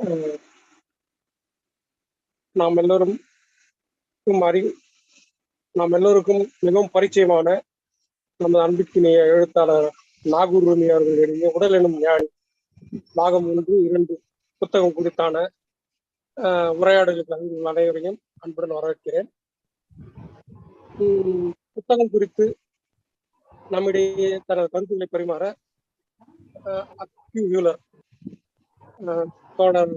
அஹ் நாம் எல்லோரும் அறி நாம் எல்லோருக்கும் மிகவும் பரிச்சயமான நமது அன்பிற்கினிய எழுத்தாளர் நாகூர் ரூமி அவர்கள் எழுதிய உடல் எனும் ஞானி பாகம் 1, 2 புத்தகம் குறித்தான உரையாடலுக்கு உங்கள் அனைவரையும் அன்புடன் வரவேற்கிறேன். புத்தகம் குறித்து நம்மிடையே தனது கருத்துக்களை பரிமாற தோழர்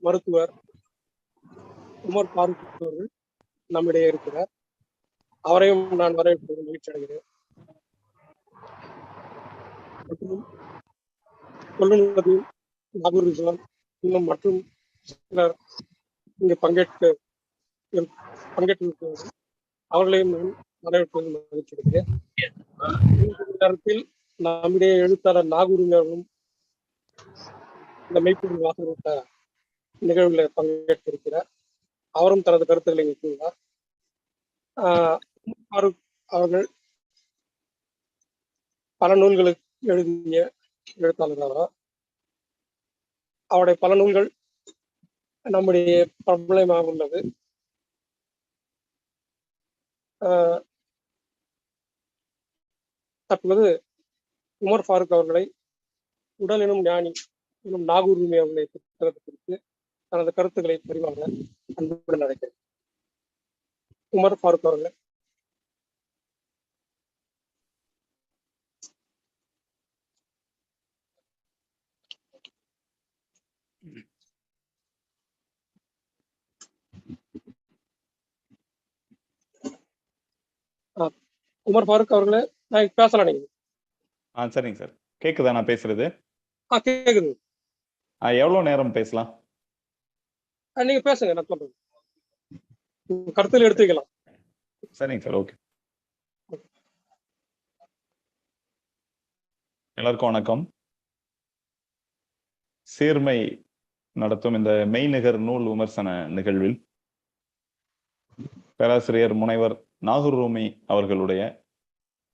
மருத்துவர் உமர் ஃபாரூக் அவர்கள் நம்மிடையே இருக்கிறார். அவரையும் நான் வரவேற்பது மகிழ்ச்சி அடைகிறேன். மற்றும் கொள்ளுநதி நாகூர் ரிஸ்வான் இன்னும் மற்றும் சிலர் இங்கு பங்கேற்றிருக்கிறார்கள். அவர்களையும் நான் வரவேற்பது மகிழ்ச்சி அடைகிறேன். நேரத்தில் நம்முடைய எழுத்தாளர் நாகூர் அவர்களும் இந்த மெய்ப்பொருள் வாசகத்த நிகழ்வில் பங்கேற்றிருக்கிறார். அவரும் தனது கருத்துக்களை இங்கு கூறினார். ஃபாரூக் அவர்கள் பல நூல்களுக்கு எழுதிய எழுத்தாளர். அவருடைய பல நூல்கள் நம்முடைய பிரபலமாக உள்ளது. தற்போது உமர் ஃபாரூக் அவர்களை உடல் எனும் ஞானி எனும் நாகூர் ரூமி அவர்களை புத்தகத்தை குறித்து தனது கருத்துக்களை பரிமாற அன்புடன் அழைக்கிறேன். உமர் ஃபாரூக் அவர்கள். உமர் ஃபாரூக் அவர்களே, நான் பேசலாம். நீங்க சரிங்க சார். கேக்குதா நான் பேசுறது? கேக்குது. எவ்வளவு நேரம் பேசலாம்? நீங்க பேசுங்க, நான் சொல்றேன். கருத்துல எடுத்துக்கலாம். சரிங்க சார், ஓகே. எல்லாருக்கும் வணக்கம். சீர்மை நடத்தும் இந்த மெய்நிகர் நூல் விமர்சன நிகழ்வில் பேராசிரியர் முனைவர் நாகூர் ரூமி அவர்களுடைய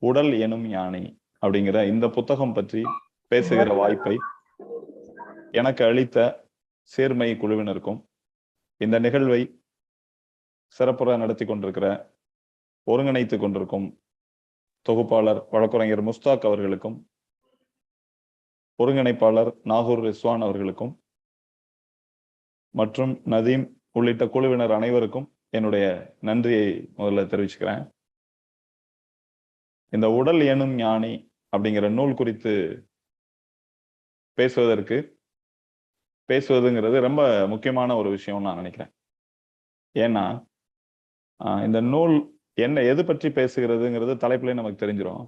உடல் எனும் யானை அப்படிங்கிற இந்த புத்தகம் பற்றி பேசுகிற வாய்ப்பை எனக்கு அளித்த சீர்மை குழுவினருக்கும், இந்த நிகழ்வை சிறப்புற நடத்தி கொண்டிருக்கிற ஒருங்கிணைத்து கொண்டிருக்கும் தொகுப்பாளர் வழக்குரைஞர் முஸ்தாக் அவர்களுக்கும், ஒருங்கிணைப்பாளர் நாகூர் ரிஸ்வான் அவர்களுக்கும் மற்றும் நதீம் உள்ளிட்ட குழுவினர் அனைவருக்கும் என்னுடைய நன்றியை முதல்ல தெரிவிச்சுக்கிறேன். இந்த உடல் எனும் ஞானி அப்படிங்கிற நூல் குறித்து பேசுவதுங்கிறது ரொம்ப முக்கியமான ஒரு விஷயம் நான் நினைக்கிறேன். ஏன்னா இந்த நூல் எது பற்றி பேசுகிறதுங்கிறது தலைப்புலேயே நமக்கு தெரிஞ்சிடும்.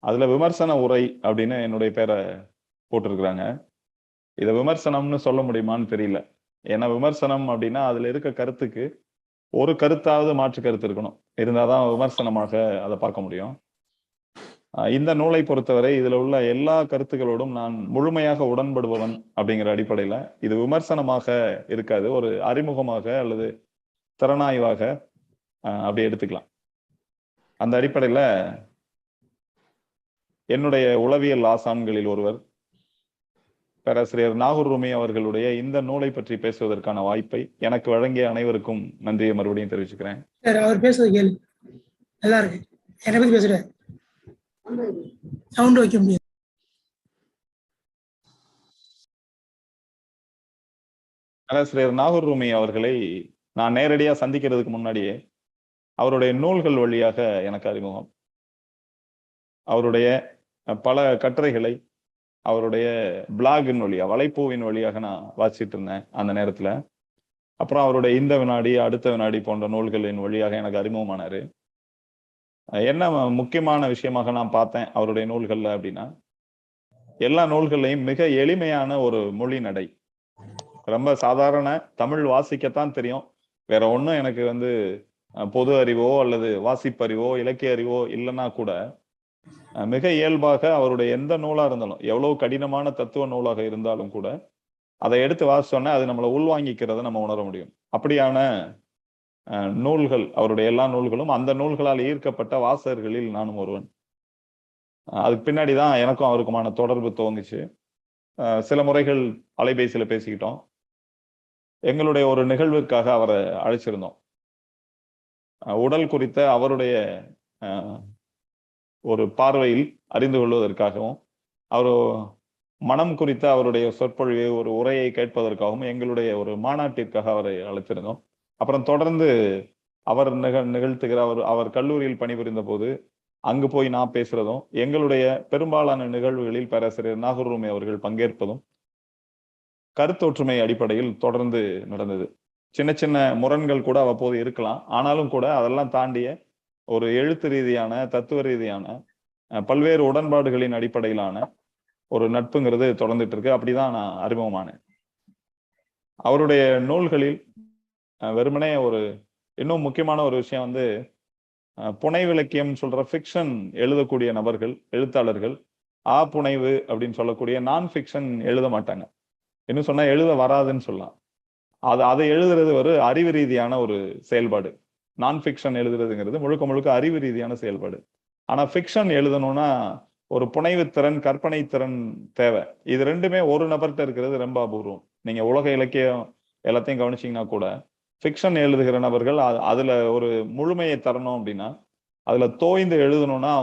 அதுல விமர்சன உரை அப்படின்னு என்னுடைய பேரை போட்டிருக்கிறாங்க. இதை விமர்சனம்னு சொல்ல முடியுமான்னு தெரியல. ஏன்னா விமர்சனம் அப்படின்னா அதுல இருக்க கருத்துக்கு ஒரு கருத்தாவது மாற்று கருத்து இருக்கணும், இருந்தாதான் விமர்சனமாக அதை பார்க்க முடியும். இந்த நூலை பொறுத்தவரை இதுல உள்ள எல்லா கருத்துக்களோடும் நான் முழுமையாக உடன்படுபவன் அப்படிங்கிற அடிப்படையில இது விமர்சனமாக இருக்காது, ஒரு அறிமுகமாக அல்லது திறனாய்வாக அப்படி எடுத்துக்கலாம். அந்த அடிப்படையில என்னுடைய உளவியல் ஆசான்களில் ஒருவர் பேராசிரியர் நாகூர் ரூமி அவர்களுடைய இந்த நூலை பற்றி பேசுவதற்கான வாய்ப்பை எனக்கு வழங்கிய அனைவருக்கும் நன்றியை மறுபடியும் தெரிவிச்சுக்கிறேன். அவர் பேசுறது கேள்வி நல்லா இருக்கு. என்னை பத்தி பேசுறேன், சவுண்ட் வைக்க முடியாது. பேராசிரியர் நாகூர் ரூமி அவர்களை நான் நேரடியா சந்திக்கிறதுக்கு முன்னாடியே அவருடைய நூல்கள் வழியாக எனக்கு அறிமுகம். அவருடைய பல கட்டுரைகளை அவருடைய பிளாகின் வழியா, வலைப்பூவின் வழியாக நான் வாசிச்சுட்டு இருந்தேன் அந்த நேரத்துல. அப்புறம் அவருடைய இந்த வினாடி அடுத்த வினாடி போன்ற நூல்களின் வழியாக எனக்கு அறிமுகமானாரு. என்ன முக்கியமான விஷயமாக நான் பார்த்தேன் அவருடைய நூல்கள்ல அப்படின்னா, எல்லா நூல்கள்லையும் மிக எளிமையான ஒரு மொழி நடை. ரொம்ப சாதாரண தமிழ் வாசிக்கத்தான் தெரியும், வேற ஒன்றும் எனக்கு பொது அறிவோ அல்லது வாசிப்பறிவோ இலக்கிய அறிவோ இல்லைன்னா கூட மிக இயல்பாக அவருடைய எந்த நூலா இருந்தாலும், எவ்வளவு கடினமான தத்துவ நூலாக இருந்தாலும் கூட அதை எடுத்து வாசிச்சோன்னா அது நம்மளை உள்வாங்கிக்கிறத நம்ம உணர முடியும். அப்படியான நூல்கள் அவருடைய எல்லா நூல்களும். அந்த நூல்களால் ஈர்க்கப்பட்ட வாசகர்களில் நானும் ஒருவன். அதுக்கு பின்னாடிதான் எனக்கும் அவருக்குமான தொடர்பு துவங்குச்சு. சில முறைகள் அலைபேசியில பேசிக்கிட்டோம். எங்களுடைய ஒரு நிகழ்விற்காக அவரை அழைச்சிருந்தோம். உடல் குறித்த அவருடைய ஒரு பார்வையில் அறிந்து கொள்வதற்காகவும், அவர் மனம் குறித்த அவருடைய சொற்பொழிவை, ஒரு உரையை கேட்பதற்காகவும் எங்களுடைய ஒரு மாநாட்டிற்காக அவரை அழைத்திருந்தோம். அப்புறம் தொடர்ந்து அவர் நிகழ்த்துகிற அவர் கல்லூரியில் பணிபுரிந்த போது அங்கு போய் நான் பேசுறதும், எங்களுடைய பெரும்பாலான நிகழ்வுகளில் பேராசிரியர் நாகூர் ரூமி அவர்கள் பங்கேற்பதும் கருத்தொற்றுமை அடிப்படையில் தொடர்ந்து நடந்தது. சின்ன சின்ன முரண்கள் கூட அவ்வப்போது இருக்கலாம். ஆனாலும் கூட அதெல்லாம் தாண்டிய ஒரு எழுத்து ரீதியான, தத்துவ ரீதியான பல்வேறு உடன்பாடுகளின் அடிப்படையிலான ஒரு நட்புங்கிறது தொடர்ந்துட்டு இருக்கு. அப்படிதான் நான் அறிமுகமானேன். அவருடைய நூல்களில் வெறுமனே ஒரு இன்னும் முக்கியமான ஒரு விஷயம் வந்து, புனைவிலக்கியம் சொல்ற ஃபிக்ஷன் எழுதக்கூடிய நபர்கள், எழுத்தாளர்கள் புனைவு அப்படின்னு சொல்லக்கூடிய நான் ஃபிக்ஷன் எழுத மாட்டாங்க. இன்னும் சொன்னா எழுத வராதுன்னு சொல்லலாம். அதை எழுதுறது ஒரு அறிவு ரீதியான ஒரு செயல்பாடு. நான் ஃபிக்ஷன் எழுதுறதுங்கிறது முழுக்க முழுக்க அறிவு ரீதியான செயல்பாடு. ஆனா ஃபிக்ஷன் எழுதணும்னா ஒரு புனைவு திறன், கற்பனை திறன் தேவை. இது ரெண்டுமே ஒரு நபர்கிட்ட இருக்கிறது ரொம்ப அபூர்வம். நீங்க உலக இலக்கியம் எல்லாத்தையும் கவனிச்சீங்கன்னா கூட ஃபிக்ஷன் எழுதுகிற நபர்கள் அதுல ஒரு முழுமையை தரணும் அப்படின்னா, அதுல தோய்ந்து எழுதணும்னா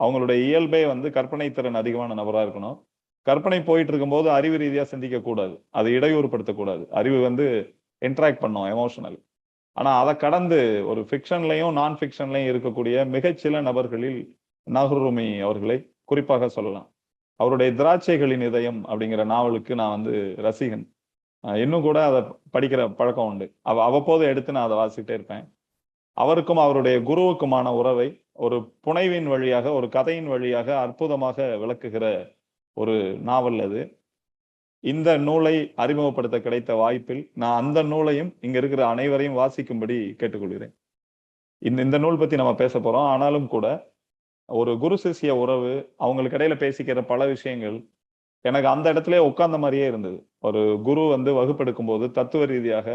அவங்களுடைய இயல்பே வந்து கற்பனை திறன் அதிகமான நபரா இருக்கணும். கற்பனை போயிட்டு இருக்கும்போது அறிவு ரீதியா சிந்திக்க கூடாது. அதை இடையூறுபடுத்தக்கூடாது. அறிவு வந்து இன்டராக்ட் பண்ணும், எமோஷனல். ஆனா அதை கடந்து ஒரு ஃபிக்ஷன்லையும் நான் ஃபிக்ஷன்லையும் இருக்கக்கூடிய மிகச்சில நபர்களில் நாகூர் ரூமி அவர்களை குறிப்பாக சொல்லலாம். அவருடைய திராட்சைகளின் இதயம் அப்படிங்கிற நாவலுக்கு நான் வந்து ரசிகன். இன்னும் கூட அதை படிக்கிற பழக்கம் உண்டு. அவ்வப்போது எடுத்து நான் அதை வாசிக்கிட்டே இருப்பேன். அவருக்கும் அவருடைய குருவுக்குமான உறவை ஒரு புனைவின் வழியாக, ஒரு கதையின் வழியாக அற்புதமாக விளக்குகிற ஒரு நாவல் அது. இந்த நூலை அறிமுகப்படுத்த கிடைத்த வாய்ப்பில் நான் அந்த நூலையும் இங்க இருக்கிற அனைவரையும் வாசிக்கும்படி கேட்டுக்கொள்கிறேன். இந்த நூல் பத்தி நம்ம பேச போறோம். ஆனாலும் கூட ஒரு குரு சிஷ்ய உறவு, அவங்களுக்கு இடையில பேசிக்கிற பல விஷயங்கள் எனக்கு அந்த இடத்துல உட்கார்ந்த மாதிரியே இருந்தது. ஒரு குரு வந்து வகுப்பெடுக்கும் போது தத்துவ ரீதியாக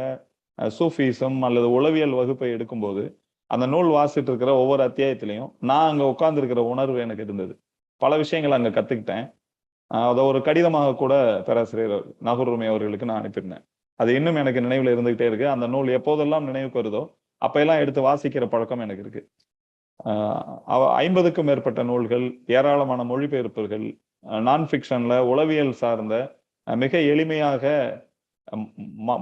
சூஃபிசம் அல்லது உளவியல் வகுப்பை எடுக்கும்போது அந்த நூல் வாசிட்டு இருக்கிற ஒவ்வொரு அத்தியாயத்திலையும் நான் அங்க உட்கார்ந்து இருக்கிற உணர்வு எனக்கு இருந்தது. பல விஷயங்கள் அங்க கத்துக்கிட்டேன். அதை ஒரு கடிதமாக கூட பேராசிரியர் நாகூர் ரூமி அவர்களுக்கு நான் அனுப்பியிருந்தேன். அது இன்னும் எனக்கு நினைவுல இருந்துகிட்டே இருக்கு. அந்த நூல் எப்போதெல்லாம் நினைவுக்கு வருதோ அப்பெல்லாம் எடுத்து வாசிக்கிற பழக்கம் எனக்கு இருக்கு. 50க்கும் மேற்பட்ட நூல்கள், ஏராளமான மொழிபெயர்ப்புகள், நான் ஃபிக்ஷன்ல உளவியல் சார்ந்த மிக எளிமையாக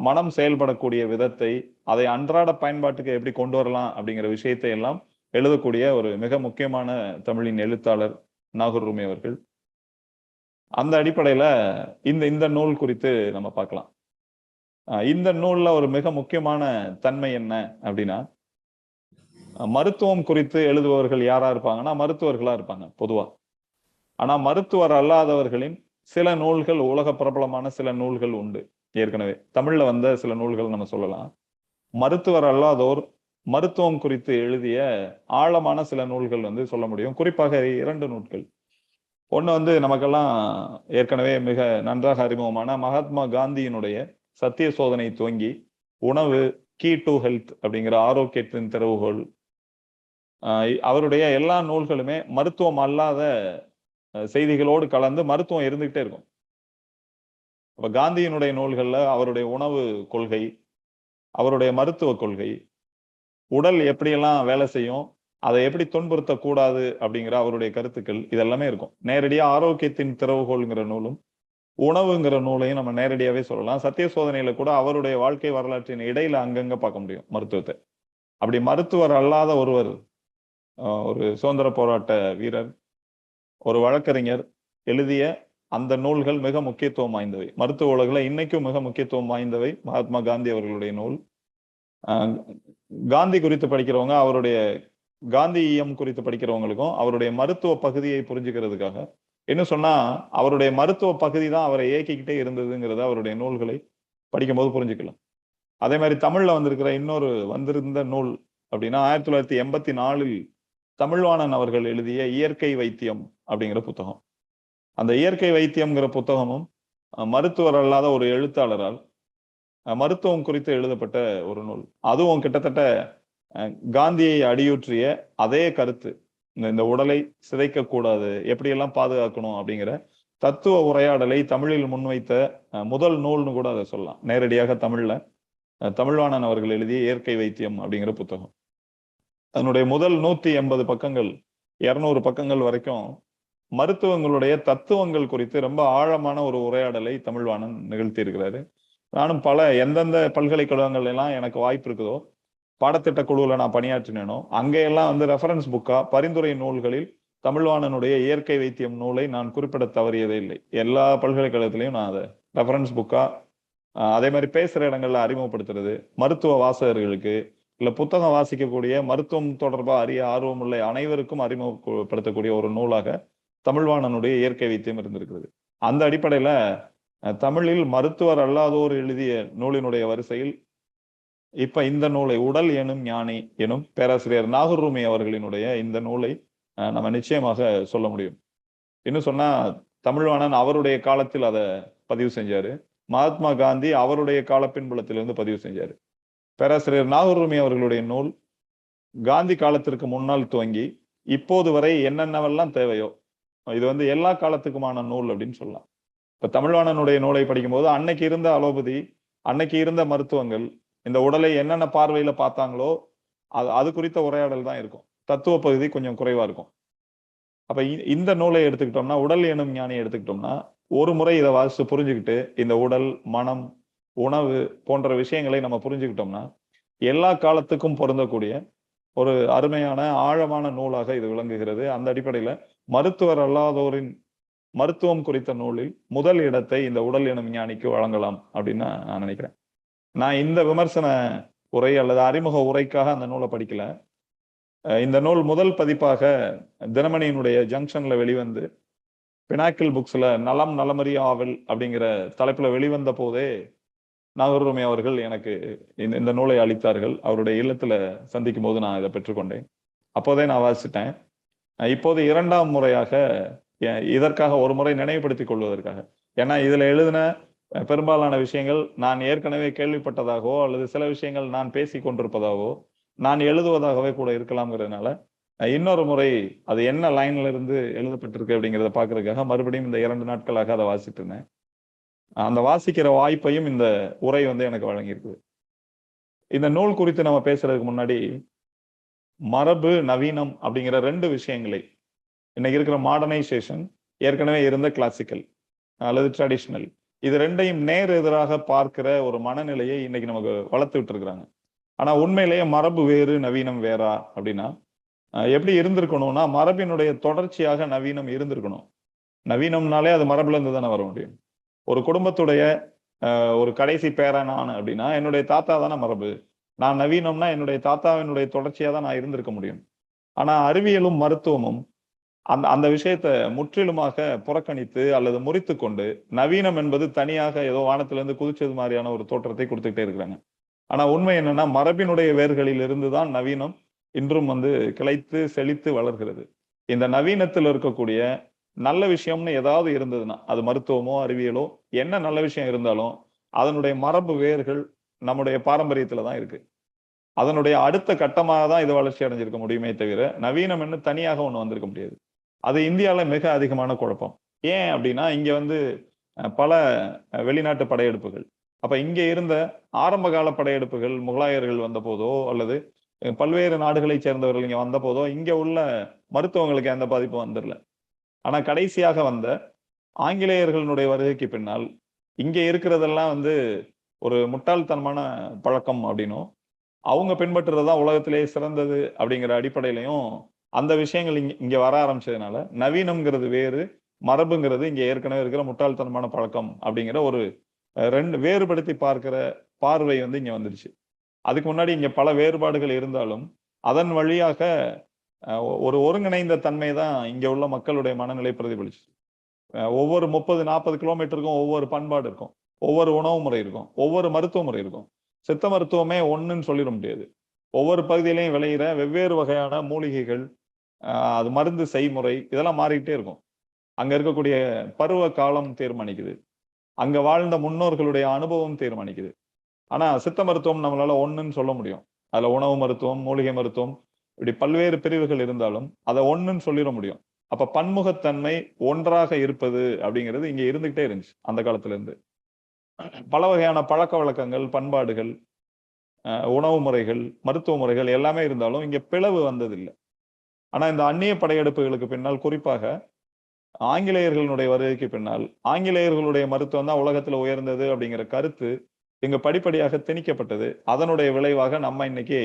மனம் செயல்படக்கூடிய விதத்தை, அதை அன்றாட பயன்பாட்டுக்கு எப்படி கொண்டு வரலாம் அப்படிங்கிற விஷயத்தை எல்லாம் எழுதக்கூடிய ஒரு மிக முக்கியமான தமிழின் எழுத்தாளர் நாகூர் ரூமி அவர்கள். அந்த அடிப்படையில இந்த நூல் குறித்து நம்ம பார்க்கலாம். இந்த நூல்ல ஒரு மிக முக்கியமான தன்மை என்ன அப்படின்னா, மருத்துவம் குறித்து எழுதுபவர்கள் யாரா இருப்பாங்கன்னா மருத்துவர்களா இருப்பாங்க பொதுவா. ஆனா மருத்துவர் அல்லாதவர்களின் சில நூல்கள், உலக பிரபலமான சில நூல்கள் உண்டு. ஏற்கனவே தமிழ்ல வந்த சில நூல்கள் நம்ம சொல்லலாம். மருத்துவர் அல்லாதோர் மருத்துவம் குறித்து எழுதிய ஆழமான சில நூல்கள் வந்து சொல்ல முடியும். குறிப்பாக 2 நூல்கள். ஒண்ணு வந்து நமக்கெல்லாம் ஏற்கனவே மிக நன்றாக அறிமுகமான மகாத்மா காந்தியினுடைய சத்திய சோதனை துவங்கி உணவு, கீ டு ஹெல்த் அப்படிங்கிற ஆரோக்கியத்தின் திறவுகோல், அவருடைய எல்லா நூல்களுமே மருத்துவம் அல்லாத செய்திகளோடு கலந்து மருத்துவம் இருந்துகிட்டே இருக்கும். அப்ப காந்தியினுடைய நூல்கள்ல அவருடைய உணவு கொள்கை, அவருடைய மருத்துவ கொள்கை, உடல் எப்படியெல்லாம் வேலை செய்யும், அதை எப்படி துன்புறுத்தக்கூடாது அப்படிங்கிற அவருடைய கருத்துக்கள், இதெல்லாமே இருக்கும். நேரடியா ஆரோக்கியத்தின் திறவுகோள்ங்கிற நூலும் உணவுங்கிற நூலையும் நம்ம நேரடியாவே சொல்லலாம். சத்திய சோதனையில கூட அவருடைய வாழ்க்கை வரலாற்றின் இடையில அங்கங்க பார்க்க முடியும் மருத்துவத்தை. அப்படி மருத்துவர் அல்லாத ஒருவர், ஒரு சுதந்திர போராட்ட வீரர், ஒரு வழக்கறிஞர் எழுதிய அந்த நூல்கள் மிக முக்கியத்துவம் வாய்ந்தவை. மருத்துவ உலகில் இன்னைக்கும் மிக முக்கியத்துவம் வாய்ந்தவை மகாத்மா காந்தி அவர்களுடைய நூல். காந்தி குறித்து படிக்கிறவங்க, அவருடைய காந்தியம் குறித்து படிக்கிறவங்களுக்கும் அவருடைய மருத்துவ பகுதியை புரிஞ்சுக்கிறதுக்காக, இன்னும் சொன்னா அவருடைய மருத்துவ பகுதி தான் அவரை இயக்கிக்கிட்டே இருந்ததுங்கிறத அவருடைய நூல்களை படிக்கும்போது புரிஞ்சுக்கலாம். அதே மாதிரி தமிழ்ல வந்திருந்த நூல் அப்படின்னா 1984 தமிழ்வாணன் அவர்கள் எழுதிய இயற்கை வைத்தியம் அப்படிங்கிற புத்தகம். அந்த இயற்கை வைத்தியம்ங்கிற புத்தகமும் மருத்துவர் அல்லாத ஒரு எழுத்தாளரால் மருத்துவம் குறித்து எழுதப்பட்ட ஒரு நூல். அதுவும் கிட்டத்தட்ட காந்தியை அடியுற்றிய அதே கருத்து, இந்த உடலை சிதைக்க கூடாது, எப்படியெல்லாம் பாதுகாக்கணும் அப்படிங்கிற தத்துவ உரையாடலை தமிழில் முன்வைத்த முதல் நூல்னு கூட அதை சொல்லலாம். நேரடியாக தமிழ்ல தமிழ்வாணன் அவர்கள் எழுதிய இயற்கை வைத்தியம் அப்படிங்கிற புத்தகம். அதனுடைய முதல் 180 பக்கங்கள் 200 பக்கங்கள் வரைக்கும் மருத்துவங்களுடைய தத்துவங்கள் குறித்து ரொம்ப ஆழமான ஒரு உரையாடலை தமிழ்வாணன் நிகழ்த்தி இருக்கிறாரு. நானும் எந்தெந்த பல்கலைக்கழகங்கள் எல்லாம் எனக்கு வாய்ப்பு இருக்குதோ, பாடத்திட்ட குழுவில் நான் பணியாற்றினேனோ அங்கெல்லாம் வந்து ரெஃபரன்ஸ் புக்கா பரிந்துரை நூல்களில் தமிழ்வாணனுடைய இயற்கை வைத்தியம் நூலை நான் குறிப்பிட தவறியதே இல்லை. எல்லா பல்கலைக்கழகத்திலையும் நான் அதை ரெஃபரன்ஸ் புக்கா, அதே மாதிரி பேசுற இடங்கள்ல அறிமுகப்படுத்துறது, மருத்துவ வாசகர்களுக்கு இல்ல புத்தகம் வாசிக்கக்கூடிய மருத்துவம் தொடர்பா அறிய ஆர்வம் உள்ள அனைவருக்கும் அறிமுகப்படுத்தக்கூடிய ஒரு நூலாக தமிழ்வாணனுடைய இயற்கை வைத்தியம் இருந்திருக்கிறது. அந்த அடிப்படையில தமிழில் மருத்துவர் அல்லாதோர் எழுதிய நூலினுடைய வரிசையில் இப்ப இந்த நூலை உடல் எனும் ஞானி எனும் பேராசிரியர் நாகூர் ரூமி அவர்களினுடைய இந்த நூலை நம்ம நிச்சயமாக சொல்ல முடியும். இன்னும் சொன்னா தமிழ்வாணன் அவருடைய காலத்தில் அதை பதிவு செஞ்சாரு. மகாத்மா காந்தி அவருடைய கால பின்புலத்திலிருந்து பதிவு செஞ்சாரு. பேராசிரியர் நாகூர் ரூமி அவர்களுடைய நூல் காந்தி காலத்திற்கு முன்னால் துவங்கி இப்போது வரை என்னென்னவெல்லாம் தேவையோ இது வந்து எல்லா காலத்துக்குமான நூல் அப்படின்னு சொல்லலாம். இப்ப தமிழ்வாணனுடைய நூலை படிக்கும்போது அன்னைக்கு இருந்த அலோபதி, அன்னைக்கு இருந்த மருத்துவங்கள், இந்த உடலை என்னென்ன பார்வையில பார்த்தாங்களோ அது குறித்த உரையாடல் தான் இருக்கும். தத்துவ பகுதி கொஞ்சம் குறைவா இருக்கும். அப்ப இந்த நூலை எடுத்துக்கிட்டோம்னா, உடல் எனும் ஞானியை எடுத்துக்கிட்டோம்னா, ஒரு முறை இதை வாசித்து புரிஞ்சுக்கிட்டு இந்த உடல், மனம், உணவு போன்ற விஷயங்களை நம்ம புரிஞ்சுக்கிட்டோம்னா எல்லா காலத்துக்கும் பொருந்தக்கூடிய ஒரு அருமையான ஆழமான நூலாக இது விளங்குகிறது. அந்த அடிப்படையில மருத்துவர் அல்லாதோரின் மருத்துவம் குறித்த நூலில் முதல் இடத்தை இந்த உடல் எனும் ஞானிக்கு வழங்கலாம் அப்படின்னு நான் நினைக்கிறேன். நான் இந்த விமர்சன உரை அல்லது அறிமுக உரைக்காக அந்த நூலை படிக்கல. இந்த நூல் முதல் பதிப்பாக தினமணியினுடைய ஜங்ஷன்ல வெளிவந்து பினாக்கிள் புக்ஸ்ல நலம் நலமறி ஆவல் அப்படிங்கிற தலைப்புல வெளிவந்த போதே நாகூர் ரூமி அவர்கள் எனக்கு இந்த நூலை அளித்தார்கள். அவருடைய இல்லத்துல சந்திக்கும் போது நான் இதை பெற்றுக்கொண்டேன். அப்போதே நான் வாசிட்டேன். இப்போது 2ஆம் முறையாக இதற்காக ஒரு முறை நினைவுபடுத்திக் கொள்வதற்காக, ஏன்னா இதுல எழுதின பெரும்பாலான விஷயங்கள் நான் ஏற்கனவே கேள்விப்பட்டதாகவோ அல்லது சில விஷயங்கள் நான் பேசி கொண்டிருப்பதாகவோ நான் எழுதுவதாகவே கூட இருக்கலாம்ங்கிறதுனால இன்னொரு முறை அது என்ன லைன்ல இருந்து எழுதப்பட்டிருக்கு அப்படிங்கிறத பாக்குறதுக்காக மறுபடியும் இந்த 2 நாட்களாக அதை வாசிட்டு இருந்தேன். அந்த வாசிக்கிற வாய்ப்பையும் இந்த உரை வந்து எனக்கு வழங்கியிருக்குது. இந்த நூல் குறித்து நம்ம பேசுறதுக்கு முன்னாடி மரபு, நவீனம் அப்படிங்கிற 2 விஷயங்களை, இன்னைக்கு இருக்கிற மாடர்னைசேஷன், ஏற்கனவே இருந்த கிளாசிக்கல் அல்லது ட்ரெடிஷனல், இது 2ஐயும் நேர் எதிராக பார்க்கிற ஒரு மனநிலையை இன்னைக்கு நமக்கு வளர்த்து விட்டு இருக்கிறாங்க. ஆனா உண்மையிலேயே மரபு வேறு, நவீனம் வேறா அப்படின்னா எப்படி இருந்திருக்கணும்னா, மரபினுடைய தொடர்ச்சியாக நவீனம் இருந்திருக்கணும். நவீனம்னாலே அது மரபுல இருந்து தானே வர முடியும். ஒரு குடும்பத்துடைய ஒரு கடைசி பேரனான அப்படின்னா என்னுடைய தாத்தா தானே மரபு. நான் நவீனம்னா என்னுடைய தாத்தாவினுடைய தொடர்ச்சியா தான் நான் இருந்திருக்க முடியும். ஆனா அறிவியலும் மருத்துவமும் அந்த விஷயத்தை முற்றிலுமாக புறக்கணித்து அல்லது முறித்து கொண்டு நவீனம் என்பது தனியாக ஏதோ வானத்திலிருந்து குதிச்சது மாதிரியான ஒரு தோற்றத்தை கொடுத்துக்கிட்டே இருக்கிறாங்க. ஆனா உண்மை என்னன்னா, மரபினுடைய வேர்களில் இருந்துதான் நவீனம் இன்றும் வந்து கிளைத்து செழித்து வளர்கிறது. இந்த நவீனத்தில் இருக்கக்கூடிய நல்ல விஷயம்னு ஏதாவது இருந்ததுன்னா, அது மருத்துவமோ அறிவியலோ என்ன நல்ல விஷயம் இருந்தாலும் அதனுடைய மரபு வேர்கள் நம்முடைய பாரம்பரியத்துல தான் இருக்கு. அதனுடைய அடுத்த கட்டமாக தான் இது வளர்ச்சி அடைஞ்சிருக்க முடியுமே தவிர நவீனம் என்ன தனியாக ஒண்ணு வந்திருக்க முடியாது. அது இந்தியாவில மிக அதிகமான குழப்பம். ஏன் அப்படின்னா, இங்க வந்து பல வெளிநாட்டு படையெடுப்புகள், அப்ப இங்க இருந்த ஆரம்ப கால படையெடுப்புகள் முகலாயர்கள் வந்த போதோ அல்லது பல்வேறு நாடுகளை சேர்ந்தவர்கள் இங்க வந்த போதோ இங்க உள்ள மருத்துவங்களுக்கு எந்த பாதிப்பும் வந்துடல. ஆனா கடைசியாக வந்த ஆங்கிலேயர்களுடைய வருகைக்கு பின்னால் இங்க இருக்கிறதெல்லாம் வந்து ஒரு முட்டாள்தனமான பழக்கம் அப்படின்னும், அவங்க பின்பற்றுறதுதான் உலகத்திலேயே சிறந்தது அப்படிங்கிற அடிப்படையிலையும் அந்த விஷயங்கள் இங்க வர ஆரம்பிச்சதுனால நவீனம்ங்கிறது வேறு, மரபுங்கிறது இங்க ஏற்கனவே இருக்கிற முட்டாள்தனமான பழக்கம் அப்படிங்கிற ஒரு 2 வேறுபடுத்தி பார்க்கிற பார்வை வந்து இங்க வந்துருச்சு. அதுக்கு முன்னாடி இங்க பல வேறுபாடுகள் இருந்தாலும் அதன் வழியாக ஒரு ஒருங்கிணைந்த தன்மை தான் இங்க உள்ள மக்களுடைய மனநிலை பிரதிபலிச்சு. ஒவ்வொரு 30-40 கிலோமீட்டருக்கும் ஒவ்வொரு பண்பாடு இருக்கும், ஒவ்வொரு உணவு முறை இருக்கும், ஒவ்வொரு மருத்துவ முறை இருக்கும். சித்த மருத்துவமே ஒண்ணுன்னு சொல்லிட முடியாது. ஒவ்வொரு பகுதியிலையும் விளையிற வெவ்வேறு வகையான மூலிகைகள், அது மருந்து செய்முறை இதெல்லாம் மாறிக்கிட்டே இருக்கும். அங்க இருக்கக்கூடிய பருவ காலம் தீர்மானிக்குது, அங்க வாழ்ந்த முன்னோர்களுடைய அனுபவம் தீர்மானிக்குது. ஆனா சித்த மருத்துவம் நம்மளால ஒண்ணுன்னு சொல்ல முடியும். அதுல உணவு மருத்துவம், மூலிகை மருத்துவம், இப்படி பல்வேறு பிரிவுகள் இருந்தாலும் அதை ஒண்ணுன்னு சொல்லிட முடியும். அப்ப பன்முகத்தன்மை ஒன்றாக இருப்பது அப்படிங்கிறது இங்க இருந்துகிட்டே இருந்துச்சு அந்த காலத்துல இருந்து. பல வகையான பழக்க வழக்கங்கள், பண்பாடுகள், உணவு முறைகள், மருத்துவ முறைகள் எல்லாமே இருந்தாலும் இங்க பிளவு வந்ததில்லை. ஆனா இந்த அந்நிய படையெடுப்புகளுக்கு பின்னால், குறிப்பாக ஆங்கிலேயர்களுடைய வருகைக்கு பின்னால், ஆங்கிலேயர்களுடைய மருத்துவம் தான் உலகத்துல உயர்ந்தது அப்படிங்கிற கருத்து இங்க படிப்படியாக திணிக்கப்பட்டது. அதனுடைய விளைவாக நம்ம இன்னைக்கு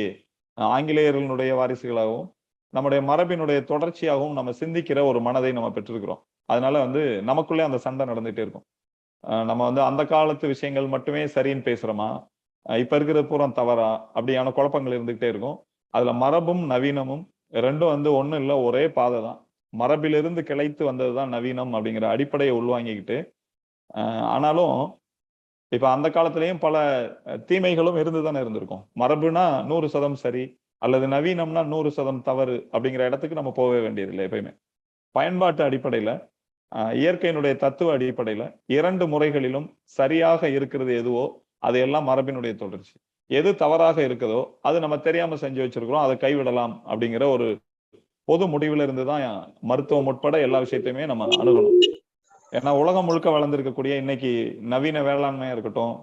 ஆங்கிலேயர்களுடைய வாரிசுகளாகவும் நம்முடைய மரபினுடைய தொடர்ச்சியாகவும் நம்ம சிந்திக்கிற ஒரு மனதை நம்ம பெற்றிருக்கிறோம். அதனால நமக்குள்ளே அந்த சண்டை நடந்துட்டே இருக்கும். நம்ம அந்த காலத்து விஷயங்கள் மட்டுமே சரின்னு பேசுறோமா, இப்ப இருக்கிறது பூரா தவறா, அப்படியான குழப்பங்கள் இருந்துகிட்டே இருக்கும். அதுல மரபும் நவீனமும் ரெண்டும் ஒண்ணும் இல்ல, ஒரே பாதை தான். மரபிலிருந்து கிளைத்து வந்ததுதான் நவீனம் அப்படிங்கிற அடிப்படையை உள்வாங்கிக்கிட்டு, ஆனாலும் இப்ப அந்த காலத்திலயும் பல தீமைகளும் இருந்துதானே இருந்திருக்கும். மரபுனா 100% சரி, அல்லது நவீனம்னா 100% தவறு அப்படிங்கிற இடத்துக்கு நம்ம போக வேண்டியதில்லை. எப்பயுமே பயன்பாட்டு அடிப்படையில, இயற்கையினுடைய தத்துவ அடிப்படையில 2 முறைகளிலும் சரியாக இருக்கிறது எதுவோ அது எல்லாம் மரபினுடைய தொடர்ச்சி. எது தவறாக இருக்குதோ அது நம்ம தெரியாம செஞ்சு வச்சிருக்கிறோம், அதை கைவிடலாம் அப்படிங்கிற ஒரு பொது முடிவுல இருந்துதான் மருத்துவம் உட்பட எல்லா விஷயத்தையுமே நம்ம அணுகணும். ஏன்னா உலகம் முழுக்க வளர்ந்திருக்கக்கூடிய இன்னைக்கு நவீன வேளாண்மையா இருக்கட்டும்,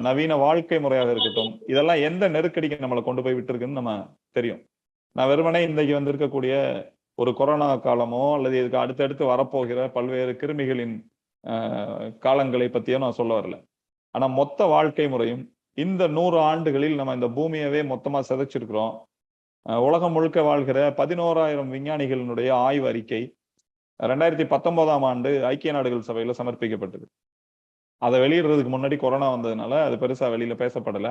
நவீன வாழ்க்கை முறையாக இருக்கட்டும், இதெல்லாம் எந்த நெருக்கடிக்கு நம்மளை கொண்டு போய் விட்டுருக்குன்னு நம்ம தெரியும். நான் வெறுமனே இன்றைக்கு வந்திருக்கக்கூடிய ஒரு கொரோனா காலமோ அல்லது இதுக்கு அடுத்தடுத்து வரப்போகிற பல்வேறு கிருமிகளின் காலங்களை பத்தியோ நான் சொல்ல வரல. ஆனா மொத்த வாழ்க்கை முறையும் இந்த 100 ஆண்டுகளில் நம்ம இந்த பூமியவே மொத்தமா சிதைச்சிருக்கிறோம். உலகம் முழுக்க வாழ்கிற 11,000 விஞ்ஞானிகளினுடைய ஆய்வு அறிக்கை 2019ஆம் ஆண்டு ஐக்கிய நாடுகள் சபையில சமர்ப்பிக்கப்பட்டது. அதை வெளியிடுறதுக்கு முன்னாடி கொரோனா வந்ததுனால அது பெருசா வெளியில பேசப்படல.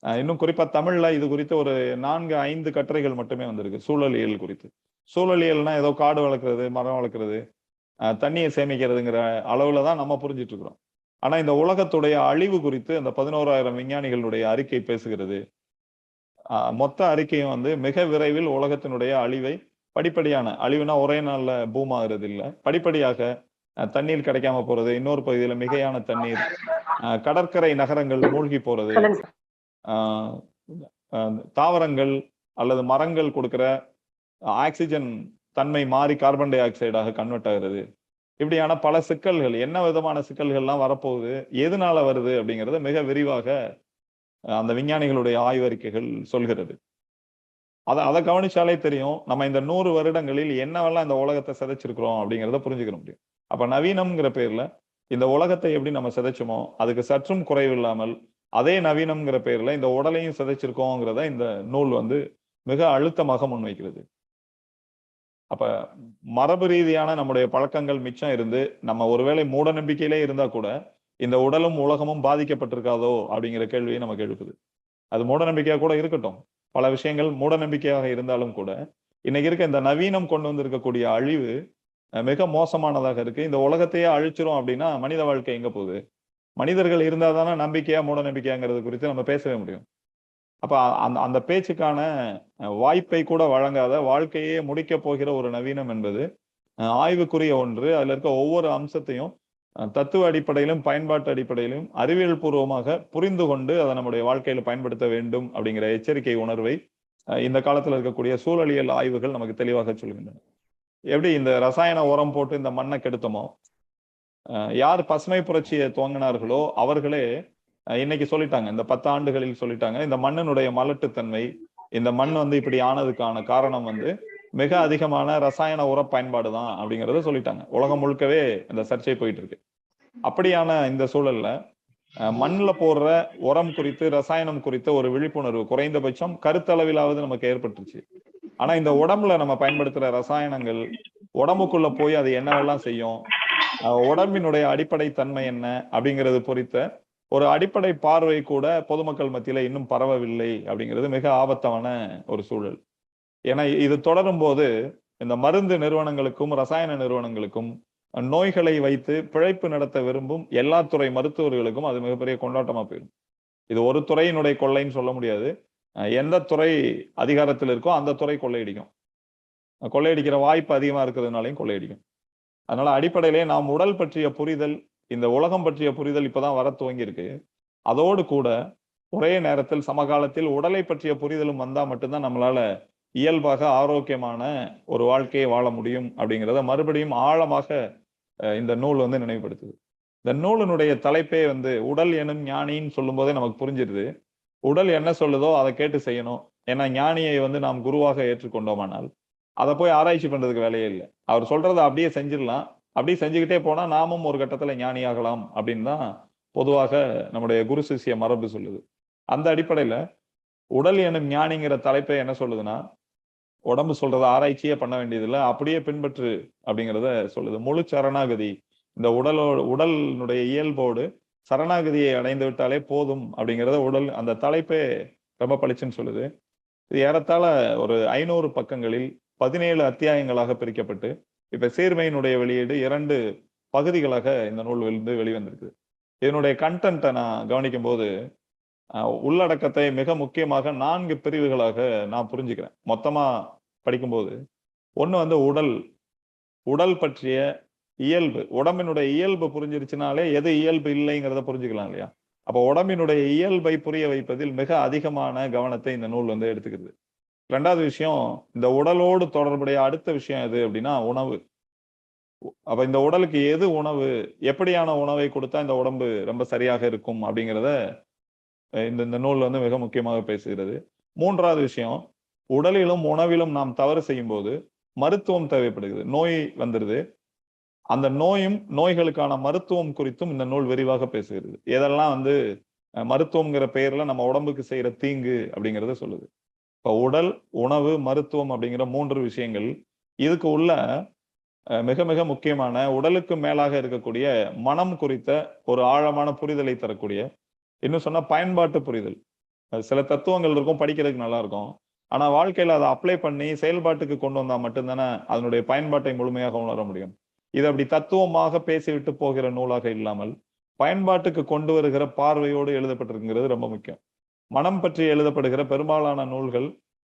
இன்னும் குறிப்பா தமிழ்ல இது குறித்து ஒரு 4-5 கட்டுரைகள் மட்டுமே வந்திருக்கு, சூழலியல் குறித்து. சூழலியல்னா ஏதோ காடு வளர்க்கறது, மரம் வளர்க்கறது, தண்ணியை சேமிக்கிறதுங்கிற அளவுல தான் நம்ம புரிஞ்சிட்டு இருக்கிறோம். ஆனா இந்த உலகத்துடைய அழிவு குறித்து அந்த 11,000 விஞ்ஞானிகளுடைய அறிக்கை பேசுகிறது. மொத்த அறிக்கையும் மிக விரைவில் உலகத்தினுடைய அழிவை, படிப்படியான அழிவுனா ஒரே நாள்ல பூம் ஆகுறது இல்ல, படிப்படியாக தண்ணீர் கிடைக்காம போறது, இன்னொரு பகுதியில மிகையான தண்ணீர், கடற்கரை நகரங்கள் மூழ்கி போறது, தாவரங்கள் அல்லது மரங்கள் கொடுக்கிற ஆக்சிஜன் தன்மை மாறி கார்பன் டை ஆக்சைடாக கன்வெர்ட் ஆகுறது, இப்படியான பல சிக்கல்கள், என்ன விதமான சிக்கல்கள்லாம் வரப்போகுது, எதனால வருது அப்படிங்கறத மிக விரிவாக அந்த விஞ்ஞானிகளுடைய ஆய்வறிக்கைகள் சொல்கிறது. அதை கவனிச்சாலே தெரியும் நம்ம இந்த 100 வருடங்களில் என்னவெல்லாம் இந்த உலகத்தை சிதைச்சிருக்கிறோம் அப்படிங்கிறத புரிஞ்சுக்க முடியும். அப்ப நவீனம்ங்கிற பேர்ல இந்த உலகத்தை எப்படி நம்ம சிதைச்சோமோ அதுக்கு சற்றும் குறைவில்லாமல் அதே நவீனம்ங்கிற பேர்ல இந்த உடலையும் சிதைச்சிருக்கோங்கிறத இந்த நூல் மிக அழுத்தமாக முன்வைக்கிறது. அப்ப மரபு ரீதியான நம்முடைய பழக்கங்கள் மிச்சம் இருந்து நம்ம ஒருவேளை மூட நம்பிக்கையிலே இருந்தா கூட இந்த உடலும் உலகமும் பாதிக்கப்பட்டிருக்காதோ அப்படிங்கிற கேள்வியை நமக்கு எழுப்புது. அது மூட நம்பிக்கையா கூட இருக்கட்டும், பல விஷயங்கள் மூட நம்பிக்கையாக இருந்தாலும் கூட இன்னைக்கு இருக்க இந்த நவீனம் கொண்டு வந்திருக்கக்கூடிய அழிவு மிக மோசமானதாக இருக்கு. இந்த உலகத்தையே அழிச்சிரும் அப்படின்னா மனித வாழ்க்கை எங்க போகுது? மனிதர்கள் இருந்தாதானே நம்பிக்கையா மூட நம்பிக்கையாங்கிறது குறித்து நம்ம பேசவே முடியும். அப்ப அந்த அந்த பேச்சுக்கான வாய்ப்பை கூட வழங்காத, வாழ்க்கையே முடிக்க போகிற ஒரு நவீனம் என்பது ஆய்வுக்குரிய ஒன்று. அதுல இருக்க ஒவ்வொரு அம்சத்தையும் தத்துவ அடிப்படையிலும் பயன்பாட்டு அடிப்படையிலும் அறிவியல் பூர்வமாக புரிந்து கொண்டு அதை நம்முடைய வாழ்க்கையில பயன்படுத்த வேண்டும் அப்படிங்கிற எச்சரிக்கை உணர்வை இந்த காலத்துல இருக்கக்கூடிய சூழலியல் ஆய்வுகள் நமக்கு தெளிவாக சொல்கின்றன. எப்படி இந்த ரசாயன உரம் போட்டு இந்த மண்ணை கெடுத்தமோ, யார் பசுமை புரட்சியை துவங்கினார்களோ அவர்களே இன்னைக்கு சொல்லிட்டாங்க, இந்த 10 ஆண்டுகளில் சொல்லிட்டாங்க, இந்த மண்ணினுடைய மலட்டுத்தன்மை, இந்த மண் இப்படி ஆனதுக்கான காரணம் மிக அதிகமான ரசாயன உர பயன்பாடு தான் அப்படிங்கறத சொல்லிட்டாங்க. உலகம் முழுக்கவே இந்த சர்ச்சை போயிட்டு இருக்கு. அப்படியான இந்த சூழல்ல மண்ணுல போடுற உரம் குறித்து, ரசாயனம் குறித்த ஒரு விழிப்புணர்வு குறைந்தபட்சம் கருத்தளவிலாவது நமக்கு ஏற்பட்டுருச்சு. ஆனா இந்த உடம்புல நம்ம பயன்படுத்துற ரசாயனங்கள் உடம்புக்குள்ள போய் அது என்னவெல்லாம் செய்யும், உடம்பினுடைய அடிப்படை தன்மை என்ன அப்படிங்கிறது குறித்த ஒரு அடிப்படை பார்வை கூட பொதுமக்கள் மத்தியில இன்னும் பரவவில்லை அப்படிங்கிறது மிக ஆபத்தான ஒரு சூழல். ஏன்னா இது தொடரும் போது இந்த மருந்து நிறுவனங்களுக்கும் ரசாயன நிறுவனங்களுக்கும் நோய்களை வைத்து பிழைப்பு நடத்த விரும்பும் எல்லா துறை மருத்துவர்களுக்கும் அது மிகப்பெரிய கொண்டாட்டமா போயிடும். இது ஒரு துறையினுடைய கொள்ளைன்னு சொல்ல முடியாது. எந்த துறை அதிகாரத்தில் இருக்கோ அந்த துறை கொள்ளையடிக்கும். கொள்ளையடிக்கிற வாய்ப்பு அதிகமா இருக்கிறதுனாலையும் கொள்ளையடிக்கும். அதனால அடிப்படையிலே நாம் உடல் பற்றிய புரிதல், இந்த உலகம் பற்றிய புரிதல் இப்பதான் வர துவங்கி இருக்கு. அதோடு கூட ஒரே நேரத்தில் சமகாலத்தில் உடலை பற்றிய புரிதலும் வந்தா மட்டும்தான் நம்மளால இயல்பாக ஆரோக்கியமான ஒரு வாழ்க்கையை வாழ முடியும் அப்படிங்கிறத மறுபடியும் ஆழமாக இந்த நூல் வந்து நினைவுபடுத்துது. இந்த நூலினுடைய தலைப்பே வந்து உடல் எனும் ஞானின்னு சொல்லும் போதே நமக்கு புரிஞ்சிருது. உடல் என்ன சொல்லுதோ அதை கேட்டு செய்யணும். ஏன்னா ஞானியை வந்து நாம் குருவாக ஏற்றுக்கொண்டோமானால் அதை போய் ஆராய்ச்சி பண்றதுக்கு வேலையே இல்லை. அவர் சொல்றதை அப்படியே செஞ்சிடலாம். அப்படியே செஞ்சுக்கிட்டே போனா நாமும் ஒரு கட்டத்துல ஞானி ஆகலாம் அப்படின்னு தான் பொதுவாக நம்முடைய குரு சிஷ்ய மரபு சொல்லுது. அந்த அடிப்படையில உடல் எனும் ஞானிங்கிற தலைப்பை என்ன சொல்லுதுன்னா, உடம்பு சொல்றதை ஆராய்ச்சியே பண்ண வேண்டியதில்லை, அப்படியே பின்பற்று அப்படிங்கிறத சொல்லுது. முழு சரணாகதி, இந்த உடலினுடைய இயல்போடு சரணாகதியை அடைந்து விட்டாலே போதும் அப்படிங்கிறத அந்த தலைப்பே ரொம்ப பளிச்சுன்னு சொல்லுது. இது ஏறத்தாழ ஒரு 500 பக்கங்களில் 17 அத்தியாயங்களாக பிரிக்கப்பட்டு இப்ப சீர்மையினுடைய வெளியீடு 2 பகுதிகளாக இந்த நூல் வந்து வெளிவந்திருக்கு. இதனுடைய கண்டென்ட்டை நான் கவனிக்கும் போது உள்ளடக்கத்தை மிக முக்கியமாக 4 பிரிவுகளாக நான் புரிஞ்சுக்கிறேன். மொத்தமா படிக்கும்போது ஒண்ணு வந்து உடல் பற்றிய இயல்பு, உடம்பினுடைய இயல்பு புரிஞ்சிருச்சுனாலே எது இயல்பு இல்லைங்கிறத புரிஞ்சுக்கலாம் இல்லையா? அப்ப உடம்பினுடைய இயல்பை புரிய வைப்பதில் மிக அதிகமான கவனத்தை இந்த நூல் வந்து எடுத்துக்கிறது. 2வது விஷயம், இந்த உடலோடு தொடர்புடைய அடுத்த விஷயம் எது அப்படின்னா உணவு. அப்ப இந்த உடலுக்கு எது உணவு, எப்படியான உணவை கொடுத்தா இந்த உடம்பு ரொம்ப சரியாக இருக்கும் அப்படிங்கிறத இந்த நூல் வந்து மிக முக்கியமாக பேசுகிறது. 3வது விஷயம், உடலிலும் உணவிலும் நாம் தவறு செய்யும் போது மருத்துவம் தேவைப்படுகிறது. நோய் வந்துருது. அந்த நோய்களுக்கான மருத்துவம் குறித்தும் இந்த நூல் விரிவாக பேசுகிறது. எதெல்லாம் வந்து மருத்துவம்ங்கிற பெயர்ல நம்ம உடம்புக்கு செய்யற தீங்கு அப்படிங்கிறத சொல்லுது. இப்ப உடல், உணவு, மருத்துவம் அப்படிங்கிற 3 விஷயங்கள். இதுக்கு உள்ள மிக மிக முக்கியமான உடலுக்கு மேலாக இருக்கக்கூடிய மனம் குறித்த ஒரு ஆழமான புரிதலை தரக்கூடிய, இன்னும் சொன்னா பயன்பாட்டு புரிதல். சில தத்துவங்கள் இருக்கும், படிக்கிறதுக்கு நல்லா இருக்கும். ஆனா வாழ்க்கையில அதை அப்ளை பண்ணி செயல்பாட்டுக்கு கொண்டு வந்தா மட்டும்தானே அதனுடைய பயன்பாட்டை முழுமையாக உணர முடியும். இது அப்படி தத்துவமாக பேசிவிட்டு போகிற நூலாக இல்லாமல் பயன்பாட்டுக்கு கொண்டு வருகிற பார்வையோடு எழுதப்பட்டிருக்கிறது ரொம்ப முக்கியம். மனம் பற்றி எழுதப்படுகிற பெரும்பாலான நூல்கள்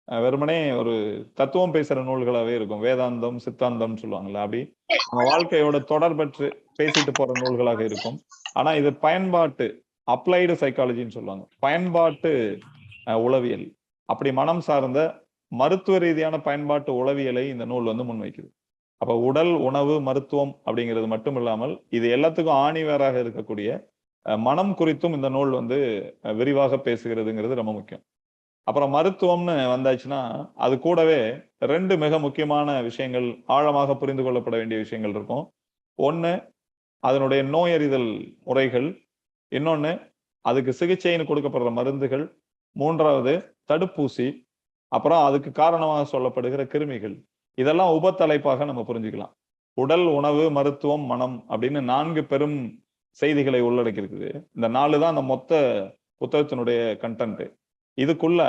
வெறுமனே ஒரு தத்துவம் பேசுற நூல்களாவே இருக்கும். வேதாந்தம், சித்தாந்தம் சொல்லுவாங்கல்ல, அப்படி நம்ம வாழ்க்கையோட தொடர்பற்று பேசிட்டு போற நூல்களாக இருக்கும். ஆனா இது பயன்பாட்டு அப்ளைடு சைக்காலஜின்னு சொல்லுவாங்க, பயன்பாட்டு உளவியல், அப்படி மனம் சார்ந்த மருத்துவ ரீதியான பயன்பாட்டு உளவியலை இந்த நூல் வந்து முன்வைக்குது. அப்ப உடல், உணவு, மருத்துவம் அப்படிங்கிறது மட்டும் இல்லாமல் இது எல்லாத்துக்கும் ஆணிவேராக இருக்கக்கூடிய மனம் குறித்தும் இந்த நூல் வந்து விரிவாக பேசுகிறதுங்கிறது ரொம்ப முக்கியம். அப்புறம் மருத்துவம்னு வந்தாச்சுன்னா அது கூடவே 2 மிக முக்கியமான விஷயங்கள், ஆழமாக புரிந்து கொள்ளப்பட வேண்டிய விஷயங்கள் இருக்கும். ஒண்ணு அதனுடைய நோயறிதல் முறைகள், இன்னொன்னு அதுக்கு சிகிச்சைன்னு கொடுக்கப்படுற மருந்துகள், 3வது தடுப்பூசி, அப்புறம் அதுக்கு காரணமாக சொல்லப்படுகிற கிருமிகள். இதெல்லாம் உபத்தலைப்பாக நம்ம புரிஞ்சுக்கலாம். உடல், உணவு, மருத்துவம், மனம் அப்படின்னு 4 பெரும் செய்திகளை உள்ளடக்கி இருக்குது. இந்த 4 தான் அந்த மொத்த புத்தகத்தினுடைய கண்டென்ட். இதுக்குள்ள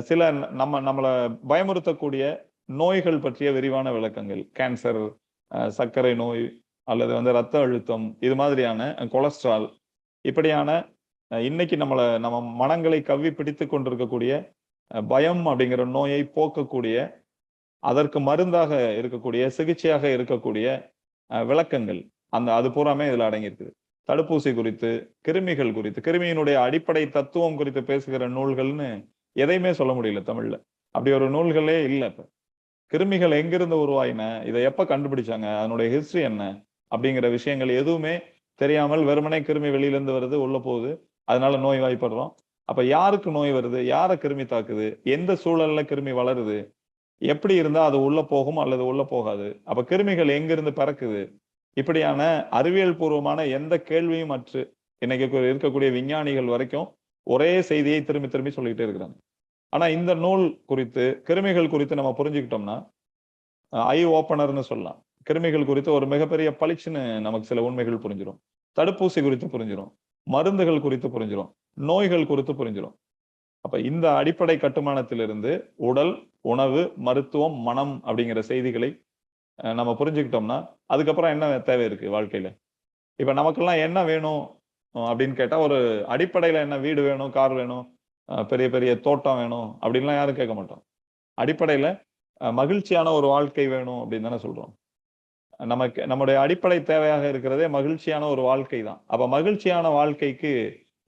சில நம்மளை பயமுறுத்தக்கூடிய நோய்கள் பற்றிய விரிவான விளக்கங்கள், கேன்சர், சர்க்கரை நோய், அல்லது வந்து ரத்த அழுத்தம், இது மாதிரியான கொலஸ்ட்ரால், இப்படியான இன்னைக்கு நம்ம மனங்களை கவ்வி பிடித்து கொண்டிருக்கக்கூடிய பயம் அப்படிங்கிற நோயை போக்கக்கூடிய, அதற்கு மருந்தாக இருக்கக்கூடிய, சிகிச்சையாக இருக்கக்கூடிய விளக்கங்கள், அது பூராமே இதுல அடங்கியிருக்குது. தடுப்பூசி குறித்து, கிருமிகள் குறித்து, கிருமியினுடைய அடிப்படை தத்துவம் குறித்து பேசுகிற நூல்கள்னு எதையுமே சொல்ல முடியல தமிழ்ல. அப்படி ஒரு நூல்களே இல்லை. இப்ப கிருமிகள் எங்கிருந்து உருவாயின, இதை எப்ப கண்டுபிடிச்சாங்க, அதனுடைய ஹிஸ்டரி என்ன அப்படிங்கிற விஷயங்கள் எதுவுமே தெரியாமல் வெறுமனே கிருமி வெளியிலிருந்து வருது, உள்ள போகுது, அதனால நோய் வாய்ப்படுறோம். அப்ப யாருக்கு நோய் வருது, யாரை கிருமி தாக்குது, எந்த சூழல்ல கிருமி வளருது, எப்படி இருந்தா அது உள்ள போகும் அல்லது உள்ள போகாது, அப்ப கிருமிகள் எங்கிருந்து பிறக்குது, இப்படியான அறிவியல் பூர்வமான எந்த கேள்வியும் அற்று இன்னைக்கு இருக்கக்கூடிய விஞ்ஞானிகள் வரைக்கும் ஒரே செய்தியை திரும்பி திரும்பி சொல்லிக்கிட்டே இருக்கிறாங்க. ஆனா இந்த நூல் குறித்து, கிருமிகள் குறித்து நம்ம புரிஞ்சுக்கிட்டோம்னா ஐ ஓப்பனர்னு சொல்லலாம். கிருமிகள் குறித்து ஒரு மிகப்பெரிய பளிச்சுன்னு நமக்கு சில உண்மைகள் புரிஞ்சிடும். தடுப்பூசி குறித்து புரிஞ்சிடும், மருந்துகள் குறித்து புரிஞ்சிடும், நோய்கள் குறித்து புரிஞ்சிடும். அப்ப இந்த அடிப்படை கட்டுமானத்திலிருந்து உடல், உணவு, மருத்துவம், மனம் அப்படிங்கிற செய்திகளை நம்ம புரிஞ்சுக்கிட்டோம்னா அதுக்கப்புறம் என்ன தேவை இருக்கு வாழ்க்கையில? இப்ப நமக்கெல்லாம் என்ன வேணும் அப்படின்னு கேட்டா, ஒரு அடிப்படையில என்ன வீடு வேணும், கார் வேணும், பெரிய பெரிய தோட்டம் வேணும் அப்படின்லாம் யாரும் கேட்க மாட்டோம். அடிப்படையில மகிழ்ச்சியான ஒரு வாழ்க்கை வேணும் அப்படின்னு தானே சொல்றோம். நம்முடைய அடிப்படை தேவையாக இருக்கிறதே மகிழ்ச்சியான ஒரு வாழ்க்கை தான். அப்ப மகிழ்ச்சியான வாழ்க்கைக்கு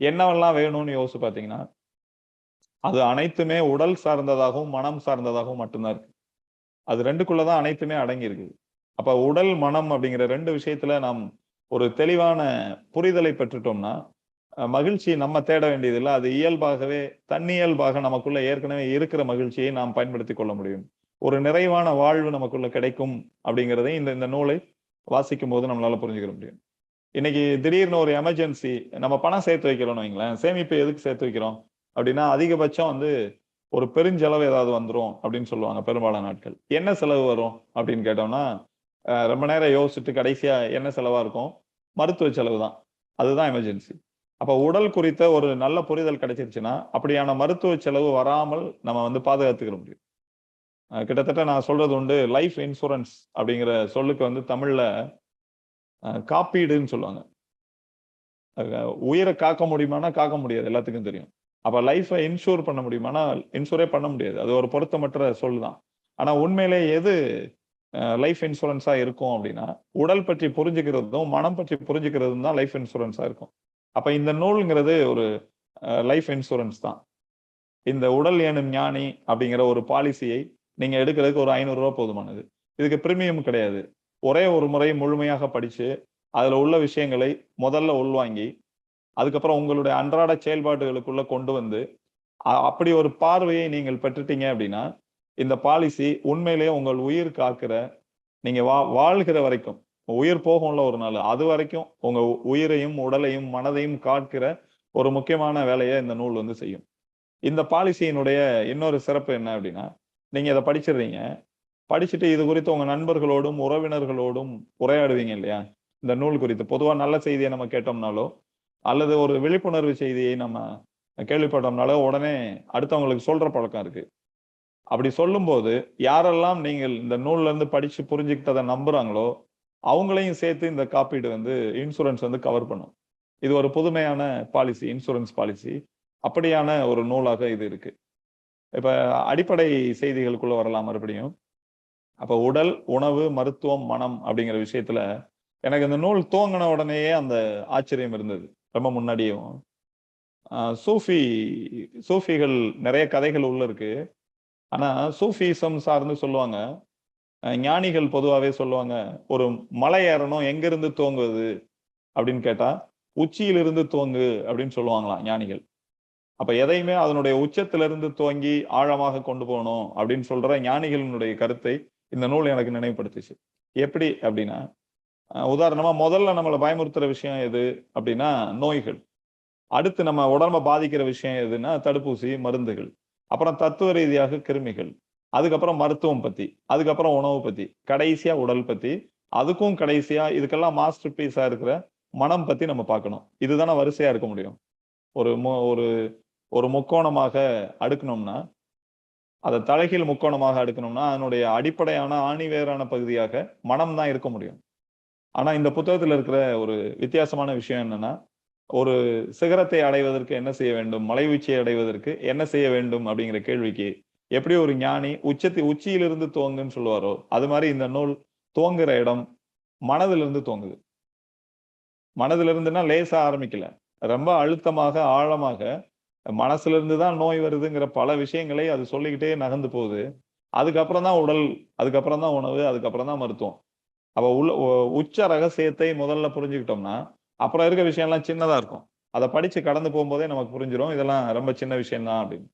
என்னவெல்லாம் வேணும்னு யோசிச்சு பாத்தீங்கன்னா, அது அனைத்துமே உடல் சார்ந்ததாகவும் மனம் சார்ந்ததாகவும் மட்டும்தான் இருக்கு. அது ரெண்டுக்குள்ளதான் அனைத்துமே அடங்கி இருக்குது. அப்ப உடல் மனம் அப்படிங்கிற ரெண்டு விஷயத்துல நாம் ஒரு தெளிவான புரிதலை பெற்றுட்டோம்னா மகிழ்ச்சி நம்ம தேட வேண்டியதில்லை. அது இயல்பாகவே தன்னியல்பாக நமக்குள்ள ஏற்கனவே இருக்கிற மகிழ்ச்சியை நாம் பயன்படுத்திக் கொள்ள முடியும். ஒரு நிறைவான வாழ்வு நமக்குள்ள கிடைக்கும் அப்படிங்கிறதை இந்த இந்த நூலை வாசிக்கும் போது நம்மளால புரிஞ்சுக்க முடியும். இன்னைக்கு திடீர்னு ஒரு எமர்ஜென்சி நம்ம பணம் சேர்த்து வைக்கிறோம்னு வைங்களேன். சேமிப்பு எதுக்கு சேர்த்து வைக்கிறோம் அப்படின்னா அதிகபட்சம் வந்து ஒரு பெருஞ்செலவு ஏதாவது வந்துரும் அப்படின்னு சொல்லுவாங்க பெரும்பாலான நாட்கள். என்ன செலவு வரும் அப்படின்னு கேட்டோம்னா ரொம்ப நேரம் யோசிச்சுட்டு கடைசியா என்ன செலவா இருக்கும்? மருத்துவ செலவு தான். அதுதான் எமர்ஜென்சி. அப்ப உடல் குறித்த ஒரு நல்ல புரிதல் கிடைச்சிருச்சுன்னா அப்படியான மருத்துவ செலவு வராமல் நம்ம வந்து பாதுகாத்துக்கிற முடியும். கிட்டத்தட்ட நான் சொல்றது உண்டு, லைஃப் இன்சூரன்ஸ் அப்படிங்கிற சொல்லுக்கு வந்து தமிழ்ல காப்பீடுன்னு சொல்லுவாங்க. உயிரை காக்க முடியுமானா காக்க முடியாது, எல்லாத்துக்கும் தெரியும். அப்ப லைஃபை இன்சூர் பண்ண முடியுமானா இன்சூரே பண்ண முடியாது. அது ஒரு பொருத்தமற்ற சொல் தான். ஆனா உண்மையிலே எது லைஃப் இன்சூரன்ஸா இருக்கும் அப்படின்னா உடல் பற்றி புரிஞ்சுக்கிறதும் மனம் பற்றி புரிஞ்சுக்கிறதும் தான் லைஃப் இன்சூரன்ஸா இருக்கும். அப்ப இந்த நூல்ங்கிறது ஒரு லைஃப் இன்சூரன்ஸ் தான். இந்த உடல் எனும் ஞானி அப்படிங்கிற ஒரு பாலிசியை நீங்க எடுக்கிறதுக்கு ஒரு 500 ரூபாய் போதுமானது. இதுக்கு பிரீமியம் கிடையாது. ஒரே ஒரு முறை முழுமையாக படிச்சு அதுல உள்ள விஷயங்களை முதல்ல உள்வாங்கி அதுக்கப்புறம் உங்களுடைய அன்றாட செயல்பாடுகளுக்குள்ள கொண்டு வந்து அப்படி ஒரு பார்வையை நீங்கள் பெற்றுட்டீங்க அப்படின்னா இந்த பாலிசி உண்மையிலேயே உங்கள் உயிர் காக்கிற, நீங்க வாழ்கிற வரைக்கும் உயிர் போகும்ல ஒரு நாள், அது வரைக்கும் உங்க உயிரையும் உடலையும் மனதையும் காக்கிற ஒரு முக்கியமான வேலையை இந்த நூல் வந்து செய்யும். இந்த பாலிசியினுடைய இன்னொரு சிறப்பு என்ன அப்படின்னா நீங்க இதை படிச்சிடுறீங்க, படிச்சுட்டு இது குறித்து உங்க நண்பர்களோடும் உறவினர்களோடும் உரையாடுவீங்க இல்லையா? இந்த நூல் குறித்து பொதுவா நல்ல செய்தியை நம்ம கேட்டோம்னாலோ அல்லது ஒரு விழிப்புணர்வு செய்தியை நம்ம கேள்விப்பட்டோம்னாலோ உடனே அடுத்தவங்களுக்கு சொல்ற பழக்கம் இருக்கு. அப்படி சொல்லும்போது யாரெல்லாம் நீங்கள் இந்த நூல்ல இருந்து படிச்சு புரிஞ்சுக்கிட்டதை நம்புறாங்களோ அவங்களையும் சேர்த்து இந்த காப்பீடு வந்து இன்சூரன்ஸ் வந்து கவர் பண்ணும். இது ஒரு புதுமையான பாலிசி, இன்சூரன்ஸ் பாலிசி. அப்படியான ஒரு நூலாக இது இருக்கு. இப்ப அடிப்படை செய்திகளுக்குள்ள வரலாம் மறுபடியும். அப்ப உடல், உணவு, மருத்துவம், மனம் அப்படிங்கிற விஷயத்துல எனக்கு இந்த நூல் துவங்கின உடனேயே அந்த ஆச்சரியம் இருந்தது. ரொம்ப முன்னாடியும் சூஃபிகள் நிறைய கதைகள் உள்ள இருக்கு. ஆனா சூஃபிசம் சார்ந்து சொல்லுவாங்க, ஞானிகள் பொதுவாகவே சொல்லுவாங்க, ஒரு மலை ஏறணும் எங்க இருந்து துவங்குவது அப்படின்னு கேட்டா உச்சியிலிருந்து துவங்கு அப்படின்னு சொல்லுவாங்களாம் ஞானிகள். அப்ப எதையுமே அதனுடைய உச்சத்திலிருந்து துவங்கி ஆழமாக கொண்டு போகணும் அப்படின்னு சொல்ற ஞானிகளினுடைய கருத்தை இந்த நூல் எனக்கு நினைவுபடுத்துச்சு. எப்படி அப்படின்னா உதாரணமா முதல்ல நம்மளை பயமுறுத்துற விஷயம் எது அப்படின்னா நோய்கள். அடுத்து நம்ம உடம்ப பாதிக்கிற விஷயம் எதுன்னா தடுப்பூசி, மருந்துகள். அப்புறம் தத்துவ ரீதியாக கிருமிகள், அதுக்கப்புறம் மருத்துவம் பத்தி, அதுக்கப்புறம் உணவு பத்தி, கடைசியா உடல் பத்தி, அதுக்கும் கடைசியா இதுக்கெல்லாம் மாஸ்டர் பீஸா இருக்கிற மனம் பத்தி நம்ம பார்க்கணும். இதுதானே வரிசையா இருக்க முடியும். ஒரு ஒரு ஒரு முக்கோணமாக அடுக்கணும்னா அதை தலைகீழ் முக்கோணமாக அடுக்கணும்னா அதனுடைய அடிப்படையான ஆணிவேரான பகுதியாக மனம் தான் இருக்க முடியும். ஆனா இந்த புத்தகத்துல இருக்கிற ஒரு வித்தியாசமான விஷயம் என்னன்னா ஒரு சிகரத்தை அடைவதற்கு என்ன செய்ய வேண்டும், மலை உச்சியை அடைவதற்கு என்ன செய்ய வேண்டும் அப்படிங்கிற கேள்விக்கு எப்படி ஒரு ஞானி உச்சியிலிருந்து துவங்குன்னு சொல்லுவாரோ அது மாதிரி இந்த நூல் துவங்குற இடம் மனதிலிருந்து துவங்குது. மனதிலிருந்துன்னா லேசா ஆரம்பிக்கல, ரொம்ப அழுத்தமாக ஆழமாக மனசுல இருந்து தான் நோய் வருதுங்கிற பல விஷயங்களை அது சொல்லிக்கிட்டே நகர்ந்து போகுது. அதுக்கப்புறம் தான் உடல், அதுக்கப்புறம் தான் உணவு, அதுக்கப்புறம் தான் மருத்துவம். அப்ப உச்ச ரகசியத்தை முதல்ல புரிஞ்சுக்கிட்டோம்னா அப்புறம் இருக்க விஷயம் எல்லாம் சின்னதா இருக்கும். அதை படிச்சு கடந்து போகும்போதே நமக்கு புரிஞ்சிடும் இதெல்லாம் ரொம்ப சின்ன விஷயம் தான் அப்படின்னு.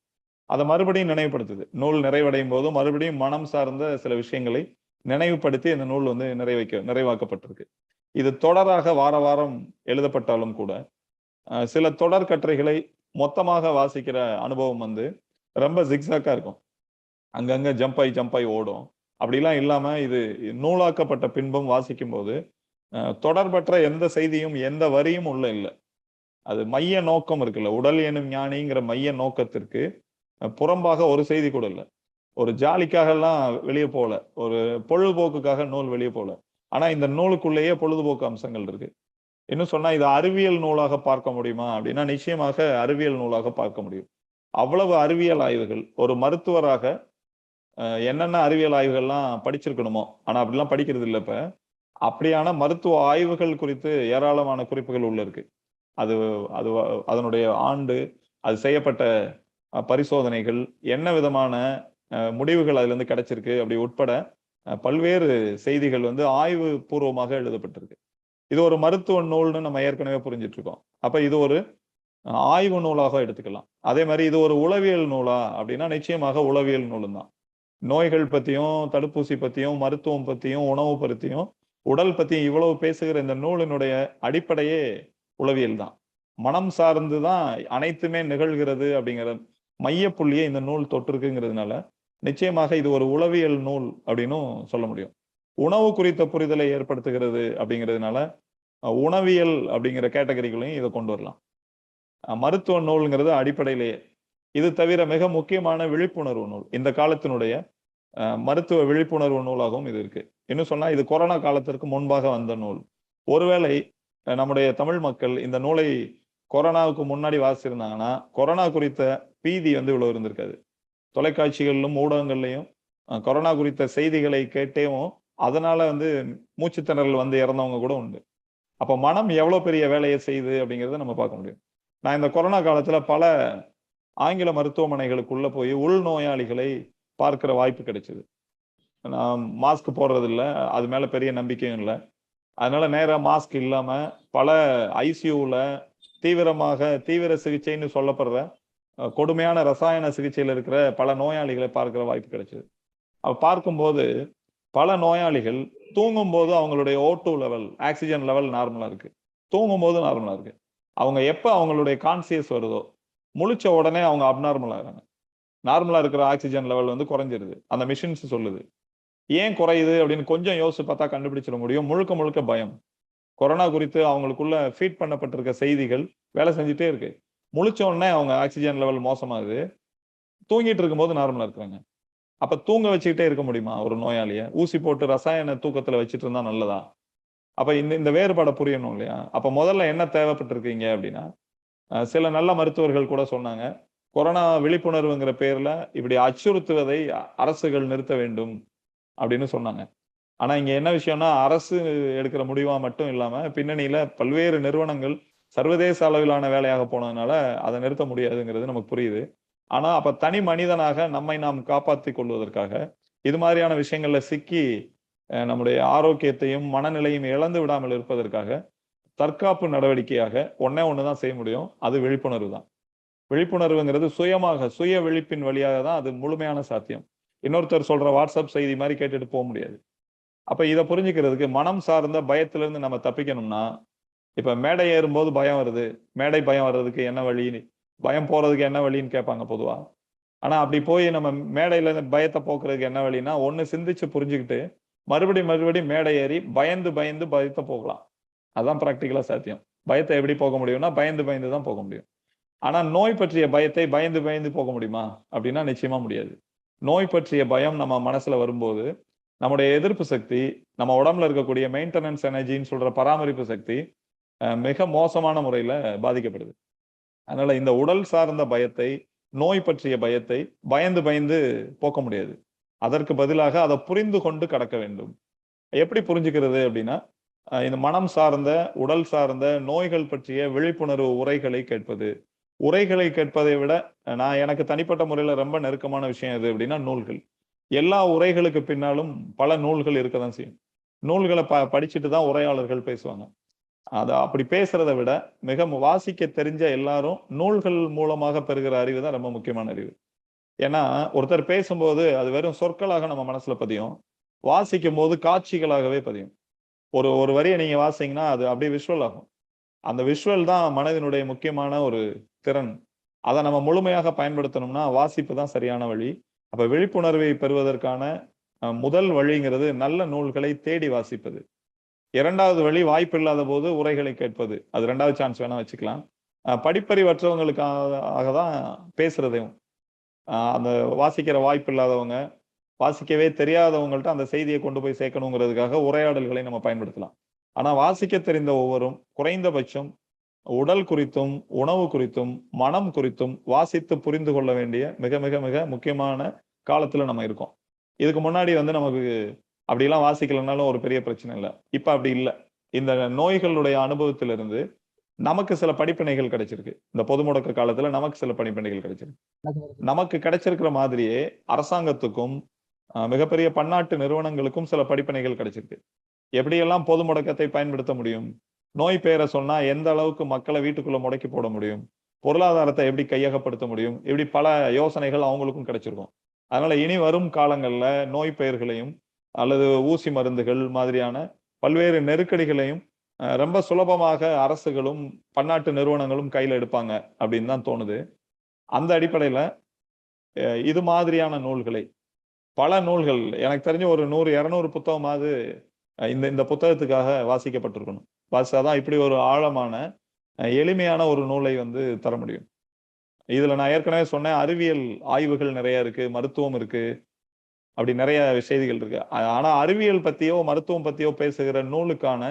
அதை மறுபடியும் நினைவுபடுத்துது. நூல் நிறைவடையும் போது மறுபடியும் மனம் சார்ந்த சில விஷயங்களை நினைவுபடுத்தி இந்த நூல் வந்து நிறைவாக்கப்பட்டிருக்கு. இது தொடராக வார வாரம் எழுதப்பட்டாலும் கூட சில தொடர் கட்டுரைகளை மொத்தமாக வாசிக்கிற அனுபவம் வந்து ரொம்ப ஜிக்ஸாக்கா இருக்கும். அங்கங்க ஜம்பாய் ஓடும். அப்படிலாம் இல்லாம இது நூலாக்கப்பட்ட பின்பும் வாசிக்கும் போது தொடர்பற்ற எந்த செய்தியும் எந்த வரியும் உள்ள இல்லை. அது மைய நோக்கம் இருக்குல்ல, உடல் எனும் ஞானிங்கிற மைய நோக்கத்திற்கு புறம்பாக ஒரு செய்தி கூட இல்லை. ஒரு ஜாலிக்காக எல்லாம் வெளியே போல, ஒரு பொழுதுபோக்குக்காக நூல் வெளியே போல. ஆனா இந்த நூலுக்குள்ளேயே பொழுதுபோக்கு அம்சங்கள் இருக்கு. இன்னும் சொன்னா இது அறிவியல் நூலாக பார்க்க முடியுமா அப்படின்னா நிச்சயமாக அறிவியல் நூலாக பார்க்க முடியும். அவ்வளவு அறிவியல் ஆய்வுகள் ஒரு மருத்துவராக என்னென்ன அறிவியல் ஆய்வுகள்லாம் படிச்சிருக்கணுமோ, ஆனா அப்படிலாம் படிக்கிறது இல்லை இப்ப. அப்படியான மருத்துவ ஆய்வுகள் குறித்து ஏராளமான குறிப்புகள் உள்ள இருக்கு. அது அது அதனுடைய ஆண்டு, அது செய்யப்பட்ட பரிசோதனைகள், என்ன விதமான முடிவுகள் அதுல இருந்து கிடைச்சிருக்கு அப்படி உட்பட பல்வேறு செய்திகள் வந்து ஆய்வு பூர்வமாக எழுதப்பட்டிருக்கு. இது ஒரு மருத்துவ நூல்னு நம்ம ஏற்கனவே புரிஞ்சிட்டு இருக்கோம். அப்ப இது ஒரு ஆய்வு நூலாக எடுத்துக்கலாம். அதே மாதிரி இது ஒரு உளவியல் நூலா அப்படின்னா நிச்சயமாக உளவியல் நூலும் தான். நோய்கள் பத்தியும், தடுப்பூசி பத்தியும், மருத்துவம் பத்தியும், உணவு பத்தியும், உடல் பத்தியும் இவ்வளவு பேசுகிற இந்த நூலினுடைய அடிப்படையே உளவியல் தான். மனம் சார்ந்து தான் அனைத்துமே நிகழ்கிறது அப்படிங்கிற மையப்புள்ளியை இந்த நூல் தொட்டிருக்குங்கிறதுனால நிச்சயமாக இது ஒரு உளவியல் நூல் அப்படின்னும் சொல்ல முடியும். உணவு குறித்த புரிதலை ஏற்படுத்துகிறது அப்படிங்கிறதுனால உணவியல் அப்படிங்கிற கேட்டகரிகளையும் இதை கொண்டு வரலாம். மருத்துவ நூல்ங்கிறது அடிப்படையிலேயே. இது தவிர மிக முக்கியமான விழிப்புணர்வு நூல். இந்த காலத்தினுடைய மருத்துவ விழிப்புணர்வு நூலாகவும் இது இருக்கு. இன்னும் சொன்னா இது கொரோனா காலத்திற்கு முன்பாக வந்த நூல். ஒருவேளை நம்முடைய தமிழ் மக்கள் இந்த நூலை கொரோனாவுக்கு முன்னாடி வாசிச்சிருந்தாங்கன்னா கொரோனா குறித்த பீதி வந்து இவ்வளவு இருந்திருக்காது. தொலைக்காட்சிகளிலும் ஊடகங்கள்லையும் கொரோனா குறித்த செய்திகளை கேட்டேவும் அதனால வந்து மூச்சுத்திணறல் வந்து இறந்தவங்க கூட உண்டு. அப்ப மனம் எவ்வளவு பெரிய வேலையை செய்யுது அப்படிங்கிறத நம்ம பார்க்க முடியும். நான் இந்த கொரோனா காலத்துல பல ஆங்கில மருத்துவமனைகளுக்குள்ள போய் உள்நோயாளிகளை பார்க்கிற வாய்ப்பு கிடைச்சது. நான் மாஸ்க் போடுறது இல்லை, அது மேல பெரிய நம்பிக்கையும் இல்லை. அதனால நேரா மாஸ்க் இல்லாம பல ஐசியூல தீவிர சிகிச்சைன்னு சொல்லப்படுற கொடுமையான ரசாயன சிகிச்சையில் இருக்கிற பல நோயாளிகளை பார்க்கிற வாய்ப்பு கிடைச்சது. அப்ப பார்க்கும்போது பல நோயாளிகள் தூங்கும் போது அவங்களுடைய O2 லெவல், ஆக்சிஜன் லெவல் நார்மலா இருக்கு. தூங்கும் போது நார்மலா இருக்கு. அவங்க எப்ப அவங்களுடைய கான்சியஸ் வருதோ முழிச்ச உடனே அவங்க அப்நார்மல் ஆகிறாங்க. நார்மலா இருக்கிற ஆக்சிஜன் லெவல் வந்து குறைஞ்சிருது. அந்த மிஷின்ஸ் சொல்லுது. ஏன் குறையுது அப்படின்னு கொஞ்சம் யோசிச்சு பார்த்தா கண்டுபிடிச்சிட முடியும். முழுக்க முழுக்க பயம். கொரோனா குறித்து அவங்களுக்குள்ள ஃபீட் பண்ணப்பட்டிருக்க செய்திகள் வேலை செஞ்சுட்டே இருக்கு. முழிச்ச உடனே அவங்க ஆக்சிஜன் லெவல் மோசமாகுது. தூங்கிட்டு இருக்கும்போது நார்மலா இருக்கிறாங்க. அப்ப தூங்க வச்சுக்கிட்டே இருக்க முடியுமா ஒரு நோயாளிய? ஊசி போட்டு ரசாயன தூக்கத்துல வச்சுட்டு இருந்தா நல்லதா? அப்ப இந்த வேறுபாடை புரியணும் இல்லையா? அப்ப முதல்ல என்ன தேவைப்பட்டிருக்கீங்க அப்படின்னா, சில நல்ல மருத்துவர்கள் கூட சொன்னாங்க, கொரோனா விழிப்புணர்வுங்கிற பேர்ல இப்படி அச்சுறுத்துவதை அரசுகள் நிறுத்த வேண்டும் அப்படின்னு சொன்னாங்க. ஆனா இங்க என்ன விஷயம்னா, அரசு எடுக்கிற முடிவா மட்டும் இல்லாம பின்னணியில பல்வேறு நிறுவனங்கள் சர்வதேச அளவிலான வேலையாக போனதுனால அதை நிறுத்த முடியாதுங்கிறது நமக்கு புரியுது. ஆனா அப்ப தனி மனிதனாக நம்மை நாம் காப்பாற்றிக் கொள்வதற்காக இது மாதிரியான விஷயங்கள்ல சிக்கி நம்முடைய ஆரோக்கியத்தையும் மனநிலையும் இழந்து விடாமல் இருப்பதற்காக தற்காப்பு நடவடிக்கையாக ஒண்ணுதான் செய்ய முடியும். அது விழிப்புணர்வு தான். விழிப்புணர்வுங்கிறது சுய விழிப்பின் வழியாக தான் அது முழுமையான சாத்தியம். இன்னொருத்தர் சொல்ற வாட்ஸ்அப் செய்தி மாதிரி கேட்டுட்டு போக முடியாது. அப்ப இதை புரிஞ்சுக்கிறதுக்கு மனம் சார்ந்த பயத்திலிருந்து நம்ம தப்பிக்கணும்னா, இப்ப மேடை ஏறும்போது பயம் வருது. மேடை பயம் வர்றதுக்கு என்ன வழி, பயம் போறதுக்கு என்ன வழின்னு கேட்பாங்க பொதுவா. ஆனா அப்படி போய் நம்ம மேடையில பயத்தை போக்குறதுக்கு என்ன வழின்னா, ஒண்ணு சிந்திச்சு புரிஞ்சுக்கிட்டு மறுபடியும் மேடை ஏறி பயந்து பயத்தை போகலாம். அதான் பிராக்டிகலா சாத்தியம். பயத்தை எப்படி போக முடியும்னா பயந்து தான் போக முடியும். ஆனா நோய் பற்றிய பயத்தை பயந்து போக முடியுமா அப்படின்னா நிச்சயமா முடியாது. நோய் பற்றிய பயம் நம்ம மனசுல வரும்போது நம்முடைய எதிர்ப்பு சக்தி, நம்ம உடம்புல இருக்கக்கூடிய மெயின்டெனன்ஸ் எனர்ஜின்னு சொல்ற பராமரிப்பு சக்தி மிக மோசமான முறையில பாதிக்கப்படுது. அதனால இந்த உடல் சார்ந்த பயத்தை, நோய் பற்றிய பயத்தை பயந்து போக்க முடியாது. அதற்கு பதிலாக அதை புரிந்து கொண்டு கடக்க வேண்டும். எப்படி புரிஞ்சுக்கிறது அப்படின்னா, இந்த மனம் சார்ந்த, உடல் சார்ந்த நோய்கள் பற்றிய விழிப்புணர்வு உரைகளை கேட்பது. உரைகளை கேட்பதை விட எனக்கு தனிப்பட்ட முறையில ரொம்ப நெருக்கமான விஷயம் எது அப்படின்னா நூல்கள். எல்லா உரைகளுக்கு பின்னாலும் பல நூல்கள் இருக்கதான் செய்யும். நூல்களை படிச்சுட்டு தான் உரையாளர்கள் பேசுவாங்க. அப்படி பேசுறதை விட மிக வாசிக்க தெரிஞ்ச எல்லாரும் நூல்கள் மூலமாக பெறுகிற அறிவு தான் ரொம்ப முக்கியமான அறிவு. ஏன்னா ஒருத்தர் பேசும்போது அது வெறும் சொற்களாக நம்ம மனசுல பதியும். வாசிக்கும் போது காட்சிகளாகவே பதியும். ஒரு வரியை நீங்க வாசிங்கன்னா அது அப்படியே விஷுவல் ஆகும். அந்த விஷுவல் தான் மனதினுடைய முக்கியமான ஒரு திறன். அதை நம்ம முழுமையாக பயன்படுத்தணும்னா வாசிப்பு தான் சரியான வழி. அப்ப விழிப்புணர்வை பெறுவதற்கான முதல் வழிங்கிறது நல்ல நூல்களை தேடி வாசிப்பது. இரண்டாவது வழி வாய்ப்பு இல்லாத போது உரைகளை கேட்பது. அது 2வது சான்ஸ் வேணா வச்சுக்கலாம். படிப்பறிவற்றவங்களுக்காக தான் பேசுறதையும் அந்த வாசிக்கிற வாய்ப்பு இல்லாதவங்க, வாசிக்கவே தெரியாதவங்கள்ட்ட அந்த செய்தியை கொண்டு போய் சேர்க்கணுங்கிறதுக்காக உரையாடல்களை நம்ம பயன்படுத்தலாம். ஆனா வாசிக்க தெரிந்த ஒவ்வொரும் குறைந்தபட்சம் உடல் குறித்தும், உணவு குறித்தும், மனம் குறித்தும் வாசித்து புரிந்து கொள்ள வேண்டிய மிக மிக மிக முக்கியமான காலத்துல நம்ம இருக்கோம். இதுக்கு முன்னாடி வந்து நமக்கு அப்படிலாம் வாசிக்கலனாலும் ஒரு பெரிய பிரச்சனை இல்லை. இப்ப அப்படி இல்லை. இந்த நோய்களுடைய அனுபவத்திலிருந்து நமக்கு சில படிப்பினைகள் கிடைச்சிருக்கு. இந்த பொது முடக்க காலத்துல நமக்கு சில படிப்பினைகள் கிடைச்சிருக்கு. நமக்கு கிடைச்சிருக்கிற மாதிரியே அரசாங்கத்துக்கும் மிகப்பெரிய பன்னாட்டு நிறுவனங்களுக்கும் சில படிப்பினைகள் கிடைச்சிருக்கு. எப்படியெல்லாம் பொது முடக்கத்தை பயன்படுத்த முடியும், நோய் பெயரை சொன்னா எந்த அளவுக்கு மக்களை வீட்டுக்குள்ள முடக்கி போட முடியும், பொருளாதாரத்தை எப்படி கையகப்படுத்த முடியும், இப்படி பல யோசனைகள் அவங்களுக்கும் கிடைச்சிருக்கும். அதனால இனி வரும் காலங்கள்ல நோய் பெயர்களையும் அல்லது ஊசி மருந்துகள் மாதிரியான பல்வேறு நெருக்கடிகளையும் ரொம்ப சுலபமாக அரசுகளும் பன்னாட்டு நிறுவனங்களும் கையில எடுப்பாங்க அப்படின்னு தான் தோணுது. அந்த அடிப்படையில இது மாதிரியான நூல்களை, பல நூல்கள் எனக்கு தெரிஞ்ச ஒரு 100-200 புத்தகமாவது இந்த இந்த புத்தகத்துக்காக வாசிக்கப்பட்டிருக்கணும். வாசிச்சாதான் இப்படி ஒரு ஆழமான எளிமையான ஒரு நூலை வந்து தர முடியும். இதுல நான் ஏற்கனவே சொன்னேன், அறிவியல் ஆய்வுகள் நிறைய இருக்கு, மருத்துவம் இருக்கு, அப்படி நிறைய செய்திகள் இருக்கு. ஆனா அறிவியல் பத்தியோ மருத்துவம் பத்தியோ பேசுகிற நூலுக்கான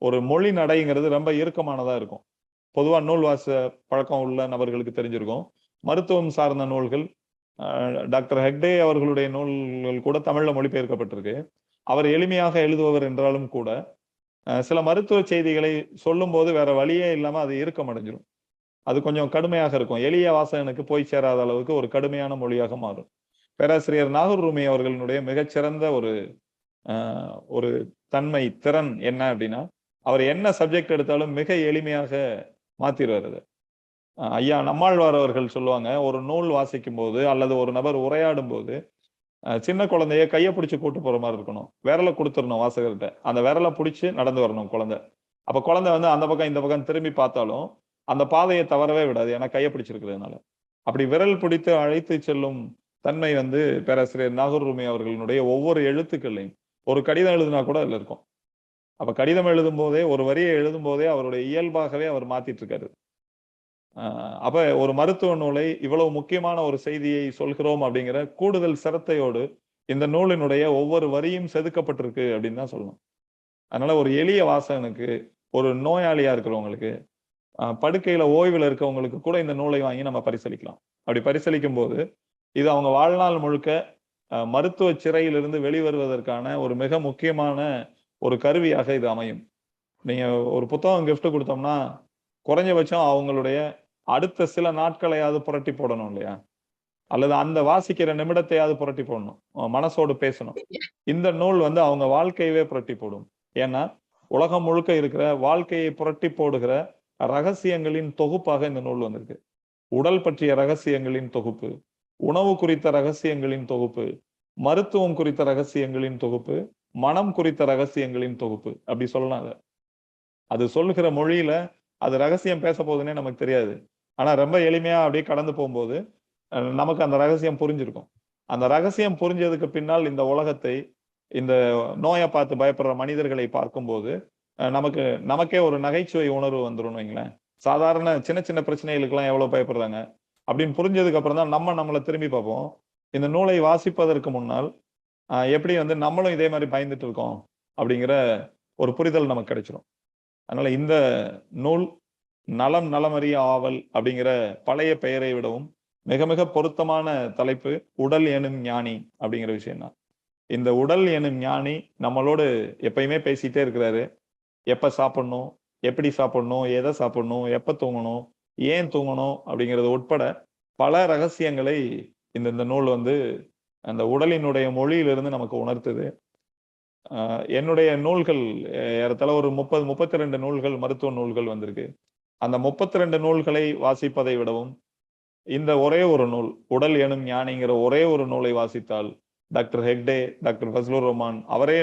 ஒரு மொழி நடைங்கிறது ரொம்ப இறுக்கமானதா இருக்கும். பொதுவா நூல் வாச பழக்கம் உள்ள நபர்களுக்கு தெரிஞ்சிருக்கும். மருத்துவம் சார்ந்த நூல்கள், டாக்டர் ஹெக்டே அவர்களுடைய நூல்கள் கூட தமிழ்ல மொழிபெயர்க்கப்பட்டிருக்கு. அவர் எளிமையாக எழுதுபவர் என்றாலும் கூட சில மருத்துவ செய்திகளை சொல்லும் போது வேற வழியே இல்லாம அது இறுக்கம் அடைஞ்சிடும். அது கொஞ்சம் கடுமையாக இருக்கும். எளிய வாசகனுக்கு போய் சேராத அளவுக்கு ஒரு கடுமையான மொழியாக மாறும். பேராசிரியர் நாகூர் ரூமி அவர்களுடைய மிகச்சிறந்த ஒரு தன்மை, திறன் என்ன அப்படின்னா, அவர் என்ன சப்ஜெக்ட் எடுத்தாலும் மிக எளிமையாக மாத்திடுவார் அது. ஐயா நம்மாழ்வார் அவர்கள் சொல்லுவாங்க, ஒரு நூல் வாசிக்கும் போது அல்லது ஒரு நபர் உரையாடும் போது சின்ன குழந்தைய கையை பிடிச்சு கூட்டு போற மாதிரி இருக்கணும். விரலை கொடுத்துடணும் வாசகர்கிட்ட. அந்த விரலை பிடிச்சு நடந்து வரணும் குழந்தை. அப்ப குழந்தை வந்து அந்த பக்கம் இந்த பக்கம் திரும்பி பார்த்தாலும் அந்த பாதையை தவறவே விடாது, ஏன்னா கையை பிடிச்சிருக்கிறதுனால. அப்படி விரல் பிடித்து அழைத்து செல்லும் தன்மை வந்து பேராசிரியர் நாகூர் ரூமி அவர்களுடைய ஒவ்வொரு எழுத்துக்களையும், ஒரு கடிதம் எழுதினா கூட அதுல இருக்கும். அப்ப கடிதம் எழுதும் போதே, ஒரு வரியை எழுதும் போதே அவருடைய இயல்பாகவே அவர் மாத்திட்டு இருக்காரு. அப்ப ஒரு மருத்துவ நூலை இவ்வளவு முக்கியமான ஒரு செய்தியை சொல்கிறோம் அப்படிங்கிற கூடுதல் சிரத்தையோடு இந்த நூலினுடைய ஒவ்வொரு வரியும் செதுக்கப்பட்டிருக்கு அப்படின்னு தான் சொல்லணும். அதனால ஒரு எளிய வாசகனுக்கு, ஒரு நோயாளியா இருக்கிறவங்களுக்கு, படுக்கையில ஓய்வில் இருக்கவங்களுக்கு கூட இந்த நூலை வாங்கி நம்ம பரிசீலிக்கலாம். அப்படி பரிசீலிக்கும் போது இது அவங்க வாழ்நாள் முழுக்க மருத்துவ சிறையிலிருந்து வெளிவருவதற்கான ஒரு மிக முக்கியமான ஒரு கருவியாக இது அமையும். நீங்க ஒரு புத்தகம் கிஃப்ட் கொடுத்தோம்னா குறைஞ்சபட்சம் அவங்களுடைய அடுத்த சில நாட்களையாவது புரட்டி போடணும் இல்லையா, அல்லது அந்த வாசிக்கிற நிமிடத்தையாவது புரட்டி போடணும், மனசோடு பேசணும். இந்த நூல் வந்து அவங்க வாழ்க்கையவே புரட்டி போடும். ஏன்னா உலகம் முழுக்க இருக்கிற வாழ்க்கையை புரட்டி போடுகிற ரகசியங்களின் தொகுப்பாக இந்த நூல் வந்திருக்கு. உடல் பற்றிய ரகசியங்களின் தொகுப்பு, உணவு குறித்த ரகசியங்களின் தொகுப்பு, மருத்துவம் குறித்த ரகசியங்களின் தொகுப்பு, மனம் குறித்த ரகசியங்களின் தொகுப்பு, அப்படி சொல்லலாம். அது சொல்லுகிற மொழியில அது ரகசியம் பேச போகுதுன்னே நமக்கு தெரியாது. ஆனா ரொம்ப எளிமையா அப்படியே கடந்து போகும்போது நமக்கு அந்த ரகசியம் புரிஞ்சிருக்கும். அந்த ரகசியம் புரிஞ்சதுக்கு பின்னால் இந்த உலகத்தை, இந்த நோயை பார்த்து பயப்படுற மனிதர்களை பார்க்கும்போது நமக்கே ஒரு நகைச்சுவை உணர்வு வந்துடும் வைங்களேன். சாதாரண சின்ன சின்ன பிரச்சனைகளுக்கெல்லாம் எவ்வளவு பயப்படுறாங்க அப்படின்னு புரிஞ்சதுக்கு அப்புறம் தான் நம்மளை திரும்பி பார்ப்போம். இந்த நூலை வாசிப்பதற்கு முன்னால் எப்படி வந்து நம்மளும் இதே மாதிரி பயந்துட்டு இருக்கோம் அப்படிங்கிற ஒரு புரிதல் நமக்கு கிடைச்சிடும். அதனால இந்த நூல் நலம் நலமறிய ஆவல் அப்படிங்கிற பழைய பெயரை விடவும் மிக மிக பொருத்தமான தலைப்பு உடல் எனும் ஞானி அப்படிங்கிற விஷயம் தான். இந்த உடல் எனும் ஞானி நம்மளோடு எப்பயுமே பேசிட்டே இருக்கிறாரு. எப்ப சாப்பிடணும், எப்படி சாப்பிடணும், எதை சாப்பிடணும், எப்ப தூங்கணும், ஏன் தூங்கணும் அப்படிங்கிறது உட்பட பல ரகசியங்களை இந்த நூல் வந்து அந்த உடலினுடைய மொழியிலிருந்து நமக்கு உணர்த்துது. என்னுடைய நூல்கள் ஏறத்தாழ ஒரு 32 நூல்கள், மருத்துவ நூல்கள் வந்திருக்கு. அந்த 32 நூல்களை வாசிப்பதை விடவும் இந்த ஒரே ஒரு நூல் உடல் எனும் ஞானிங்கிற ஒரே ஒரு நூலை வாசித்தால் டாக்டர் ஹெக்டே, டாக்டர் ஃபஸ்லுர் ரஹ்மான் அவரே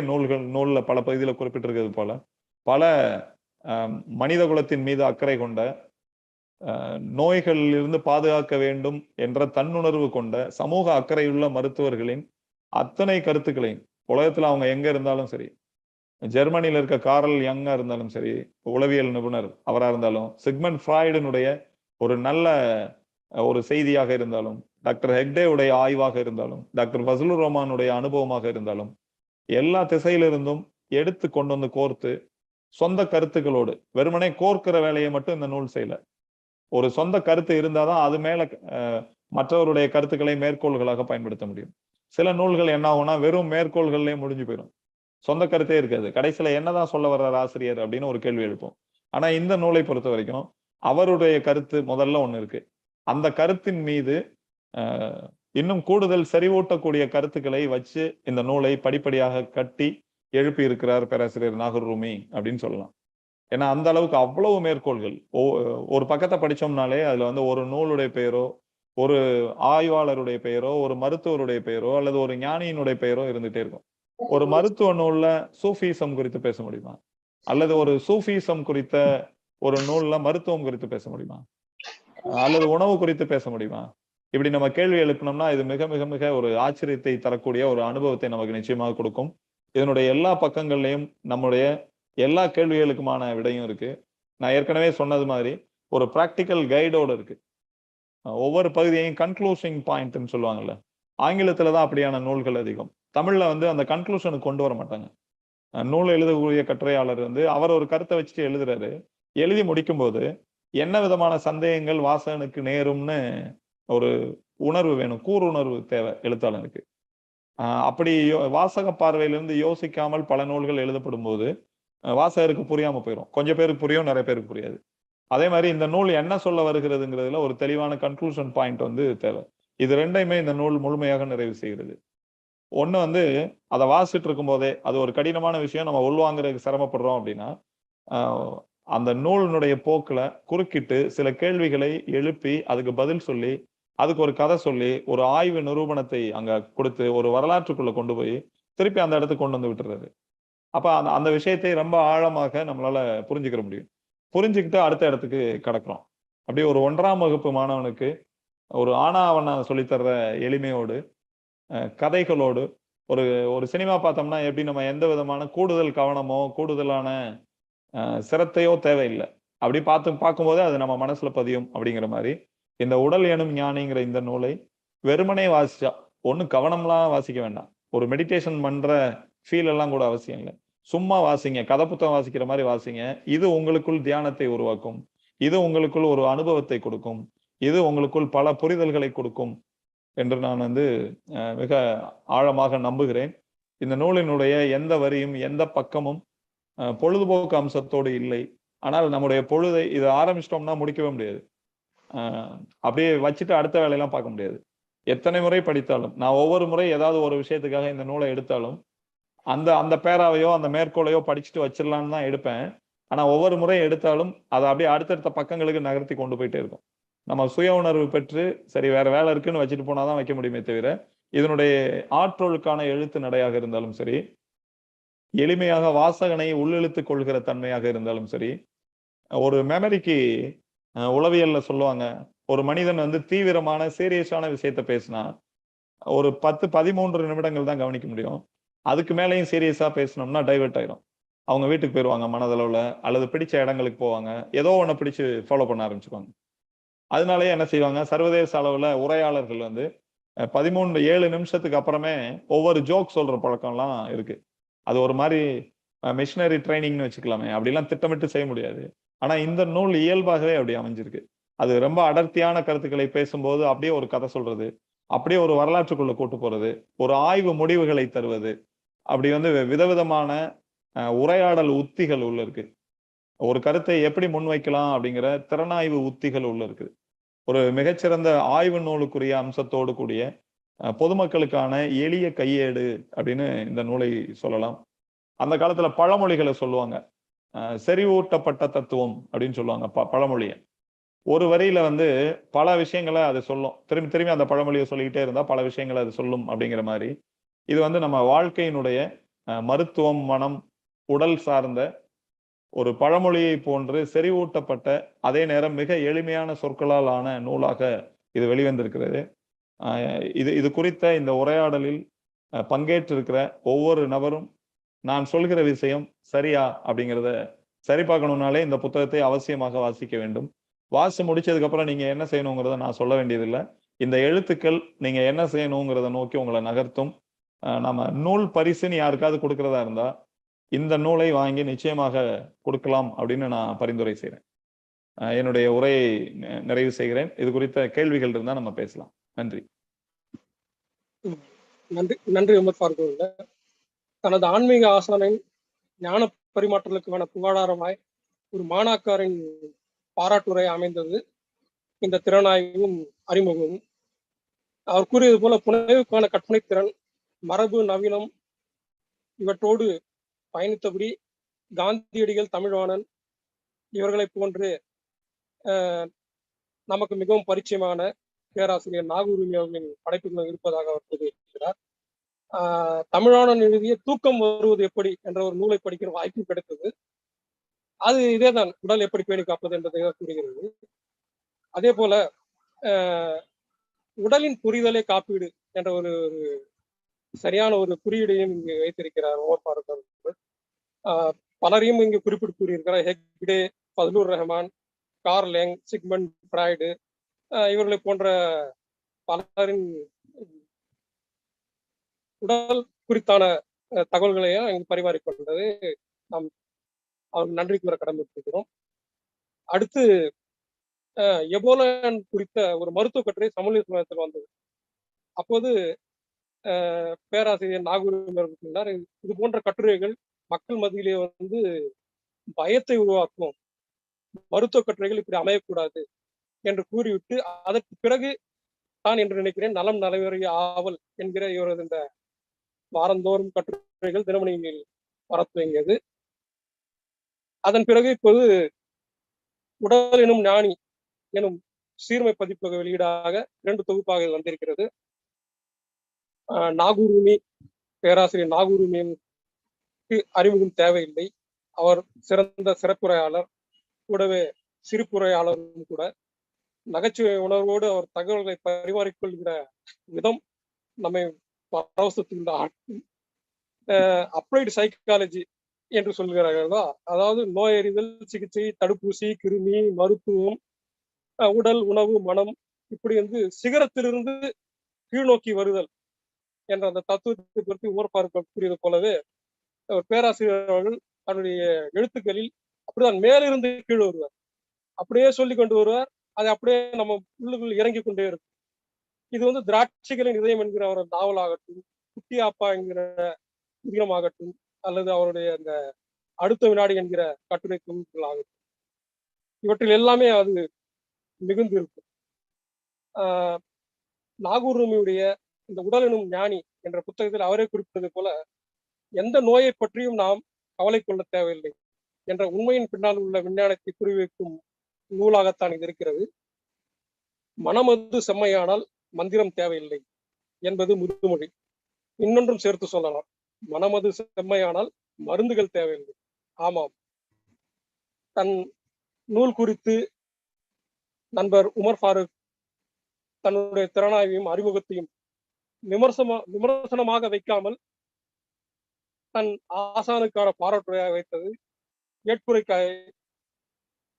நூல்ல பல பகுதியில குறிப்பிட்டிருக்கிறது போல பல மனித குலத்தின் மீது அக்கறை கொண்ட, நோய்களில் இருந்து பாதுகாக்க வேண்டும் என்ற தன்னுணர்வு கொண்ட, சமூக அக்கறையுள்ள மருத்துவர்களின் அத்தனை கருத்துக்களையும், உலகத்துல அவங்க எங்க இருந்தாலும் சரி, ஜெர்மனியில இருக்க காரல் யங்கா இருந்தாலும் சரி, உளவியல் நிபுணர் அவரா இருந்தாலும், சிக்மண்ட் ஃப்ராய்டினுடைய ஒரு நல்ல ஒரு செய்தியாக இருந்தாலும், டாக்டர் ஹெக்டேவுடைய ஆய்வாக இருந்தாலும், டாக்டர் ஃபஸ்லுர் ரஹ்மானுடைய அனுபவமாக இருந்தாலும், எல்லா திசையிலிருந்தும் எடுத்து கொண்டு வந்து கோர்த்து சொந்த கருத்துக்களோடு, வெறுமனே கோர்க்கிற வேலையை மட்டும் இந்த நூல் செய்யல. ஒரு சொந்த கருத்து இருந்தாதான் அது மேல மற்றவருடைய கருத்துக்களை மேற்கோள்களாக பயன்படுத்த முடியும். சில நூல்கள் என்ன ஆகும்னா வெறும் மேற்கோள்கள்லயே முடிஞ்சு போயிடும், சொந்த கருத்தே இருக்காது. கடைசியில என்னதான் சொல்ல வர்றார் ஆசிரியர் அப்படின்னு ஒரு கேள்வி எழுப்போம். ஆனா இந்த நூலை பொறுத்த வரைக்கும் அவருடைய கருத்து முதல்ல ஒண்ணு இருக்கு. அந்த கருத்தின் மீது இன்னும் கூடுதல் செறிவூட்டக்கூடிய கருத்துக்களை வச்சு இந்த நூலை படிப்படியாக கட்டி எழுப்பி இருக்கிறார் பேராசிரியர் நாகூர் ரூமி அப்படின்னு சொல்லலாம். ஏன்னா அந்த அளவுக்கு அவ்வளவு மேற்கோள்கள். ஒரு பக்கத்தை படிச்சோம்னாலே அதுல வந்து ஒரு நூலுடைய பெயரோ, ஒரு ஆய்வாளருடைய பெயரோ, ஒரு மருத்துவருடைய பெயரோ, அல்லது ஒரு ஞானியினுடைய பெயரோ இருந்துட்டே இருக்கும். ஒரு மருத்துவ நூல்ல சூஃபிசம் குறித்து பேச முடியுமா? அல்லது ஒரு சூஃபிசம் குறித்த ஒரு நூல்ல மருத்துவம் குறித்து பேச முடியுமா? அல்லது உணவு குறித்து பேச முடியுமா? இப்படி நம்ம கேள்வி எழுப்பினோம்னா இது மிக மிக மிக ஒரு ஆச்சரியத்தை தரக்கூடிய ஒரு அனுபவத்தை நமக்கு நிச்சயமாக கொடுக்கும். இதனுடைய எல்லா பக்கங்கள்லயும் நம்முடைய எல்லா கேள்விகளுக்குமான விடையும் இருக்கு. நான் ஏற்கனவே சொன்னது மாதிரி ஒரு பிராக்டிக்கல் கைடோட இருக்கு. ஒவ்வொரு பகுதியையும் கன்க்ளூசிங் பாயிண்ட்னு சொல்லுவாங்கல்ல, ஆங்கிலத்துல தான் அப்படியான நூல்கள் அதிகம். தமிழ்ல வந்து அந்த கன்க்ளூஷனுக்கு கொண்டு வர மாட்டாங்க. நூல் எழுதக்கூடிய கட்டுரையாளர் வந்து அவர் ஒரு கருத்தை வச்சுட்டு எழுதுறாரு. எழுதி முடிக்கும் போது என்ன விதமான சந்தேகங்கள் வாசகனுக்கு நேரும்னு ஒரு உணர்வு வேணும், கூருணர்வு தேவை எழுத்தாளனுக்கு. அப்படி வாசக பார்வையிலிருந்து யோசிக்காமல் பல நூல்கள் எழுதப்படும் போது வாசகருக்கு புரியாம போயிடும். கொஞ்சம் பேருக்கு புரியும், நிறைய பேருக்கு புரியாது. அதே மாதிரி இந்த நூல் என்ன சொல்ல வருகிறதுங்கிறதுல ஒரு தெளிவான கன்க்ளூஷன் பாயிண்ட் வந்து தேவை. இது ரெண்டையுமே இந்த நூல் முழுமையாக நிறைவு செய்கிறது. ஒண்ணு வந்து அதை வாசிட்டு இருக்கும் போதே அது ஒரு கடினமான விஷயம், நம்ம உள்வாங்குறதுக்கு சிரமப்படுறோம் அப்படின்னா அந்த நூலினுடைய போக்குல குறுக்கிட்டு சில கேள்விகளை எழுப்பி அதுக்கு பதில் சொல்லி அதுக்கு ஒரு கதை சொல்லி ஒரு ஆய்வு நிரூபணத்தை அங்க கொடுத்து ஒரு வரலாற்றுக்குள்ள கொண்டு போய் திருப்பி அந்த இடத்துக்கு கொண்டு வந்து விட்டுறாரு. அப்ப அந்த விஷயத்தை ரொம்ப ஆழமாக நம்மளால புரிஞ்சுக்கிற முடியும். புரிஞ்சுக்கிட்டு அடுத்த இடத்துக்கு கடக்கிறோம். அப்படியே ஒரு 1ஆம் வகுப்பு மாணவனுக்கு ஒரு ஆவண சொல்லித்தர்ற எளிமையோடு கதைகளோடு ஒரு ஒரு சினிமா பார்த்தோம்னா எப்படி நம்ம எந்த விதமான கூடுதல் கவனமோ கூடுதலான சிரத்தையோ தேவையில்லை. அப்படி பார்க்கும்போது அது நம்ம மனசுல பதியும். அப்படிங்கிற மாதிரி இந்த உடல் எனும் ஞானிங்கிற இந்த நூலை வெறுமனே வாசிச்சா ஒன்னும் கவனம்லாம் வாசிக்க வேண்டாம். ஒரு மெடிடேஷன் பண்ற ஃபீல் எல்லாம் கூட அவசியம் இல்லை. சும்மா வாசிங்க, கதை புத்தகம் வாசிக்கிற மாதிரி வாசிங்க. இது உங்களுக்குள் தியானத்தை உருவாக்கும். இது உங்களுக்குள் ஒரு அனுபவத்தை கொடுக்கும். இது உங்களுக்குள் பல புரிதல்களை கொடுக்கும் என்று நான் வந்து மிக ஆழமாக நம்புகிறேன். இந்த நூலினுடைய எந்த வரியும் எந்த பக்கமும் பொழுதுபோக்கு அம்சத்தோடு இல்லை. ஆனால் நம்முடைய பொழுதை இதை ஆரம்பிச்சிட்டோம்னா முடிக்கவே முடியாது. அப்படியே வச்சுட்டு அடுத்த வேலையெல்லாம் பார்க்க முடியாது. எத்தனை முறை படித்தாலும் நான் ஒவ்வொரு முறை ஏதாவது ஒரு விஷயத்துக்காக இந்த நூலை எடுத்தாலும் அந்த அந்த பேராவையோ அந்த மேற்கோளையோ படிச்சுட்டு வச்சிடலான்னு தான் எடுப்பேன். ஆனா ஒவ்வொரு முறை எடுத்தாலும் அதை அப்படியே அடுத்தடுத்த பக்கங்களுக்கு நகர்த்தி கொண்டு போயிட்டே இருக்கும். நம்ம சுய உணர்வு பெற்று சரி வேற வேலை இருக்குன்னு வச்சுட்டு போனாதான் வைக்க முடியுமே தவிர இதனுடைய ஆற்றலுக்கான எழுத்து நடையாக இருந்தாலும் சரி, எளிமையாக வாசகனை உள்ளிழுத்துக் கொள்கிற தன்மையாக இருந்தாலும் சரி, ஒரு மெமரிக்கு உளவியல்ல சொல்லுவாங்க, ஒரு மனிதன் வந்து தீவிரமான சீரியஸான விஷயத்த பேசினா ஒரு 10-13 நிமிடங்கள் தான் கவனிக்க முடியும். அதுக்கு மேலேயும் சீரியஸா பேசணும்னா டைவர்ட் ஆயிரும். அவங்க வீட்டுக்கு போயிடுவாங்க மனதளவுல, அல்லது பிடிச்ச இடங்களுக்கு போவாங்க, ஏதோ ஒண்ணு பிடிச்சு ஃபாலோ பண்ண ஆரம்பிச்சுக்குவாங்க. அதனாலயே என்ன செய்வாங்க, சர்வதேச அளவுல உரையாளர்கள் வந்து 7 நிமிஷத்துக்கு அப்புறமே ஒவ்வொரு ஜோக் சொல்ற பழக்கம்லாம் இருக்கு. அது ஒரு மாதிரி மிஷினரி ட்ரைனிங்னு வச்சுக்கலாமே. அப்படிலாம் திட்டமிட்டு செய்ய முடியாது. ஆனா இந்த நூல் இயல்பாகவே அப்படி அமைஞ்சிருக்கு. அது ரொம்ப அடர்த்தியான கருத்துக்களை பேசும்போது அப்படியே ஒரு கதை சொல்றது, அப்படியே ஒரு வரலாற்றுக்குள்ள கூட்டு போறது, ஒரு ஆய்வு முடிவுகளை தருவது, அப்படி வந்து விதவிதமான உரையாடல் உத்திகள் உள்ள இருக்கு. ஒரு கருத்தை எப்படி முன்வைக்கலாம் அப்படிங்கிற திறனாய்வு உத்திகள் உள்ள இருக்கு. ஒரு மிகச்சிறந்த ஆய்வு நூலுக்குரிய அம்சத்தோடு கூடிய பொதுமக்களுக்கான எளிய கையேடு அப்படின்னு இந்த நூலை சொல்லலாம். அந்த காலத்துல பழமொழிகளை சொல்லுவாங்க. செறிவூட்டப்பட்ட தத்துவம் அப்படின்னு சொல்லுவாங்க பழமொழியை. ஒரு வரியில வந்து பல விஷயங்களை அது சொல்லும். திரும்பி திரும்பி அந்த பழமொழியை சொல்லிக்கிட்டே இருந்தா பல விஷயங்களை அது சொல்லும் அப்படிங்கிற மாதிரி இது வந்து நம்ம வாழ்க்கையினுடைய மருத்துவம், மனம், உடல் சார்ந்த ஒரு பழமொழியை போன்று செறிவூட்டப்பட்ட அதே நேரம் மிக எளிமையான சொற்களால் ஆன நூலாக இது வெளிவந்திருக்கிறது. இது குறித்த இந்த உரையாடலில் பங்கேற்றிருக்கிற ஒவ்வொரு நபரும் நான் சொல்கிற விஷயம் சரியா அப்படிங்கிறத சரி பார்க்கணும்னாலே இந்த புத்தகத்தை அவசியமாக வாசிக்க வேண்டும். வாசி முடிச்சதுக்கு அப்புறம் நீங்க என்ன செய்யணுங்கிறத நான் சொல்ல வேண்டியதில்லை. இந்த எழுத்துக்கள் நீங்க என்ன செய்யணுங்கிறத நோக்கி உங்களை நகர்த்தும். நம்ம நூல் பரிசுன்னு யாருக்காவது கொடுக்கறதா இருந்தா இந்த நூலை வாங்கி நிச்சயமாக கொடுக்கலாம் அப்படின்னு நான் பரிந்துரை செய்கிறேன். என்னுடைய உரையை நிறைவு செய்கிறேன். இது குறித்த கேள்விகள் இருந்தா நம்ம பேசலாம். நன்றி. நன்றி உமர் ஃபாரூக் அவர்களே. தனது ஆன்மீக ஆசானின் ஞான பரிமாற்றலுக்கான புகழாரமாய் ஒரு மாணாக்கரின் பாராட்டுரை அமைந்தது இந்த திறனாய்வும் அறிமுகமும். அவர் கூறியது போல புனைவுக்கான கற்பனை திறன், மரபு, நவீனம் இவற்றோடு பயணித்தபடி காந்தியடிகள், தமிழ்வாணன் இவர்களை போன்று நமக்கு மிகவும் பரிச்சயமான பேராசிரியர் நாகூர் அவர்களின் படைப்புகள் இருப்பதாக அவர் கூறியிருக்கிறார். தமிழ்வாணன் எழுதிய தூக்கம் வருவது எப்படி என்ற ஒரு நூலை படிக்கிற வாய்ப்பு கிடைத்தது. அது இதேதான், உடல் எப்படி பேணி காப்பது என்பதை கூறுகிறது. அதே போல உடலின் புரிதலே காப்பீடு என்ற ஒரு சரியான ஒரு குறியீடையும் இங்கு வைத்திருக்கிறார் உமர் ஃபாரூக் அவர்கள். பலரையும் இங்கு குறிப்பிட்டு கூறியிருக்கிறார். ஹெக்டே, ஃபஸ்லுர் ரஹ்மான், கார்ல் யங், சிக்மண்ட் ஃப்ராய்டு இவர்களை போன்ற பலரின் உடல் குறித்தான தகவல்களையும் இங்கு பரிமாறிக்கொண்டது நாம் அவருக்கு நன்றி கூற கடமைப்பட்டிருக்கிறோம். அடுத்து எபோலா குறித்த ஒரு மருத்துவ கட்டுரை சமூக சமயத்தில் வந்தது. அப்போது பேராசிரியர் நாகூர் சொன்னார், இது போன்ற கட்டுரைகள் மக்கள் மத்தியிலே வந்து பயத்தை உருவாக்கும், மருத்துவ கட்டுரைகள் இப்படி அமையக்கூடாது என்று கூறிவிட்டு அதற்கு பிறகு தான் என்று நினைக்கிறேன் நலம் நலவறிய ஆவல் என்கிற இவரது இந்த வாரந்தோறும் கட்டுரைகள் தினமணியில் வர துவங்கியது. அதன் பிறகு இப்போது உடல் எனும் ஞானி எனும் சீர்மை பதிப்பக வெளியீடாக 2 தொகுப்பாக வந்திருக்கிறது. நாகூர் பேராசிரியர் நாகூர் அறிமுகம் தேவையில்லை. அவர் சிறந்த சிறப்புரையாளர், கூடவே சிறுப்புரையாளரும் கூட. நகைச்சுவை உணர்வோடு அவர் தகவல்களை பரிமாறிக்கொள்கிற விதம் நம்மை பரவசத்துக்கு ஆட்டும். அப்ளைடு சைக்காலஜி என்று சொல்கிறார்களா, அதாவது நோயறிதல், சிகிச்சை, தடுப்பூசி, கிருமி, மருத்துவம், உடல், உணவு, மனம், இப்படி வந்து சிகரத்திலிருந்து கீழ்நோக்கி வருதல் என்ற அந்த தத்துவத்தை பற்றி உமர் ஃபாரூக் கூறியது போலவே பேராசிரியர் அவர்கள் தன்னுடைய எழுத்துக்களில் அப்படிதான் மேலிருந்து கீழ் வருவார், அப்படியே சொல்லி கொண்டு வருவார். அது அப்படியே நம்ம உள்ளுக்குள் இறங்கி கொண்டே இருக்கும். இது வந்து திராட்சைகளின் இதயம் என்கிற ஒரு நாவலாகட்டும், குட்டி அப்பா என்கிற புதினமாகட்டும், அல்லது அவருடைய அந்த அடுத்த வினாடி என்கிற கட்டுரை தொகுப்புகளாகட்டும், இவற்றில் எல்லாமே அது மிகுந்து இருக்கும். நாகூர் ரூமியுடைய இந்த உடல் எனும் ஞானி என்ற புத்தகத்தில் அவரே குறிப்பிட்டது போல எந்த நோயை பற்றியும் நாம் கவலை கொள்ள தேவையில்லை என்ற உண்மையின் பின்னால் உள்ள விஞ்ஞானத்தை குறிவைக்கும் நூலாகத்தான் இது இருக்கிறது. மனமது செம்மையானால் மந்திரம் தேவையில்லை என்பது முதுமொழி. இன்னொன்றும் சேர்த்து சொல்லலாம், மனமது செம்மையானால் மருந்துகள் தேவையில்லை. ஆமாம், தன் நூல் குறித்து நண்பர் உமர் ஃபாரூக் தன்னுடைய திறனாய்வையும் அறிமுகத்தையும் விமர்சனமாக வைக்காமல் தன் ஆசானுக்கான பாராட்டுரையாக வைத்தது ஏற்புரைக்காக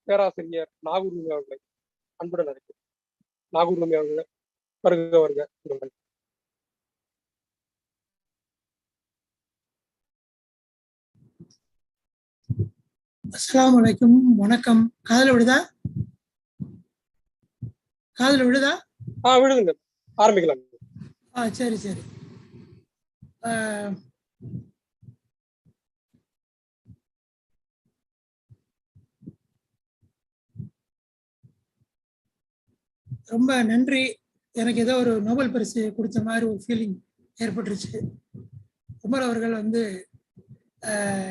பேராசிரியர் நாகூர் ரூமி அவர்களை அன்புடன் அழைக்கிறேன். நாகூர் ரூமி அவர்களை வருக வருக. அஸ்ஸலாமு அலைக்கும், வணக்கம். காதுல விடுதா? காதுல விடுதா? விடுதுங்க, ஆரம்பிக்கலாம். சரி சரி. ரொம்ப நன்றி. எனக்கு ஏதோ ஒரு நோபல் பரிசு கொடுத்த மாதிரி ஒரு ஃபீலிங் ஏற்பட்டுருச்சு. உமர் அவர்கள் வந்து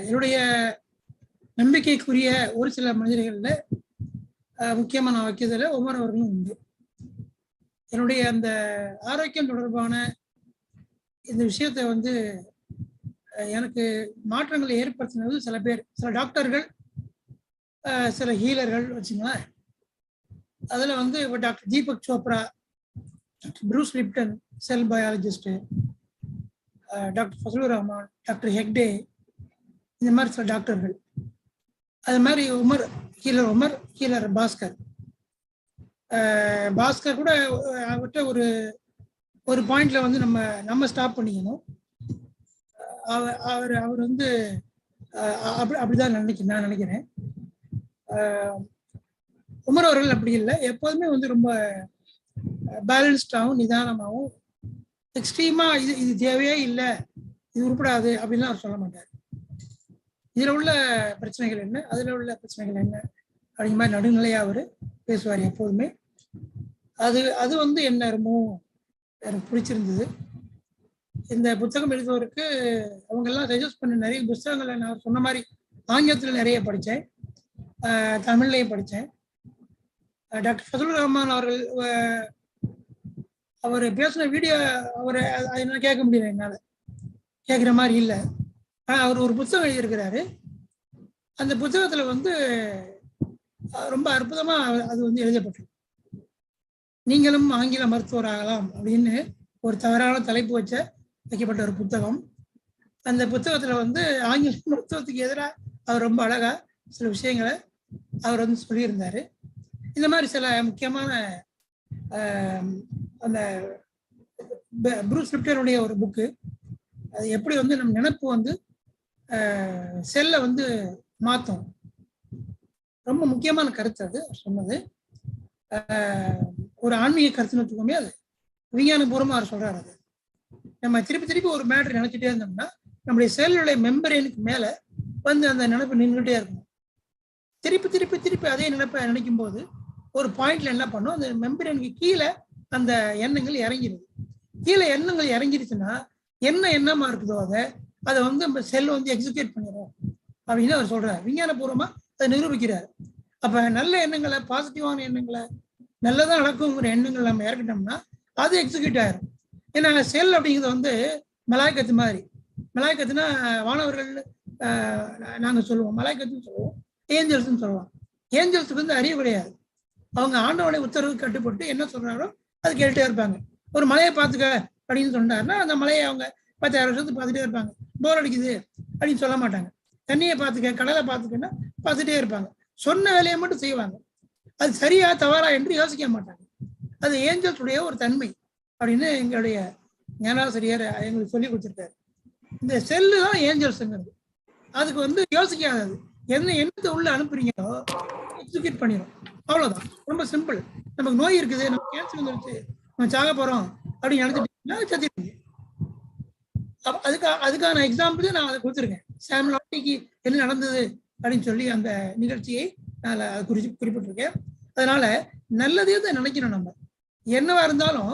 என்னுடைய நம்பிக்கைக்குரிய ஒரு சில மனிதர்களில் முக்கியமாக நான் வைக்கிறதுல உமர் அவர்களும் உண்டு. என்னுடைய அந்த ஆரோக்கியம் தொடர்பான இந்த விஷயத்தை வந்து எனக்கு மாற்றங்களை ஏற்படுத்தினது சில பேர், சில டாக்டர்கள், சில ஹீலர்கள் வச்சுங்களேன். அதில் வந்து இப்போ doctor Deepak Chopra, Bruce Lipton cell biologist, doctor Fazlur Rahman, doctor Hegde, இந்த மாதிரி சில டாக்டர்கள். அது மாதிரி உமர் ஹீலர் பாஸ்கர் கூட அவர்கிட்ட ஒரு பாயிண்ட்ல வந்து நம்ம ஸ்டாப் பண்ணிக்கணும். அவர் வந்து அப்படிதான் நான் நினைக்கிறேன். உமர் அவர்கள் அப்படி இல்லை, எப்போதுமே வந்து ரொம்ப பேலன்ஸ்டாகவும் நிதானமாகவும், எக்ஸ்ட்ரீமா இது தேவையே இல்லை, இது உருப்படாது அப்படின்லாம் அவர் சொல்ல மாட்டார். இதுல உள்ள பிரச்சனைகள் என்ன, அதுல உள்ள பிரச்சனைகள் என்ன அப்படிங்கிற மாதிரி நடுநிலையா அவர் பேசுவார் எப்போதுமே. அது வந்து என்ன ரொம்பவும் எனக்கு பிடிச்சிருந்தது. இந்த புத்தகம் எழுதுவதற்கு அவங்க எல்லாம் சஜஸ்ட் பண்ண நிறைய புத்தகங்களை நான் சொன்ன மாதிரி ஆங்கிலத்தில் நிறைய படித்தேன், தமிழ்லையும் படித்தேன். டாக்டர் ஃபதுலுர் ரஹ்மான் அவர்கள் அவர் பேசின வீடியோ அவரை என்ன கேட்க முடியல, என்னால் கேட்குற மாதிரி இல்லை. ஆனால் அவர் ஒரு புத்தகம் எழுதியிருக்கிறாரு. அந்த புத்தகத்தில் வந்து ரொம்ப அற்புதமாக அது வந்து எழுதப்பட்டிருக்கு. நீங்களும் ஆங்கில மருத்துவர் ஆகலாம் அப்படின்னு ஒரு தவறான தலைப்பு வைக்கப்பட்ட ஒரு புத்தகம். அந்த புத்தகத்தில் வந்து ஆங்கில மருத்துவத்துக்கு எதிராக அவர் ரொம்ப அழகா சில விஷயங்களை அவர் வந்து சொல்லியிருந்தாரு. இந்த மாதிரி சில முக்கியமான அந்த ப்ரூஸ் லிப்டனுடைய ஒரு புக்கு, அது எப்படி வந்து நம்ம நினைப்பு வந்து செல்லை வந்து மாற்றும், ரொம்ப முக்கியமான கருத்து அது சொன்னது. ஒரு ஆன்மீக கருத்துன்னு வச்சுக்கோமே, அது விஞ்ஞானபூர்வமாக அவர் சொல்றாரு. அது நம்ம திருப்பி ஒரு மேட்ரு நினைச்சிட்டே இருந்தோம்னா நம்முடைய செல்லுடைய மெம்பரேனுக்கு மேலே வந்து அந்த நினைப்பு நின்றுகிட்டே இருக்கணும். திருப்பி அதே நினைப்பை நினைக்கும் போது ஒரு பாயிண்ட்ல என்ன பண்ணும், அந்த மெம்பரேனுக்கு கீழே அந்த எண்ணங்கள் இறங்கிடுது. கீழே எண்ணங்கள் இறங்கிடுச்சுன்னா என்ன எண்ணமா இருக்குதோ அதை வந்து நம்ம செல் வந்து எக்ஸிக்யூட் பண்ணிடும் அப்படின்னு அவர் சொல்றாரு. விஞ்ஞானபூர்வமா அதை நிரூபிக்கிறார். அப்ப நல்ல எண்ணங்களை, பாசிட்டிவான எண்ணங்களை, நல்லதான் நடக்குங்கிற எண்ணங்கள் நம்ம இறக்கிட்டோம்னா அது எக்ஸிக்யூட் ஆயிரும். ஏன்னா செல் அப்படிங்கிறது வந்து மலாய்க்கத்து மாதிரி. மலாய்க்கத்துனா வானவர்கள் நாங்க சொல்லுவோம், மலாய்க்கத்துன்னு சொல்லுவோம், ஏஞ்சல்ஸ்ன்னு சொல்லுவோம். ஏஞ்சல்ஸுக்கு வந்து அறிவு கிடையாது. அவங்க ஆண்டவனுடைய உத்தரவு கட்டுப்பட்டு என்ன சொல்றாரோ அது கேட்டுட்டே இருப்பாங்க. ஒரு மலையை பார்த்துக்க அப்படின்னு சொன்னாருன்னா அந்த மலையை அவங்க 10,000 வருஷத்துக்கு பார்த்துட்டே இருப்பாங்க. போர் அடிக்குது அப்படின்னு சொல்ல மாட்டாங்க. தண்ணியை பார்த்துக்க, கடலை பார்த்துக்கன்னா பார்த்துட்டே இருப்பாங்க. சொன்ன வேலையை மட்டும் செய்வாங்க. அது சரியா தவறா என்று யோசிக்க மாட்டாங்க. அது ஏஞ்சல்ஸுடைய ஒரு தன்மை அப்படின்னு எங்களுடைய ஞானாசிரியர் எங்களுக்கு சொல்லி கொடுத்துருக்காரு. இந்த செல்லு தான் ஏஞ்சல்ஸுங்கிறது. அதுக்கு வந்து யோசிக்காதது. என்னத்தை உள்ள அனுப்புறீங்களோ எக்ஸிக்யூட் பண்ணிடும். அவ்வளவுதான், ரொம்ப சிம்பிள். நமக்கு நோய் இருக்குது, நமக்கு கேன்சர் வந்துருச்சு, நம்ம சாக போறோம் அப்படின்னு நினைச்சிட்டீங்கன்னா சத்திருக்கீங்க. அதுக்கான எக்ஸாம்பிள் நான் அதை கொடுத்துருக்கேன். சாம் லாட்டிக்கு என்ன நடந்தது அப்படின்னு சொல்லி அந்த நிகழ்ச்சியை நான் குறிப்பிட்டிருக்கேன். அதனால நல்லதே தான் நினைக்கணும். நம்ம என்னவா இருந்தாலும்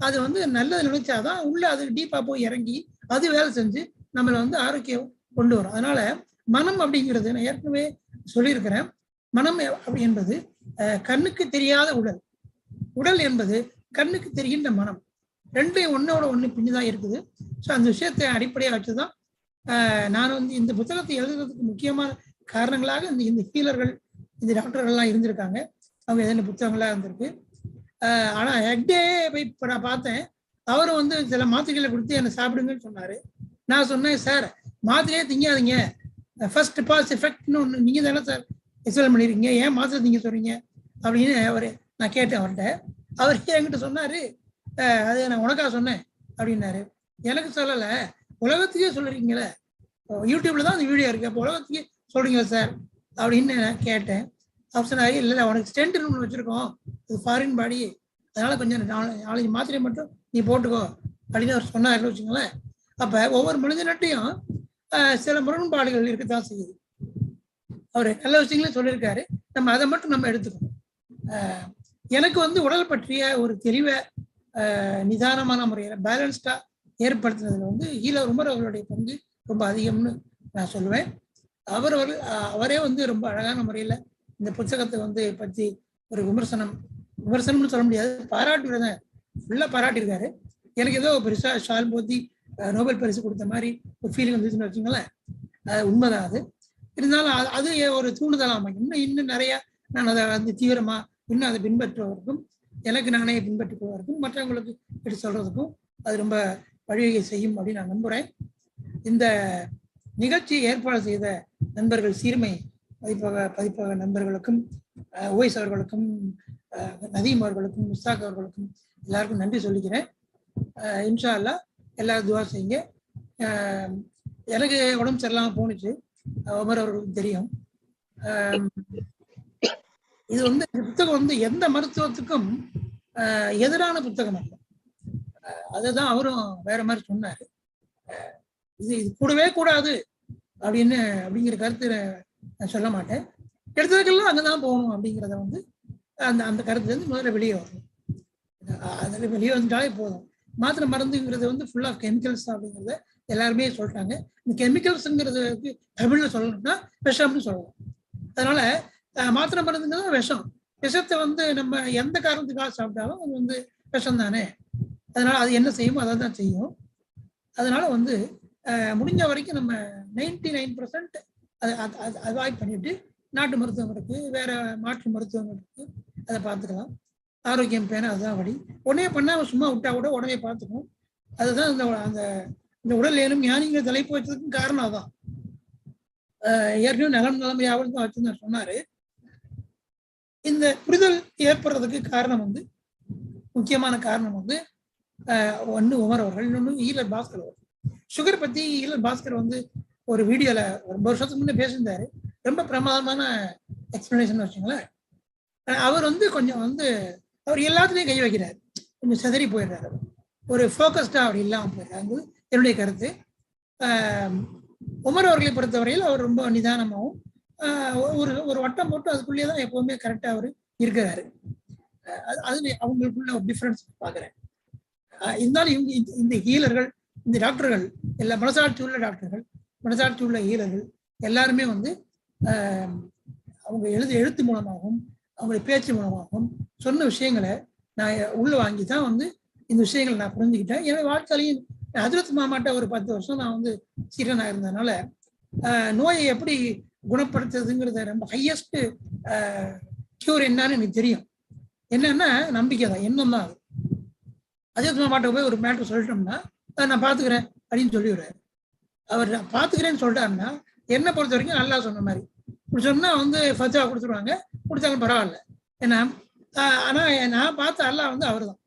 அது வந்து நல்லது நினைச்சாதான் உள்ள அது டீப்பா போய் இறங்கி அது வேலை செஞ்சு நம்மளை வந்து ஆரோக்கியம் கொண்டு வரும். அதனால மனம் அப்படிங்கிறது நான் ஏற்கனவே சொல்லியிருக்கிறேன். மனம் அப்படி என்பது கண்ணுக்கு தெரியாத உடல், உடல் என்பது கண்ணுக்கு தெரிகின்ற மனம். ரெண்டையும் ஒன்னோட ஒண்ணு பின்னிதான் இருக்குது. ஸோ அந்த விஷயத்தை அடிப்படையாக வச்சுதான் நான் வந்து இந்த புத்தகத்தை எழுதுறதுக்கு முக்கியமான காரணங்களாக இந்த ஹீலர்கள், இந்த டாக்டர்கள்லாம் இருந்திருக்காங்க. அவங்க எதன புத்தகங்களாக இருந்திருக்கு. ஆனா ஹெக்டே போய் இப்போ நான் பார்த்தேன், அவரும் வந்து சில மாத்திரைகளை கொடுத்து என்னை சாப்பிடுங்கன்னு சொன்னாரு. நான் சொன்னேன், சார் மாத்திரையே திங்காதீங்க, ஃபர்ஸ்ட் பாஸ் எஃபெக்ட்னு ஒன்று நீங்க தானே சார் எக்ஸ்பிளைன் பண்ணிருக்கீங்க, ஏன் மாத்திரை திங்க சொல்றீங்க அப்படின்னு நான் கேட்டேன் அவர்கிட்ட. அவர் என்கிட்ட சொன்னாரு, அது நான் உனக்கா சொன்னேன் அப்படின்னாரு. எனக்கு சொல்லலை, உலகத்துக்கே சொல்றீங்களே, யூடியூப்ல தான் அந்த வீடியோ இருக்கு, அப்போ உலகத்துக்கே சொல்றீங்களா சார் அப்படின்னு நான் கேட்டேன். அவர் சொன்னாரு, இல்லை உனக்கு ஸ்டென்ட்னு ஒன்று வச்சிருக்கோம், அது ஃபாரின் பாடி, அதனால கொஞ்சம் 4 மாத்திரை மட்டும் நீ போட்டுக்கோ அப்படின்னு அவர் சொன்னாருன்னு வச்சுங்களேன். அப்ப ஒவ்வொரு மனிதன்ட்டையும் சில முரண்பாடுகள் இருக்கத்தான் செய்யுது. அவர் நல்ல விஷயங்களையும் சொல்லியிருக்காரு, நம்ம அதை மட்டும் நம்ம எடுத்துக்கணும். எனக்கு வந்து உடல் பற்றிய ஒரு தெளிவை நிதானமான முறையில் பேலன்ஸ்டா ஏற்படுத்தினதுல வந்து ஹீலர் உமர் அவர்களுடைய பங்கு ரொம்ப அதிகம்னு நான் சொல்லுவேன். அவரே வந்து ரொம்ப அழகான முறையில இந்த புத்தகத்தை வந்து பற்றி ஒரு விமர்சனம்னு சொல்ல முடியாது, பாராட்டுறத ஃபுல்லா பாராட்டியிருக்காரு. எனக்கு ஏதோ பெருசா ஷால் போத்தி நோபல் பரிசு கொடுத்த மாதிரி ஒரு ஃபீலிங் வந்துச்சுன்னு வச்சுங்களேன். உண்மைதான். அது இருந்தாலும் அது ஒரு தூண்டுதலாக அமைக்கும். இன்னும் நிறைய நான் அதை வந்து தீவிரமா இன்னும் அதை பின்பற்றுவதற்கும், எனக்கு நானே பின்பற்றுவதற்கும், மற்றவங்களுக்கு எடுத்து சொல்றதுக்கும் அது ரொம்ப வழிவகை செய்யும் அப்படின்னு நான் நம்புறேன். இந்த நிகழ்ச்சியை ஏற்பாடு செய்த நண்பர்கள், சீர்மை பதிப்பக நண்பர்களுக்கும், ஓய்ஸ் அவர்களுக்கும், நதீம் அவர்களுக்கும், முஸ்தாக் அவர்களுக்கும் எல்லாருக்கும் நன்றி சொல்லிக்கிறேன். இன்ஷா அல்லாஹ் எல்லாரும் துவா செய்யுங்க. எனக்கு உடம்பு சரியில்லாம போணுச்சு, உமர் அவர்களுக்கு தெரியும். இது வந்து புத்தகம் வந்து எந்த மருத்துவத்துக்கும் எதிரான புத்தகம் அல்ல. அதுதான் அவரும் வேற மாதிரி சொன்னாரு. இது கூடவே கூடாது அப்படிங்கிற கருத்து நான் சொல்ல மாட்டேன். எடுத்ததுக்கெல்லாம் அங்கதான் போகணும் அப்படிங்கிறத வந்து அந்த அந்த கருத்துல இருந்து முதல்ல வெளியே வரணும். அதுல வெளியே வந்துட்டாலே போதும். மாத்திரை மருந்துங்கிறது வந்து ஃபுல் ஆஃப் கெமிக்கல்ஸ் அப்படிங்கிறத எல்லாருமே சொல்லிட்டாங்க. இந்த கெமிக்கல்ஸ்ங்கிறது தமிழ்ல சொல்லணும்னா விஷம்னு சொல்லலாம். அதனால மாத்திரை மருந்துங்கிறது விஷம். விஷத்தை வந்து நம்ம எந்த காரணத்துக்காக சாப்பிட்டாலும் அது வந்து விஷம் தானே. அதனால அது என்ன செய்யுமோ அதை தான் செய்யும். அதனால வந்து முடிஞ்ச வரைக்கும் நம்ம 99% அதை அவாய்ட் பண்ணிட்டு நாட்டு மருத்துவம் இருக்கு, வேற மாற்று மருத்துவம் இருக்கு, அதை பார்த்துக்கலாம். ஆரோக்கியம் பேண அதுதான் வழி. உடனே பண்ணாம சும்மா விட்டா கூட உடனே பார்த்துக்கணும். அதுதான் இந்த உடல் ஏனும் ஞானிங்கிற தலைப்பு வச்சதுக்கும் காரணம் அதான். ஏற்கனவே நிலைமையாவது தான் வச்சுன்னு சொன்னாரு. இந்த புரிதல் ஏற்படுறதுக்கு காரணம் வந்து முக்கியமான காரணம் வந்து ஒன்று உமர் அவர்கள், இன்னொன்று ஈலர் பாஸ்கர் அவர்கள். சுகர் பத்தி ஈலர் பாஸ்கர் வந்து ஒரு வீடியோல ரொம்ப வருஷத்துக்கு முன்னே பேசியிருந்தாரு. ரொம்ப பிரமாதமான எக்ஸ்பிளனேஷன் வச்சுங்களேன். அவர் வந்து கொஞ்சம் வந்து அவர் எல்லாத்துலேயும் கை வைக்கிறார், கொஞ்சம் செதறி போயிடுறாரு, ஒரு ஃபோக்கஸ்டா அப்படி இல்லாமல் போயிடுறாரு. என்னுடைய கருத்து. உமர் அவர்களை பொறுத்தவரையில் அவர் ரொம்ப நிதானமாகவும் ஒரு வட்டம் போட்டு அதுக்குள்ளேயே தான் எப்பவுமே கரெக்டா அவர் இருக்கிறாரு. அது அவங்களுக்குள்ள ஒரு டிஃபரன்ஸ் பார்க்குறேன். இருந்தாலும் இவங்க இந்த ஹீலர்கள், இந்த டாக்டர்கள், எல்லா மனசாட்சி உள்ள டாக்டர்கள், மனசாட்சி உள்ள ஹீலர்கள் எல்லாருமே வந்து அவங்க எழுத்து மூலமாகவும் அவங்களுடைய பேச்சு மூலமாகவும் சொன்ன விஷயங்களை நான் உள்ள வாங்கி தான் வந்து இந்த விஷயங்களை நான் புரிஞ்சுக்கிட்டேன். என்னோட வாழ்க்கையிலையும் ஹஜ்ரத் மாமாட்ட ஒரு 10 வருஷம் நான் வந்து சீரனா இருந்ததுனால நோயை எப்படி குணப்படுத்துறதுங்கிறத ரொம்ப ஹையஸ்ட் கியூர் என்னன்னு எனக்கு தெரியும். என்னன்னா நம்பிக்கை தான், எண்ணம் தான். அது ஹஜ்ரத் மாமாட்ட போய் ஒரு மேட்டர் சொல்லிட்டோம்னா நான் பார்த்துக்கிறேன் அப்படின்னு சொல்லிவிடுறாரு. அவர் பார்த்துக்கிறேன்னு சொல்லிட்டாருன்னா என்னை பொறுத்த வரைக்கும் நல்லா சொன்ன மாதிரி இப்படி சொன்னா வந்து ஃபத்வா கொடுத்துருவாங்க, கொடுத்தாலும் பரவாயில்ல. ஏன்னா ஆனா நான் பார்த்த அல்லாஹ் வந்து அவர் தான்.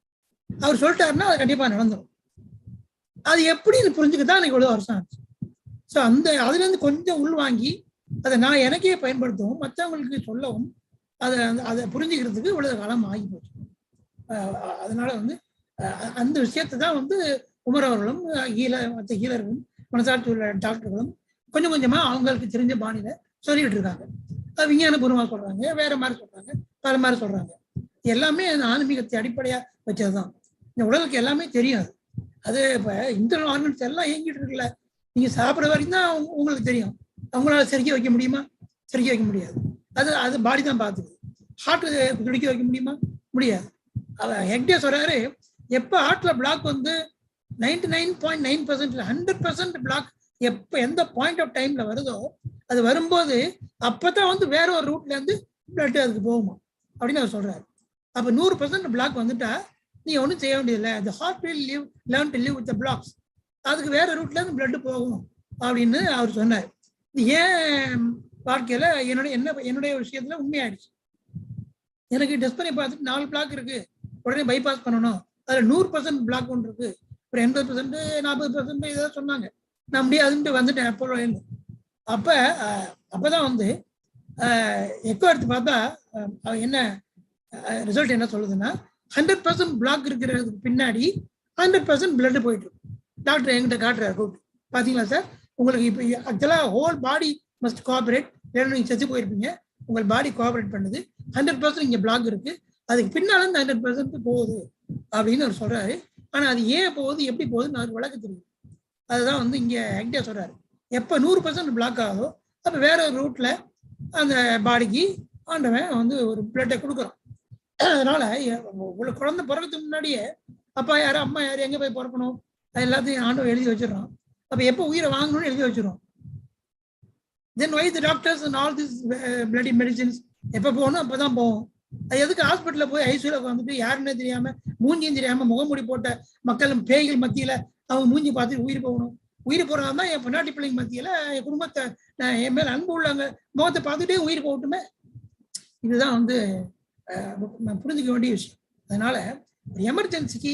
அவர் சொல்லிட்டாருன்னா அது கண்டிப்பா நடந்துடும். அது எப்படின்னு புரிஞ்சுக்கதான் எனக்கு இவ்வளவு வருஷம் ஆச்சு. ஸோ அதுல இருந்து கொஞ்சம் உள்வாங்கி அதை நான் எனக்கே பயன்படுத்தவும் மற்றவங்களுக்கு சொல்லவும் அதை புரிஞ்சுக்கிறதுக்கு இவ்வளவு காலம் ஆகி போச்சு. அதனால வந்து அந்த விஷயத்தை தான் வந்து உமர் அவர்களும் மற்ற ஹீலர்களும் மனசாட்சி உள்ள டாக்டர்களும் கொஞ்சம் கொஞ்சமா அவங்களுக்கு தெரிஞ்ச பாணியில சொல்லிட்டு இருக்காங்க. அது விஞ்ஞானபூர்வமா சொல்றாங்க, வேற மாதிரி சொல்றாங்க, வேற மாதிரி சொல்றாங்க. எல்லாமே ஆன்மீகத்தை அடிப்படையா வச்சதுதான். இந்த உடலுக்கு எல்லாமே தெரியும். அது இப்ப இன்டர்னல் ஆர்கன்ஸ் எல்லாம் இயங்கிட்டு இருக்குல்ல, நீங்க சாப்பிட்ற வரைக்கும் தான் உங்களுக்கு தெரியும். அவங்களால செருக்கி வைக்க முடியுமா? செருக்கி வைக்க முடியாது. அது பாடி தான் பார்த்துக்குது. ஹார்ட் துடிக்க வைக்க முடியுமா? முடியாது. ஹெக்டே சொல்றாரு, எப்ப ஹார்ட்ல பிளாக் வந்து 99.9% 100% பிளாக் எப்ப எந்த பாயிண்ட் ஆஃப் டைம்ல வருதோ அது வரும்போது அப்பதான் வந்து வேற ஒரு ரூட்ல இருந்து பிளட் அதுக்கு போகுமா அப்படின்னு அவர் சொல்றாரு. அப்ப 100% பிளாக் வந்துட்டா நீ ஒன்றும் செய்ய வேண்டியதில்லை. அந்த heart will learn to live with the blocks. அதுக்கு வேற ரூட்ல இருந்து பிளட் போகும் அப்படின்னு அவர் சொன்னார். இது ஏன் வாழ்க்கையில என்னுடைய விஷயத்துல உண்மையாயிடுச்சு. எனக்கு டெஸ்ட் பண்ணி பார்த்துட்டு 4 பிளாக் இருக்கு, உடனே பைபாஸ் பண்ணணும், அதுல 100% பிளாக் ஒன்று இருக்கு, ஒரு 80% 40% இதான் சொன்னாங்க. நான் முடியாதுன்ட்டு வந்துட்டேன். அப்பதான் வந்து எக்கோ எடுத்து பார்த்தா என்ன ரிசல்ட் என்ன சொல்லுதுன்னா 100% பிளாக் இருக்கிறதுக்கு பின்னாடி 100% பிளட் போயிட்டு இருக்கு. டாக்டர் என்கிட்ட காட்டுறாரு கூப்பிட்டு, பாத்தீங்களா சார், உங்களுக்கு இப்போ ஆக்சுவலா ஹோல் பாடி மஸ்ட் கோஆபரேட், இல்லைன்னா நீங்க செத்து போயிருப்பீங்க. உங்கள் பாடி கோஆபரேட் பண்ணுது, 100% இங்க பிளாக் இருக்கு, அதுக்கு பின்னால இந்த 100% போகுது அப்படின்னு அவர் சொல்றாரு. ஆனா அது ஏன் போகுது, எப்படி போகுதுன்னு அவருக்கு விளக்க தெரியும். அதுதான் வந்து இங்க ஹெக்டே சொல்றாரு, எப்ப 100% பிளாக் ஆகுதோ அப்ப வேற ஒரு ரூட்ல அந்த பாடிக்கு ஆண்டவன் வந்து ஒரு பிளட்டை கொடுக்குறான். அதனால உங்களுக்கு குழந்தை பிறக்கிறதுக்கு முன்னாடியே அப்பா யாரு அம்மா யாரு எங்க போய் பிறக்கணும் அது எல்லாத்தையும் ஆண்டவன் எழுதி வச்சிடறோம். அப்ப எப்ப உயிரை வாங்கணும்னு எழுதி வச்சிடும். Then why the doctors and all this bloody medicines எப்ப போகணும் அப்பதான் போகும். அது எதுக்கு ஹாஸ்பிட்டல்ல போய் ஐசியூல வந்துட்டு யாருன்னே தெரியாம மூஞ்சியும் தெரியாம முகமூடி போட்ட மக்களும் பேய்கள் மத்தியில அவங்க மூஞ்சி பார்த்து உயிர் போகணும். உயிர் போறதா தான் என் பொன்னாட்டி பிள்ளைங்க மத்தியில என் குடும்பத்தை என் மேல அன்பு உள்ளவங்க முகத்தை பார்த்துட்டே உயிர் போகட்டுமே. இதுதான் வந்து புரிஞ்சுக்க வேண்டிய விஷயம். அதனால ஒரு எமர்ஜென்சிக்கு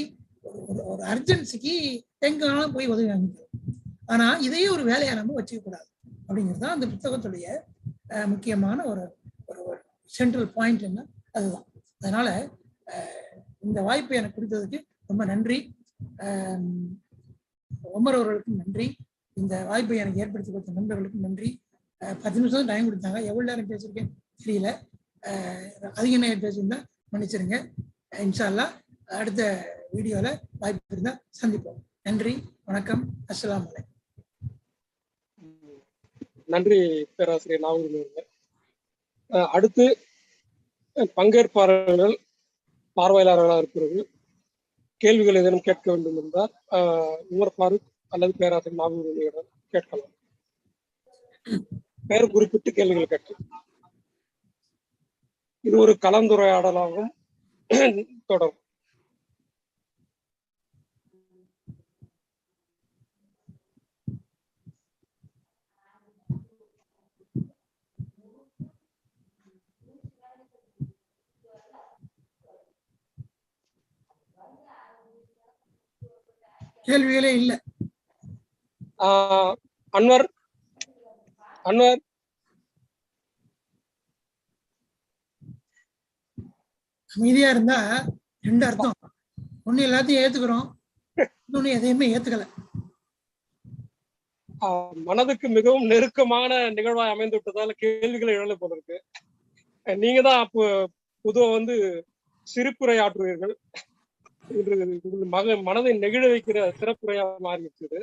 ஒரு அர்ஜென்சிக்கு எங்கனாலும் போய் உதவி வாங்கிக்கிறோம். ஆனா இதையே ஒரு வேலையா நம்ம வச்சுக்க கூடாது அப்படிங்கிறது தான் அந்த புத்தகத்துடைய முக்கியமான ஒரு சென்ட்ரல் பாயிண்ட் என்ன, அதுதான். அதனால இந்த வாய்ப்பை எனக்கு கொடுத்ததுக்கு ரொம்ப நன்றி. உமர் அவர்களுக்கும் நன்றி. இந்த வாய்ப்பை எனக்கு ஏற்படுத்தி கொடுத்த நண்பர்களுக்கும் நன்றி. 10 நிமிஷம் டைம் கொடுத்தாங்க. எவ்வளவு நேரம் பேசியிருக்கேன் தெரியல. அதிக நேரம் பேசியிருந்தா மன்னிச்சிருங்க. இன்ஷா அல்லாஹ் அடுத்த வீடியோல வாய்ப்பு இருந்தா சந்திப்போம். நன்றி, வணக்கம், அஸ்ஸலாமு அலைக்கும். நன்றி பேராசிரியர் நாகூர் அவர்களே. அடுத்து பங்கேற்பாளர்கள் பார்வையாளர்களாக இருக்கிறது கேள்விகள் ஏதேனும் கேட்க வேண்டும் என்றால் உமர் ஃபாரூக் அல்லது பேராசிரியர் நாகூர் கேட்கலாம். பெயர் குறிப்பிட்டு கேள்விகள் கேட்கலாம். இது ஒரு கலந்துரையாடலாகவும் தொடரும். கேள்விகளே இல்ல. அன்வர் அன்வர் அமைதியா இருந்தா ரெண்டு அர்த்தம். ஒண்ணு எல்லாத்தையும் ஏத்துக்கிறோம், இன்னொன்னு எதையுமே ஏத்துக்கல. மனதுக்கு மிகவும் நெருக்கமான நிகழ்வாய் அமைந்து விட்டதால கேள்விகளை இழந்து போதற்கு நீங்க தான் பொதுவா சிரிப்புரை ஆற்றுவீர்கள். மனதை நெகிழ வைக்கிற சிறப்புரையா மாறி இருக்குது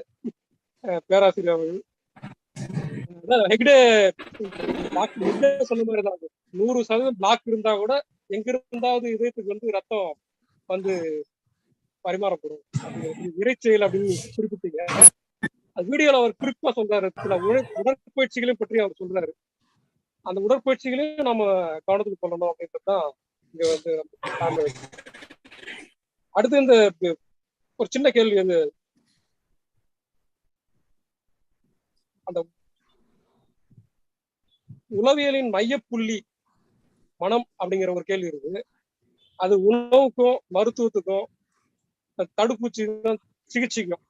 பேராசிரியர் அவர்கள். சொன்ன மாதிரிதான் 100% பிளாக் இருந்தா கூட எங்க இருந்தாவது இதயத்துக்கு ரத்தம் பரிமாறப்படும். இறைச்செயல் அப்படின்னு குறிப்பிட்டீங்க. வீடியோல அவர் குறிப்பா சொல்றாரு, சில உடற்பயிற்சிகளையும் பற்றி அவர் சொல்றாரு. அந்த உடற்பயிற்சிகளையும் நம்ம கவனத்துக்கு கொள்ளணும் அப்படின்றதுதான் இங்க அடுத்து இந்த ஒரு சின்ன கேள்வி. அந்த உளவியலின் மையப்புள்ளி மனம் அப்படிங்கிற ஒரு கேள்வி இருக்கு. அது உணவுக்கும் மருத்துவத்துக்கும் தடுப்பூசி சிகிச்சைக்கும்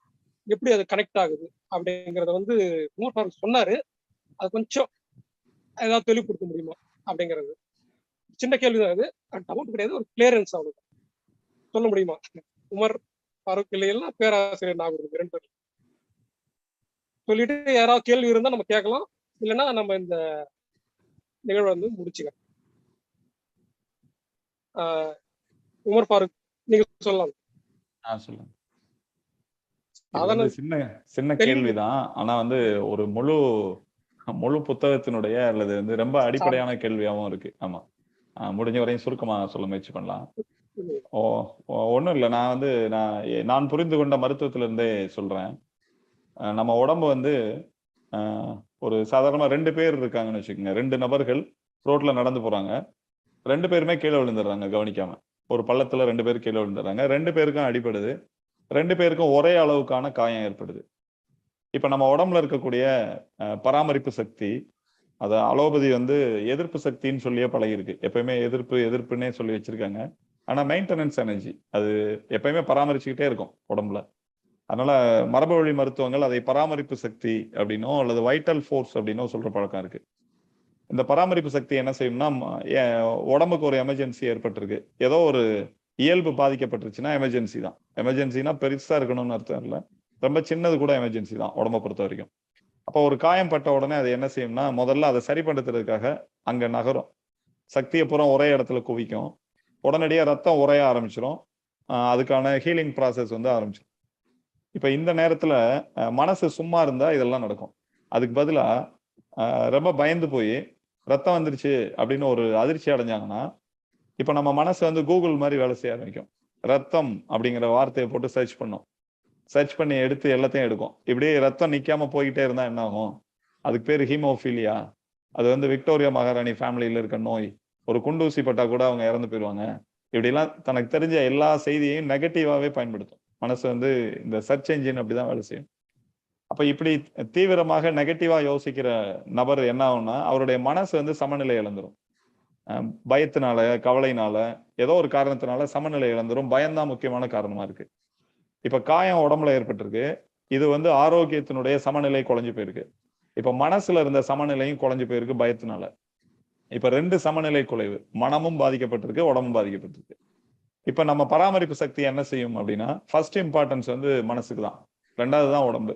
எப்படி அது கனெக்ட் ஆகுது அப்படிங்கறத சொன்னாரு. அது கொஞ்சம் ஏதாவது தெளிவுபடுத்த முடியுமா அப்படிங்கிறது சின்ன கேள்விதான். அது டவுட் கிடையாது, ஒரு கிளியரன்ஸ் அவ்வளவு சொல்ல முடியுமா? உமர் ஃபாரூக் இல்லையா பேராசிரியர் நாகூர் 2 பேர் சொல்லிட்டு யாராவது கேள்வி இருந்தா நம்ம கேட்கலாம், இல்லைன்னா நம்ம இந்த நிகழ்வை முடிச்சுக்கலாம். உமர் ஃபாரூக் நீங்க சொல்லலாம். சொல்லுங்க. சின்ன கேள்விதான், ஆனா ஒரு முழு புத்தகத்தினுடைய அல்லது ரொம்ப அடிப்படையான கேள்வியாவும் இருக்கு. ஆமா, முடிஞ்ச வரையும் சுருக்கமா சொல்ல முயற்சி பண்ணலாம். ஒண்ணும் இல்லை, நான் புரிந்து கொண்ட மருத்துவத்துல இருந்தே சொல்றேன். நம்ம உடம்பு ஒரு சாதாரணமா 2 பேர் இருக்காங்கன்னு வச்சுக்கோங்க. 2 நபர்கள் ரோட்ல நடந்து போறாங்க. 2 பேருமே கீழே விழுந்துடுறாங்க கவனிக்காம. ஒரு பள்ளத்துல 2 பேர் கீழே விழுந்துடுறாங்க. 2 பேருக்கும் அடிபடுது. 2 பேருக்கும் ஒரே அளவுக்கான காயம் ஏற்படுது. இப்ப நம்ம உடம்புல இருக்கக்கூடிய பராமரிப்பு சக்தி, அத அலோபதி எதிர்ப்பு சக்தின்னு சொல்லியே பழகிருக்கு. எப்பயுமே எதிர்ப்புன்னே சொல்லி வச்சிருக்காங்க. ஆனா மெயின்டெனன்ஸ் எனர்ஜி அது எப்பயுமே பராமரிச்சுக்கிட்டே இருக்கும் உடம்புல. அதனால மரபு வழி மருத்துவங்கள் அதை பராமரிப்பு சக்தி அப்படின்னோ அல்லது வைட்டல் ஃபோர்ஸ் அப்படின்னோ சொல்ற பழக்கம் இருக்கு. இந்த பராமரிப்பு சக்தி என்ன செய்யும்னா, உடம்புக்கு ஒரு எமர்ஜென்சி ஏற்பட்டிருக்கு, ஏதோ ஒரு இயல்பு பாதிக்கப்பட்டுருச்சுன்னா எமர்ஜென்சி தான். எமர்ஜென்சினா பெருசா இருக்கணும்னு அர்த்தம் இல்லை, ரொம்ப சின்னது கூட எமர்ஜென்சி தான் உடம்பை பொறுத்த வரைக்கும். அப்போ ஒரு காயம் பட்ட உடனே அது என்ன செய்யும்னா, முதல்ல அதை சரிப்படுத்துறதுக்காக அங்க நகரும், சக்தியை பூரா ஒரே இடத்துல குவிக்கும், உடனடியா ரத்தம் உறைய ஆரம்பிச்சிடும், அதுக்கான ஹீலிங் ப்ராசஸ் ஆரம்பிச்சிடும். இப்ப இந்த நேரத்துல மனசு சும்மா இருந்தா இதெல்லாம் நடக்கும். அதுக்கு பதிலா ரொம்ப பயந்து போய் ரத்தம் வந்துருச்சு அப்படின்னு ஒரு அதிர்ச்சி அடைஞ்சாங்கன்னா, இப்ப நம்ம மனசு கூகுள் மாதிரி வேலை செய்ய ஆரம்பிக்கும். ரத்தம் அப்படிங்கிற வார்த்தையை போட்டு சர்ச் பண்ணும். சர்ச் பண்ணி எடுத்து எல்லாத்தையும் எடுக்கும். இப்படியே ரத்தம் நிக்காம போய்கிட்டே இருந்தா என்ன ஆகும்? அதுக்கு பேர் ஹீமோஃபீலியா. அது விக்டோரியா மகாராணி ஃபேமிலியில இருக்க நோய். ஒரு குண்டூசி பட்டா கூட அவங்க இறந்து போயிடுவாங்க. இப்படிலாம் தனக்கு தெரிஞ்ச எல்லா செய்தியையும் நெகட்டிவாவே பயன்படுத்தும் மனசு. இந்த சர்ச் என்ஜின் அப்படிதான் வேலை செய்யும். அப்ப இப்படி தீவிரமாக நெகட்டிவா யோசிக்கிற நபர் என்ன ஆகும்னா, அவருடைய மனசு சமநிலை இழந்துரும். பயத்தினால, கவலையினால, ஏதோ ஒரு காரணத்தினால சமநிலை இழந்துரும். பயம்தான் முக்கியமான காரணமா இருக்கு. இப்ப காயம் உடம்புல ஏற்பட்டிருக்கு, இது ஆரோக்கியத்தினுடைய சமநிலை குலைஞ்சு போயிருக்கு. இப்ப மனசுல இருந்த சமநிலையும் குலைஞ்சு போயிருக்கு பயத்தினால. இப்ப 2 சமநிலை குலைவு, மனமும் பாதிக்கப்பட்டிருக்கு, உடம்பும் பாதிக்கப்பட்டிருக்கு. இப்ப நம்ம பராமரிப்பு சக்தி என்ன செய்யும் அப்படின்னா, ஃபர்ஸ்ட் இம்பார்ட்டன்ஸ் மனசுக்கு தான், 2வது தான் உடம்பு.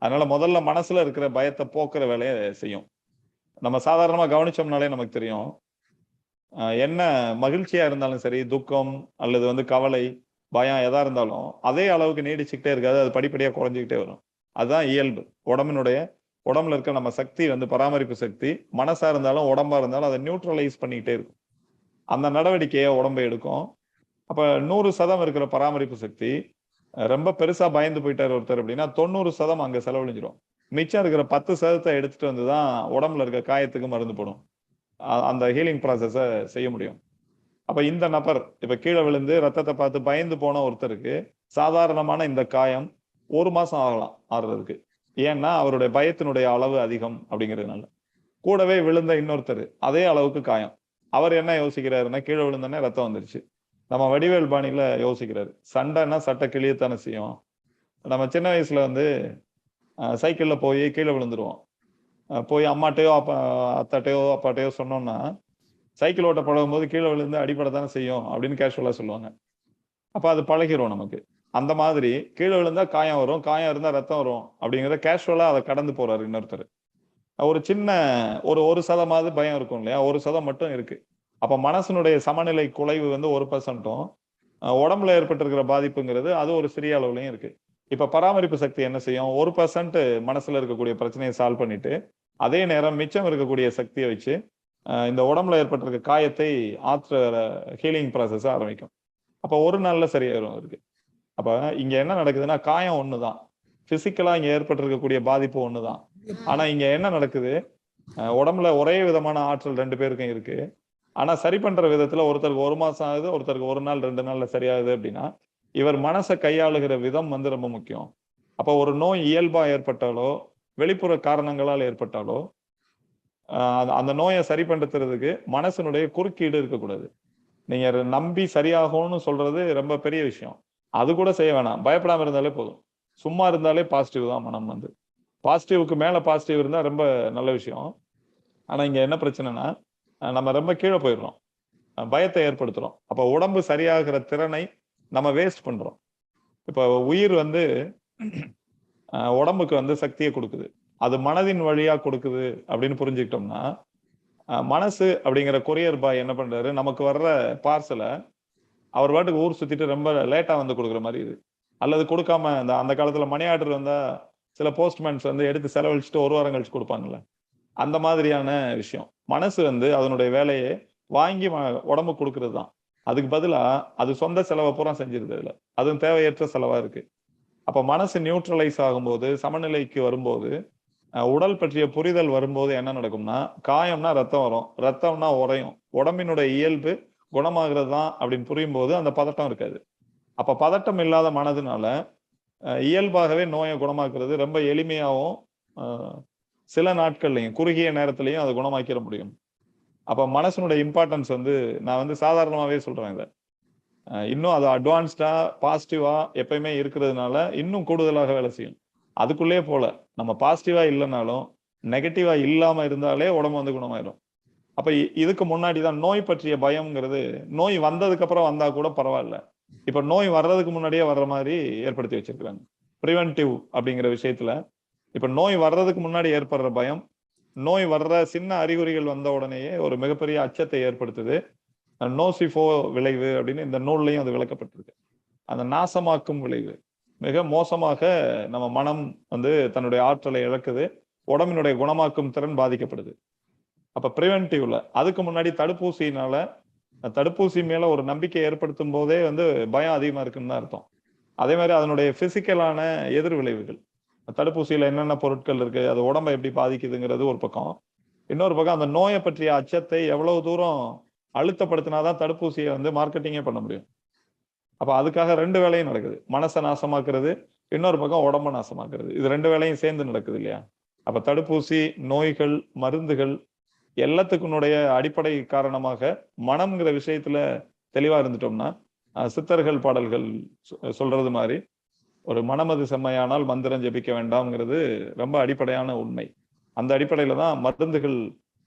அதனால முதல்ல மனசுல இருக்கிற பயத்தை போக்குற வேலையை செய்யும். நம்ம சாதாரணமா கவனிச்சோம்னாலே நமக்கு தெரியும். என்ன மகிழ்ச்சியா இருந்தாலும் சரி, துக்கம் அல்லது கவலை, பயம் எதா இருந்தாலும் அதே அளவுக்கு நீடிச்சுக்கிட்டே இருக்காது. அது படிப்படியா குறைஞ்சிக்கிட்டே வரும். அதுதான் இயல்பு. உடம்புல இருக்க நம்ம சக்தி பராமரிப்பு சக்தி மனசா இருந்தாலும் உடம்பா இருந்தாலும் அதை நியூட்ரலைஸ் பண்ணிக்கிட்டே இருக்கும். அந்த நடவடிக்கையை உடம்பு எடுக்கும். அப்ப 100% இருக்கிற பராமரிப்பு சக்தி ரொம்ப பெருசா பயந்து போயிட்டாரு ஒருத்தர் அப்படின்னா 90% அங்க செலவழிஞ்சிரும். மிச்சம் இருக்கிற 10% எடுத்துட்டு வந்துதான் உடம்புல இருக்க காயத்துக்கு மருந்து போடும். அந்த ஹீலிங் ப்ராசஸ செய்ய முடியும். அப்ப இந்த நபர் இப்ப கீழே விழுந்து ரத்தத்தை பார்த்து பயந்து போன ஒருத்தருக்கு சாதாரணமான இந்த காயம் 1 மாசம் ஆகலாம் ஆறுறதுக்கு. ஏன்னா அவருடைய பயத்தினுடைய அளவு அதிகம் அப்படிங்கிறதுனால. கூடவே விழுந்த இன்னொருத்தர் அதே அளவுக்கு காயம். அவர் என்ன யோசிக்கிறாருன்னா, கீழே விழுந்தோடனே ரத்தம் வந்துருச்சு. நம்ம வடிவேல் பாணியில யோசிக்கிறாரு. சண்டைன்னா சட்டை கிளியத்தானே செய்யும். நம்ம சின்ன வயசுல சைக்கிள்ல போய் கீழே விழுந்துருவோம். போய் அம்மாட்டையோ அத்தாட்டையோ அப்பாட்டையோ சொன்னோம்னா, சைக்கிள் ஓட்ட பழகும்போது கீழே விழுந்து அடிபடத்தானே செய்யும் அப்படின்னு கேஷுவலா சொல்லுவாங்க. அப்ப அது பழகிரும் நமக்கு. அந்த மாதிரி கீழே விழுந்தா காயம் வரும், காயம் இருந்தா ரத்தம் வரும் அப்படிங்கிறத கேஷுவலா அதை கடந்து போறாரு இன்னொருத்தர். ஒரு சின்ன ஒரு 1% பயம் இருக்கும் இல்லையா, 1% மட்டும் இருக்கு. அப்ப மனசனுடைய சமநிலை குலைவு 1%ம் உடம்புல ஏற்பட்டிருக்கிற பாதிப்புங்கிறது அது ஒரு சிறிய அளவுலயும் இருக்கு. இப்ப பராமரிப்பு சக்தி என்ன செய்யும், 1% மனசுல இருக்கக்கூடிய பிரச்சனையை சால்வ் பண்ணிட்டு அதே நேரம் மிச்சம் இருக்கக்கூடிய சக்தியை வச்சு இந்த உடம்புல ஏற்பட்டிருக்க காயத்தை ஆற்ற ஹீலிங் ப்ராசஸ் ஆரம்பிக்கும். அப்ப ஒரு நாள்ல சரியாயிரும் இருக்கு. அப்ப இங்க என்ன நடக்குதுன்னா, காயம் ஒண்ணுதான், பிசிக்கலா இங்க ஏற்பட்டிருக்கக்கூடிய பாதிப்பு ஒண்ணுதான். ஆனா இங்க என்ன நடக்குது, உடம்புல ஒரே விதமான ஆற்றல் 2 பேருக்கும் இருக்கு. ஆனா சரி பண்ற விதத்துல ஒருத்தருக்கு 1 மாசம் ஆகுது, ஒருத்தருக்கு 1 நாள் 2 நாள்ல சரியாகுது அப்படின்னா, இவர் மனசை கையாளுகிற விதம் ரொம்ப முக்கியம். அப்ப ஒரு நோய் இயல்பா ஏற்பட்டாலோ வெளிப்புற காரணங்களால் ஏற்பட்டாலோ அந்த நோயை சரி பண்றதுக்கு மனசனுடைய குறுக்கீடு இருக்கக்கூடாது. நீங்க நம்பி சரியாகும்னு சொல்றது ரொம்ப பெரிய விஷயம். அது கூட செய்ய வேணாம், பயப்படாம இருந்தாலே போதும். சும்மா இருந்தாலே பாசிட்டிவ் தான் மனம். பாசிட்டிவ்க்கு மேல பாசிட்டிவ் இருந்தா ரொம்ப நல்ல விஷயம். ஆனா இங்க என்ன பிரச்சனைனா, நம்ம ரொம்ப கீழே போயிடுறோம், பயத்தை ஏற்படுத்துறோம். அப்ப உடம்பு சரியாகிற திறனை நம்ம வேஸ்ட் பண்றோம். இப்ப உயிர் உடம்புக்கு சக்தியை கொடுக்குது, அது மனதின் வழியா கொடுக்குது அப்படின்னு புரிஞ்சுக்கிட்டோம்னா, மனசு அப்படிங்கிற கொரியர் பாய் என்ன பண்றாரு, நமக்கு வர்ற பார்சலை அவர் பாட்டுக்கு ஊர் சுத்திட்டு ரொம்ப லேட்டா கொடுக்குற மாதிரி இது. அல்லது கொடுக்காம அந்த காலத்துல மணி ஆர்டர் வந்தா சில போஸ்ட்மேன்ஸ் எடுத்து செலவழிச்சுட்டு 1 வாரம் கழிச்சு கொடுப்பாங்கல்ல, அந்த மாதிரியான விஷயம். மனசு அதனுடைய வேலையை வாங்கி உடம்பு கொடுக்கறது தான். அதுக்கு பதிலா அது சொந்த செலவை பூரா செஞ்சிருது. அதுல அதுவும் தேவையற்ற செலவா இருக்கு. அப்ப மனசு நியூட்ரலைஸ் ஆகும்போது, சமநிலைக்கு வரும்போது, உடல் பற்றிய புரிதல் வரும்போது என்ன நடக்கும்னா, காயம்னா ரத்தம் வரும், ரத்தம்னா உறையும், உடம்பினுடைய இயல்பு குணமாகிறது தான் அப்படின்னு புரியும் போது அந்த பதட்டம் இருக்காது. அப்ப பதட்டம் இல்லாத மனதுனால இயல்பாகவே நோயை குணமாக்குறது ரொம்ப எளிமையாகவும் சில நாட்கள்லையும் குறுகிய நேரத்திலையும் அதை குணமாக்கிட முடியும். அப்ப மனசனுடைய இம்பார்ட்டன்ஸ் நான் சாதாரணமாவே சொல்றேன். இதை இன்னும் அது அட்வான்ஸ்டா பாசிட்டிவா எப்பயுமே இருக்கிறதுனால இன்னும் கூடுதலாக வேலை செய்யும். அதுக்குள்ளே போல நம்ம பாசிட்டிவா இல்லைனாலும் நெகட்டிவா இல்லாம இருந்தாலே உடம்பு குணமாயிரும். அப்ப இதுக்கு முன்னாடிதான் நோய் பற்றிய பயம்ங்கிறது நோய் வந்ததுக்கு அப்புறம் வந்தா கூட பரவாயில்ல, இப்ப நோய் வர்றதுக்கு முன்னாடியே வர்ற மாதிரி ஏற்படுத்தி வச்சிருக்காங்க. பிரிவென்டிவ் அப்படிங்கிற விஷயத்துல இப்ப நோய் வர்றதுக்கு முன்னாடி ஏற்படுற பயம், நோய் வர்ற சின்ன அறிகுறிகள் வந்த உடனேயே ஒரு மிகப்பெரிய அச்சத்தை ஏற்படுத்துது. நோசிஃபோ விளைவு அப்படின்னு இந்த நூல்லையும் அது விளக்கப்பட்டிருக்கு. அந்த நாசமாக்கும் விளைவு மிக மோசமாக நம்ம மனம் தன்னுடைய ஆற்றலை இழக்குது, உடம்பினுடைய குணமாக்கும் திறன் பாதிக்கப்படுது. அப்ப பிரிவென்டிவ்ல அதுக்கு முன்னாடி தடுப்பூசினால, தடுப்பூசி மேல ஒரு நம்பிக்கை ஏற்படுத்தும் போதே பயம் அதிகமா இருக்குன்னு தான் அர்த்தம். அதே மாதிரி அதனுடைய பிசிக்கலான எதிர் விளைவுகள், தடுப்பூசியில என்னென்ன பொருட்கள் இருக்கு, அது உடம்பை எப்படி பாதிக்குதுங்கிறது ஒரு பக்கம். இன்னொரு பக்கம் அந்த நோயை பற்றிய அச்சத்தை எவ்வளவு தூரம் அழுத்தப்படுத்தினாதான் தடுப்பூசியை மார்க்கெட்டிங்கே பண்ண முடியும். அப்ப அதுக்காக 2 வேலையும் நடக்குது, மனசை நாசமாக்குறது, இன்னொரு பக்கம் உடம்ப நாசமாக்குறது. இது 2 வேலையும் சேர்ந்து நடக்குது இல்லையா. அப்ப தடுப்பூசி, நோய்கள், மருந்துகள் எல்லாத்துக்குனுடைய அடிப்படை காரணமாக மனம்ங்கிற விஷயத்துல தெளிவா இருந்துட்டோம்னா, சித்தர்கள் பாடல்கள் சொல்றது மாதிரி ஒரு மனமது செம்மையானால் மந்திரம் ஜெபிக்க வேண்டாம்ங்கிறது ரொம்ப அடிப்படையான உண்மை. அந்த அடிப்படையில தான் மருந்துகள்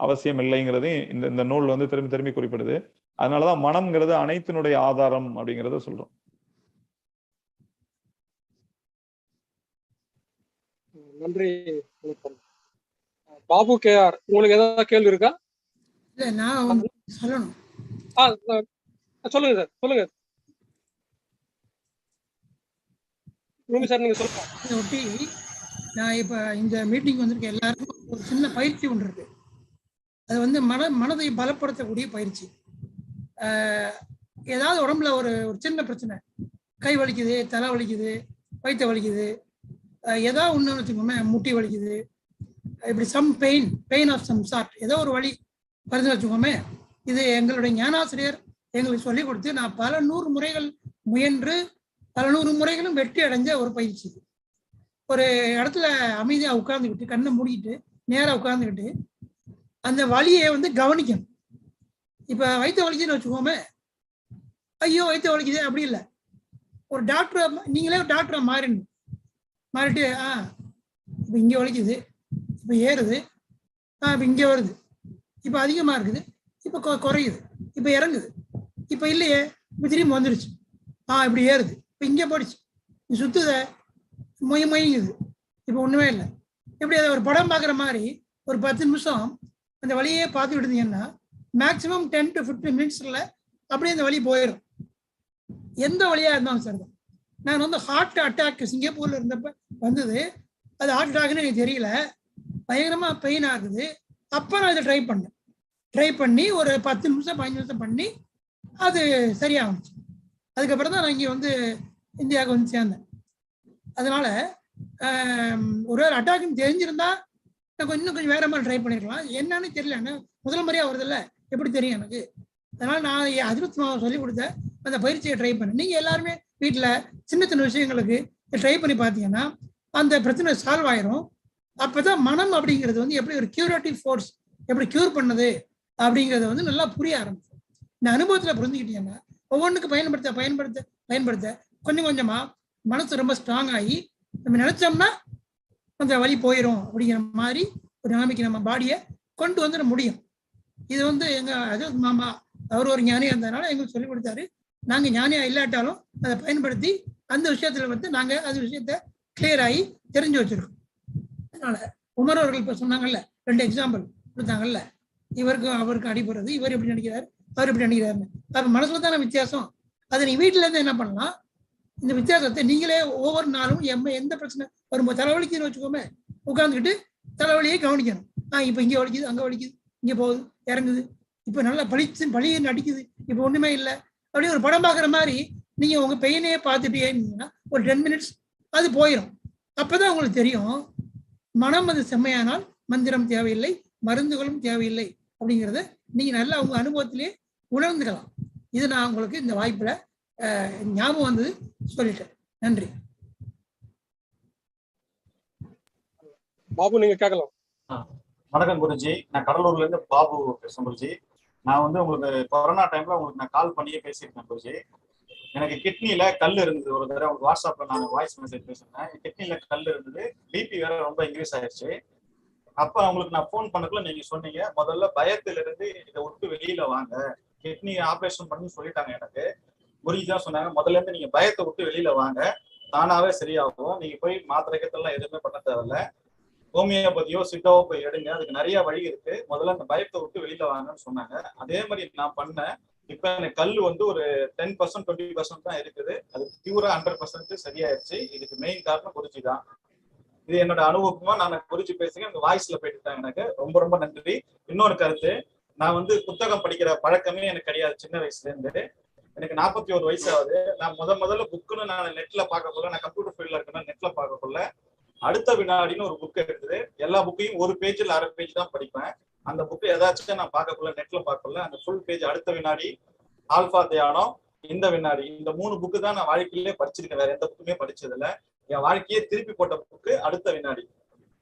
அவசியம் இல்லைங்கிறதையும் இந்த நூல் திரும்பி திரும்பி குறிப்பிடுது. அதனாலதான் மனம்ங்கிறது அனைத்தினுடைய ஆதாரம் அப்படிங்கிறத சொல்றோம். நன்றி. வணக்கம். பாபு கேஆர், உங்களுக்கு ஏதாவது கேள்வி இருக்கா? இல்லை, நான் சொல்லணும். சொல்லுங்க சார், சொல்லுங்க. ரூமி சார், நீங்க சொல்லுங்க. இதை ஒட்டி நான் இப்போ இந்த மீட்டிங் வந்திருக்க எல்லாருக்கும் ஒரு சின்ன பயிற்சி ஒன்று இருக்கு. அது வந்து மனதை பலப்படுத்தக்கூடிய பயிற்சி. ஏதாவது உடம்புல ஒரு சின்ன பிரச்சனை, கை வலிக்குது, தலை வலிக்குது, வயிற்று வலிக்குது, ஏதாவது ஒன்று வச்சுக்கோமே, முட்டி வலிக்குது, இப்படி some pain of some sort, ஏதோ ஒரு வழி வருதுன்னு வச்சுக்கோமே. இது எங்களுடைய ஞானாசிரியர் எங்களுக்கு சொல்லிக் கொடுத்து நான் பல 100 முறைகள் முயன்று பல 100 முறைகளும் வெற்றி அடைஞ்ச ஒரு பயிற்சி. ஒரு இடத்துல அமைதியாக உட்கார்ந்துக்கிட்டு, கண்ணை மூடிக்கிட்டு நேராக உட்கார்ந்துக்கிட்டு அந்த வலியை வந்து கவனிக்கணும். இப்போ வயிற்று வலிக்குதுன்னு வச்சுக்கோமே, ஐயோ வயிற்று வலிக்குது அப்படி இல்லை. ஒரு டாக்டரை, நீங்களே ஒரு டாக்டரை மாறிட்டு இப்போ இங்கே வலிக்குது, இப்போ ஏறுது, இப்போ இங்கே வருது, இப்போ அதிகமாக இருக்குது, இப்போ குறையுது, இப்போ இறங்குது, இப்போ இல்லையே, இப்போ திரும்பி வந்துடுச்சு, இப்படி ஏறுது, இப்போ இங்கே போயிடுச்சு, சுத்துத மொய்ங்குது, இப்போ ஒன்றுமே இல்லை. எப்படி அதை ஒரு படம் பார்க்குற மாதிரி ஒரு 10 நிமிஷம் அந்த வழியே பார்த்துட்டு இருந்தீங்கன்னா மேக்சிமம் 10 to 15 மினிட்ஸில் அப்படியே அந்த வழி போயிடும். எந்த வழியாக இருந்தாலும் சார் தான். நான் வந்து ஹார்ட் அட்டாக் சிங்கப்பூரில் இருந்தப்ப வந்தது. அது ஹார்ட் அட்டாக்னு எனக்கு தெரியல, பயங்கரமாக பெயின் ஆகுது. அப்போ நான் இதை ட்ரை பண்ணி ஒரு 10 நிமிஷம் 15 நிமிஷம் பண்ணி அது சரியாகிச்சு. அதுக்கப்புறம் தான் நான் இங்கே வந்து இந்தியாவுக்கு வந்து சேர்ந்தேன். அதனால ஒரு அட்டாக்னு தெரிஞ்சிருந்தா நான் இன்னும் கொஞ்சம் வேற மாதிரி ட்ரை பண்ணிருக்கலாம். என்னன்னு தெரியல, முதல் முறையாக வருதில்ல, எப்படி தெரியும் எனக்கு? அதனால நான் அதிர்ச்சி சொல்லி கொடுத்த அந்த பயிற்சியை ட்ரை பண்ணேன். நீங்கள் எல்லாருமே வீட்டில் சின்ன சின்ன விஷயங்களுக்கு ட்ரை பண்ணி பார்த்தீங்கன்னா அந்த பிரச்சனை சால்வ் ஆயிரும். அப்போதான் மனம் அப்படிங்கிறது வந்து எப்படி ஒரு கியூரேட்டிவ் ஃபோர்ஸ், எப்படி கியூர் பண்ணது அப்படிங்கிறத வந்து நல்லா புரிய ஆரம்பிக்கும். இந்த அனுபவத்தில் புரிஞ்சுக்கிட்டீங்கன்னா ஒவ்வொன்றுக்கு பயன்படுத்த கொஞ்சம் கொஞ்சமாக மனசு ரொம்ப ஸ்ட்ராங் ஆகி நம்ம நினைச்சோம்னா அந்த வழி போயிடும் அப்படிங்கிற மாதிரி ஒரு நிலைமைக்கு நம்ம பாடியை கொண்டு வந்துட முடியும். இது வந்து எங்கள் மாமா, அவர் ஒரு ஞானியாக இருந்ததுனால எங்களுக்கு சொல்லிக் கொடுத்தாரு. நாங்கள் ஞானியாக இல்லாட்டாலும் அதை பயன்படுத்தி அந்த விஷயத்தில் வந்து நாங்கள் அது விஷயத்த கிளியர் ஆகி தெரிஞ்சு வச்சிருக்கோம். அதனால உமர் அவர்கள் இப்போ சொன்னாங்கல்ல, 2 எக்ஸாம்பிள் கொடுத்தாங்கல்ல, அவருக்கு அடிபடுறது, இவர் எப்படி நினைக்கிறாரு, அவர் எப்படி நினைக்கிறாருன்னு. அப்போ மனசுல தானே வித்தியாசம். அதை நீ வீட்டில இருந்து என்ன பண்ணலாம், இந்த வித்தியாசத்தை நீங்களே ஒவ்வொரு நாளும் எந்த பிரச்சனை வரும்போது தலைவலிக்குதுன்னு வச்சுக்கோமே, உட்காந்துக்கிட்டு தலைவலியை கவனிக்கணும். இப்போ இங்கே வலிக்குது, அங்கே வலிக்குது, இங்கே போகுது, இறங்குது, இப்போ நல்லா பழின்னு அடிக்குது, இப்போ ஒன்றுமே இல்லை, அப்படியே ஒரு படம் பார்க்குற மாதிரி நீங்கள் உங்கள் பெயினையே பார்த்துட்டே இருந்தீங்கன்னா ஒரு 10 மினிட்ஸ் அது போயிடும். அப்போதான் உங்களுக்கு தெரியும் மனம் அது செம்மையானால் மந்திரம் தேவையில்லை, மருந்துகளும் தேவையில்லை அப்படிங்கிறத நீங்கள் நல்லா உங்கள் அனுபவத்திலே உணர்ந்துக்கலாம். இது நான் உங்களுக்கு இந்த வாய்ப்பில் ஞாபகம் வந்தது சொல்லிட்டேன். நன்றி. பாபு, நீங்க கேட்கலாம். வணக்கம் குருஜி, நான் கடலூர்ல இருந்து பாபு பேசுறேன் குருஜி. நான் வந்து உங்களுக்கு கொரோனா டைம்ல உங்களுக்கு நான் கால் பண்ணியே பேசியிருக்கேன் குருஜி. எனக்கு கிட்னில கல் இருந்தது. ஒரு தடவை உங்களுக்கு வாட்ஸ்அப்ல நான் வாய்ஸ் மெசேஜ் பேசினேன். கிட்னில கல் இருந்தது, பிபி வேற ரொம்ப இன்க்ரீஸ் ஆயிடுச்சு. அப்ப உங்களுக்கு நான் போன் பண்ணக்குள்ள நீங்க சொன்னீங்க, முதல்ல பயத்துல இருந்து இதை விட்டு வெளியில வாங்க, கிட்னி ஆபரேஷன் பண்ணி சொல்லிட்டாங்க. எனக்கு குருஜி தான் சொன்னாங்க, முதல்ல இருந்து நீங்க பயத்தை விட்டு வெளியில வாங்க, தானாவே சரியாகும், நீங்க போய் மாத்திரைக்கத்தெல்லாம் எதுவுமே பண்ண தேவையில்ல, ஹோமியோபதியோ சித்தாவோ போய் எடுங்க, அதுக்கு நிறைய வழி இருக்கு, முதல்ல அந்த பயத்தை விட்டு வெளியில வாங்கன்னு சொன்னாங்க. அதே மாதிரி நான் பண்ணேன். இப்ப எனக்கு கல் வந்து ஒரு 10% 20% தான் இருக்குது. அது பியூரா 100% சரியாயிருச்சு. இதுக்கு மெயின் காரணம் குருஜி தான். இது என்னோட அனுபவமா நான் குருஜி பேசுங்க, இந்த வாய்ஸ்ல போயிட்டுட்டாங்க. எனக்கு ரொம்ப ரொம்ப நன்றி. இன்னொரு கருத்து, நான் வந்து புத்தகம் படிக்கிற பழக்கமே எனக்கு கிடையாது சின்ன வயசுல இருந்து. எனக்கு 41 வயசு ஆகுது. நான் முதல்ல புக்குன்னு நான் நெட்ல பார்க்கக்குள்ள, நான் கம்ப்யூட்டர் ஃபீல்ட்ல இருக்கேன், நெட்ல பார்க்கக்குள்ள அடுத்த வினாடின்னு ஒரு புக் இருக்குது. எல்லா புக்கையும் ஒரு பேஜ்ல அரை பேஜ் தான் படிப்பேன். அந்த புக்கு ஏதாச்சும் நான் பார்க்கக்குள்ள, நெட்ல பார்க்கக்குள்ள அந்த ஃபுல் பேஜ் அடுத்த வினாடி, ஆல்பா தியானம், இந்த வினாடி, இந்த 3 புக்கு தான் நான் வாழ்க்கையிலே படிச்சிருக்கேன். வேற எந்த புக்குமே படிச்சது இல்லை. என் வாழ்க்கையே திருப்பி போட்ட புக்கு அடுத்த வினாடி.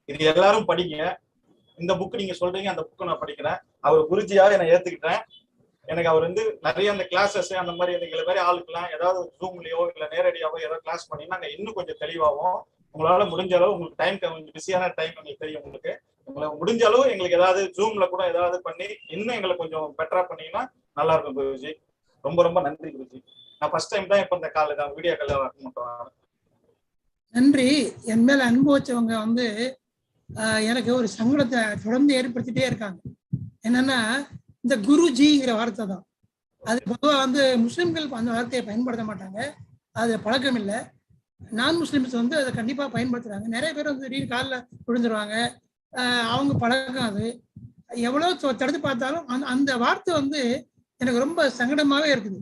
இது எல்லாரும் படிங்க. இந்த புக்கு நீங்க சொல்றீங்க, அந்த புக்கு நான் படிக்கிறேன். அவர் குருஜியாக நான் ஏத்துக்கிட்டேன். எனக்கு அவர் வந்து நிறைய அந்த கிளாஸஸ் அந்த மாதிரி எங்களை மாதிரி ஆளுக்கெல்லாம் ஏதாவது ஜூம்லயோ இல்லை நேரடியாவோ ஏதாவது கிளாஸ் பண்ணி நாங்கள் இன்னும் கொஞ்சம் தெளிவாகவும், உங்களால முடிஞ்ச அளவு, உங்களுக்கு டைம் கொஞ்சம் பிஸியான டைம் எங்களுக்கு தெரியும், உங்களை முடிஞ்ச அளவு எங்களுக்கு ஏதாவது ஜூம்ல கூட ஏதாவது பண்ணி இன்னும் எங்களை கொஞ்சம் பெட்டரா பண்ணீங்கன்னா நல்லா இருக்கும் குருஜி. ரொம்ப ரொம்ப நன்றி குருஜி. நான் ஃபர்ஸ்ட் டைம் தான் இப்ப இந்த கால் வீடியோ கால் வர மாட்டேன். நன்றி. என் மேல அன்பு வச்சவங்க வந்து எனக்கு ஒரு சங்கடத்தை தொடர்ந்து ஏற்படுத்திட்டே இருக்காங்க. என்னன்னா இந்த குருஜிங்கிற வார்த்தை தான். அது பொதுவாக வந்து முஸ்லிம்கள் அந்த வார்த்தையை பயன்படுத்த மாட்டாங்க, அது பழக்கம் இல்லை. நான் முஸ்லிம்ஸ் வந்து அதை கண்டிப்பாக பயன்படுத்துறாங்க. நிறைய பேர் வந்து திடீர்னு காலில் விழுந்துருவாங்க, அவங்க பழக்கம் அது. எவ்வளோ தடுத்து பார்த்தாலும் அந்த வார்த்தை வந்து எனக்கு ரொம்ப சங்கடமாவே இருக்குது.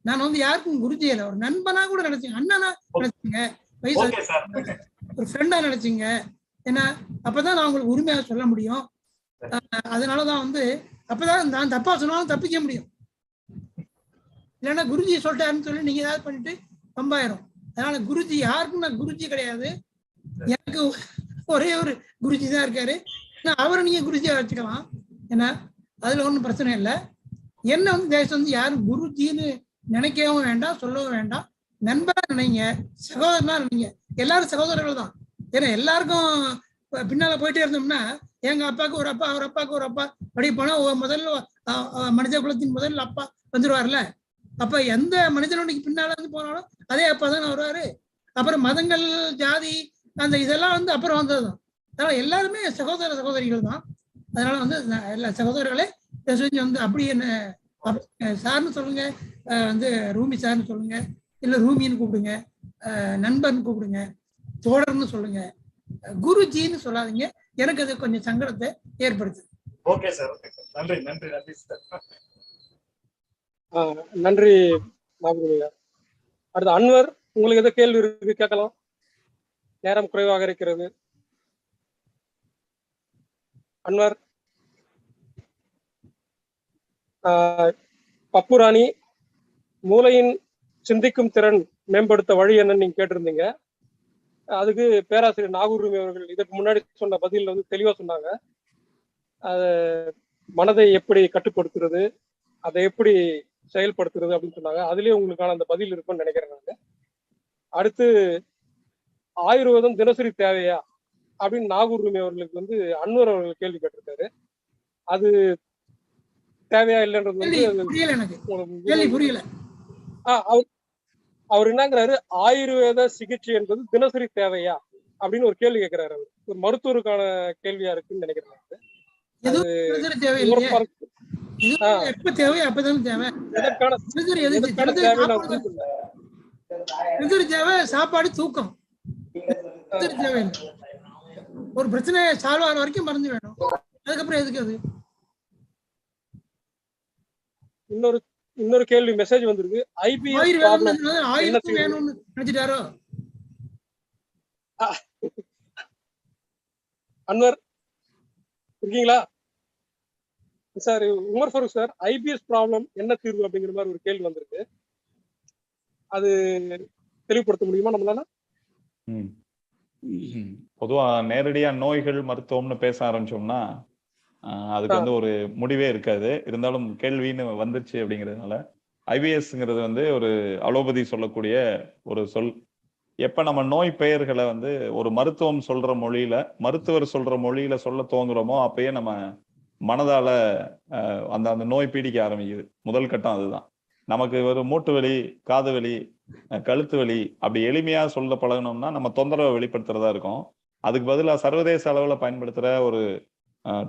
நான் வந்து யாருக்கும் குருஜி இல்லை, ஒரு நண்பனா கூட நினைச்சீங்க, அண்ணனா நினைச்சீங்க, வயசு ஒரு ஃப்ரெண்டா நினைச்சீங்க. ஏன்னா அப்பதான் நான் உங்களுக்கு உரிமையாக சொல்ல முடியும். அதனாலதான் வந்து அப்பதான் நான் தப்பா சொன்னாலும் தப்பிக்க முடியும். இல்லைன்னா குருஜி சொல்லிட்டாருன்னு சொல்லி நீங்க ஏதாவது பண்ணிட்டு பம்பாயிரும். அதனால குருஜி யாருக்கும் நான் குருஜி கிடையாது. எனக்கு ஒரே ஒரு குருஜி தான் இருக்காரு. அவரை நீங்க குருஜியா வச்சுக்கலாம், ஏன்னா அதுல ஒன்றும் பிரச்சனை இல்லை. என்ன வந்து தேசம் வந்து யாரும் குருஜின்னு நினைக்கவும் வேண்டாம், சொல்லவும் வேண்டாம். நண்பரா நினைங்க, சகோதரனா நினைங்க. எல்லாரும் சகோதரர்கள் தான். ஏன்னா எல்லாருக்கும் பின்னால போயிட்டே இருந்தோம்னா எங்க அப்பாவுக்கு ஒரு அப்பா, அவர் அப்பாவுக்கு ஒரு அப்பா, அப்படி போனா முதல்ல மனித குலத்தின் முதல்ல அப்பா வந்துருவார்ல. அப்ப எந்த மனிதனுடைய பின்னால இருந்து போனாலும் அதே அப்பா தானே வருவாரு. அப்புறம் மதங்கள், ஜாதி, அந்த இதெல்லாம் வந்து அப்புறம் வந்ததுதான். அதனால எல்லாருமே சகோதர சகோதரிகள் தான். அதனால வந்து எல்லா சகோதரர்களே வந்து அப்படி என்ன சார்னு சொல்லுங்க, வந்து ரூமி சார்னு சொல்லுங்க, இல்ல ரூமின்னு கூப்பிடுங்க, நண்பர்னு கூப்பிடுங்க, தோழர்னு சொல்லுங்க, குருஜின்னு சொல்லாதீங்க. எனக்கு அது கொஞ்சம் சங்கடத்தை ஏற்படுத்துது. ஓகே சார், நன்றி நன்றி நன்றி சார். நன்றி நாகூர். அடுத்து அன்வர், உங்களுக்கு எதோ கேள்வி இருக்கு, கேட்கலாம். நேரம் குறைவாக இருக்கிறது. அன்வர். பப்புராணி, மூளையின் சிந்திக்கும் திறன் மேம்படுத்த வழி என்னன்னு நீங்க கேட்டிருந்தீங்க. அதுக்கு பேராசிரியர் நாகூர் ரூமி அவர்கள் இதற்கு முன்னாடி சொன்ன பதில் வந்து தெளிவா சொன்னாங்க. மனதை எப்படி கட்டுப்படுத்துறது, அதை எப்படி செயல்படுத்துறது அப்படின்னு சொன்னாங்க. அதுலயே உங்களுக்கான அந்த பதில் இருக்கும்னு நினைக்கிறேன் நாங்க. அடுத்து ஆயுர்வேதம் தினசரி தேவையா அப்படின்னு நாகூர் ரூமி அவர்களுக்கு வந்து அன்வர் அவர்கள் கேள்வி கேட்டிருக்காரு. அது தேவையா இல்லைன்றது வந்து புரியல. அவர் என்னங்கிறாரு, ஆயுர்வேத சிகிச்சை என்பது தினசரி தேவையா அப்படின்னு ஒரு கேள்வி கேட்கிறாரு. அவர் ஒரு மருத்துவருக்கான கேள்வியா இருக்குன்னு நினைக்கிறேன். சாப்பாடு, தூக்கம், ஒரு பிரச்சனை சால்வ் ஆகிற வரைக்கும் மருந்து வேணும். அதுக்கப்புறம் எதுக்கு அது? இன்னொரு கேள்வி மெசேஜ் வந்திருக்கு. ஐபிஎஸ் ப்ராப்ளம் வேணும்னு நினைச்சிட்டாரோ அன்வர்? இருக்கீங்களா sir? Umar Farooq sir, IPS problem என்ன தீர்வு அப்படிங்கிற மாதிரி ஒரு கேள்வி வந்திருக்கு. அது தெளிவுபடுத்த முடியுமா நம்மளால? பொதுவா நேரடியா நோய்கள் மருத்துவம்னு பேச ஆரம்பிச்சோம்னா அதுக்கு வந்து ஒரு முடிவே இருக்காது. இருந்தாலும் கேள்வின்னு வந்துருச்சு அப்படிங்கிறதுனால, ஐபிஎஸ்ங்கிறது வந்து ஒரு அலோபதி சொல்லக்கூடிய ஒரு சொல். எப்ப நம்ம நோய் பெயர்களை வந்து ஒரு மருத்துவம் சொல்ற மொழியில, மருத்துவர் சொல்ற மொழியில சொல்ல துவங்குறோமோ அப்பயே நம்ம மனதால அந்த அந்த நோய் பீடிக்க ஆரம்பிக்குது. முதல் கட்டம் அதுதான். நமக்கு ஒரு மூட்டு வலி, காது வலி, கழுத்து வலி அப்படி எளிமையா சொல்ல பழகணும்னா நம்ம தொந்தரவை வெளிப்படுத்துறதா இருக்கும். அதுக்கு பதிலாக சர்வதேச அளவுல பயன்படுத்துற ஒரு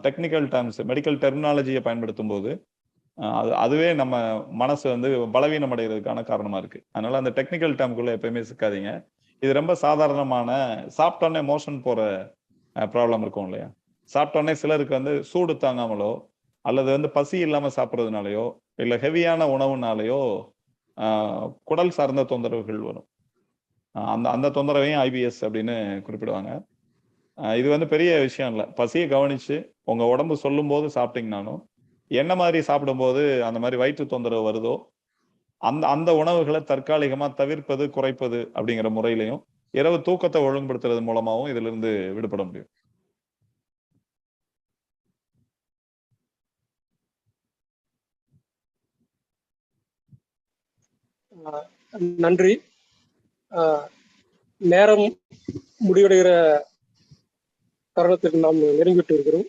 டெக்னிக்கல் டேர்ம்ஸ், மெடிக்கல் டெர்மினாலஜியை பயன்படுத்தும் போது அதுவே நம்ம மனசு வந்து பலவீனம் அடைகிறதுக்கான காரணமா இருக்கு. அதனால அந்த டெக்னிக்கல் டேர்முக்குள்ள எப்பயுமே சிக்காதீங்க. இது ரொம்ப சாதாரணமான, சாப்பிட்டோன்னே மோஷன் போற ப்ராப்ளம் இருக்கும் இல்லையா? சாப்பிட்டோன்னே சிலருக்கு வந்து சூடு தாங்காமலோ அல்லது வந்து பசி இல்லாம சாப்பிட்றதுனாலயோ இல்லை ஹெவியான உணவுனாலேயோ குடல் சார்ந்த தொந்தரவுகள் வரும். அந்த தொந்தரவையும் ஐபிஎஸ் அப்படின்னு குறிப்பிடுவாங்க. இது வந்து பெரிய விஷயம் இல்லை. பசியை கவனிச்சு உங்க உடம்பு சொல்லும் போது சாப்பிட்டீங்கன்னாலும், என்ன மாதிரி சாப்பிடும்போது அந்த மாதிரி வயிற்று தொந்தரவு வருதோ அந்த உணவுகளை தற்காலிகமா தவிர்ப்பது, குறைப்பது அப்படிங்கிற முறையிலையும், இரவு தூக்கத்தை ஒழுங்குபடுத்துறது மூலமாகவும் இதுல இருந்து விடுபட முடியும். நன்றி. நேரம் முடிவடைகிற தருணத்திற்கு நாம் நெருங்கிவிட்டு இருக்கிறோம்.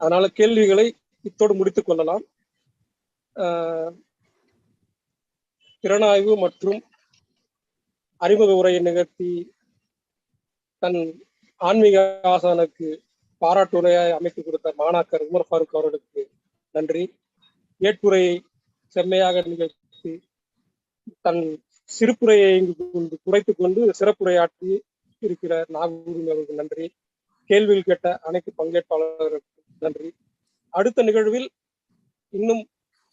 அதனால கேள்விகளை இத்தோடு முடித்துக் கொள்ளலாம். திறனாய்வு மற்றும் அறிமுக உரையை நிகழ்த்தி தன் ஆன்மீக ஆசானுக்கு பாராட்டுரையாய் அமைத்து கொடுத்த மாணாக்கர் உமர் ஃபாரூக் அவர்களுக்கு நன்றி. ஏற்புரையை செம்மையாக நிகழ்த்தி தன் சிறுப்புரையை குறைத்துக் கொண்டு சிறப்புரையாற்றி இருக்கிற நாகூர் அவர்களுக்கு நன்றி. கேள்விகள் கேட்ட அனைத்து பங்கேற்பாளர்களுக்கு நன்றி. அடுத்த நிகழ்வில் இன்னும்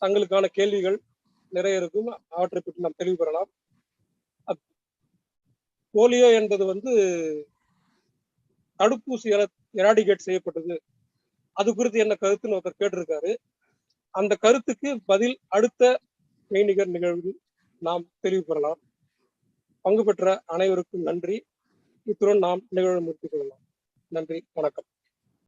தங்களுக்கான கேள்விகள் நிறைய இருக்கும். அவற்றை பற்றி நாம் தெளிவு பெறலாம். போலியோ என்பது தடுப்பூசி எராடிகேட் செய்யப்பட்டது, அது குறித்து என்ன கருத்துன்னு ஒருத்தர் கேட்டிருக்காரு. அந்த கருத்துக்கு பதில் அடுத்த மெய்நிகர் நிகழ்வில் நாம் தெளிவு பெறலாம். பங்கு பெற்ற அனைவருக்கும் நன்றி. இத்துடன் நாம் நிகழ்வு முடித்துக் கொள்ளலாம். நன்றி, வணக்கம்.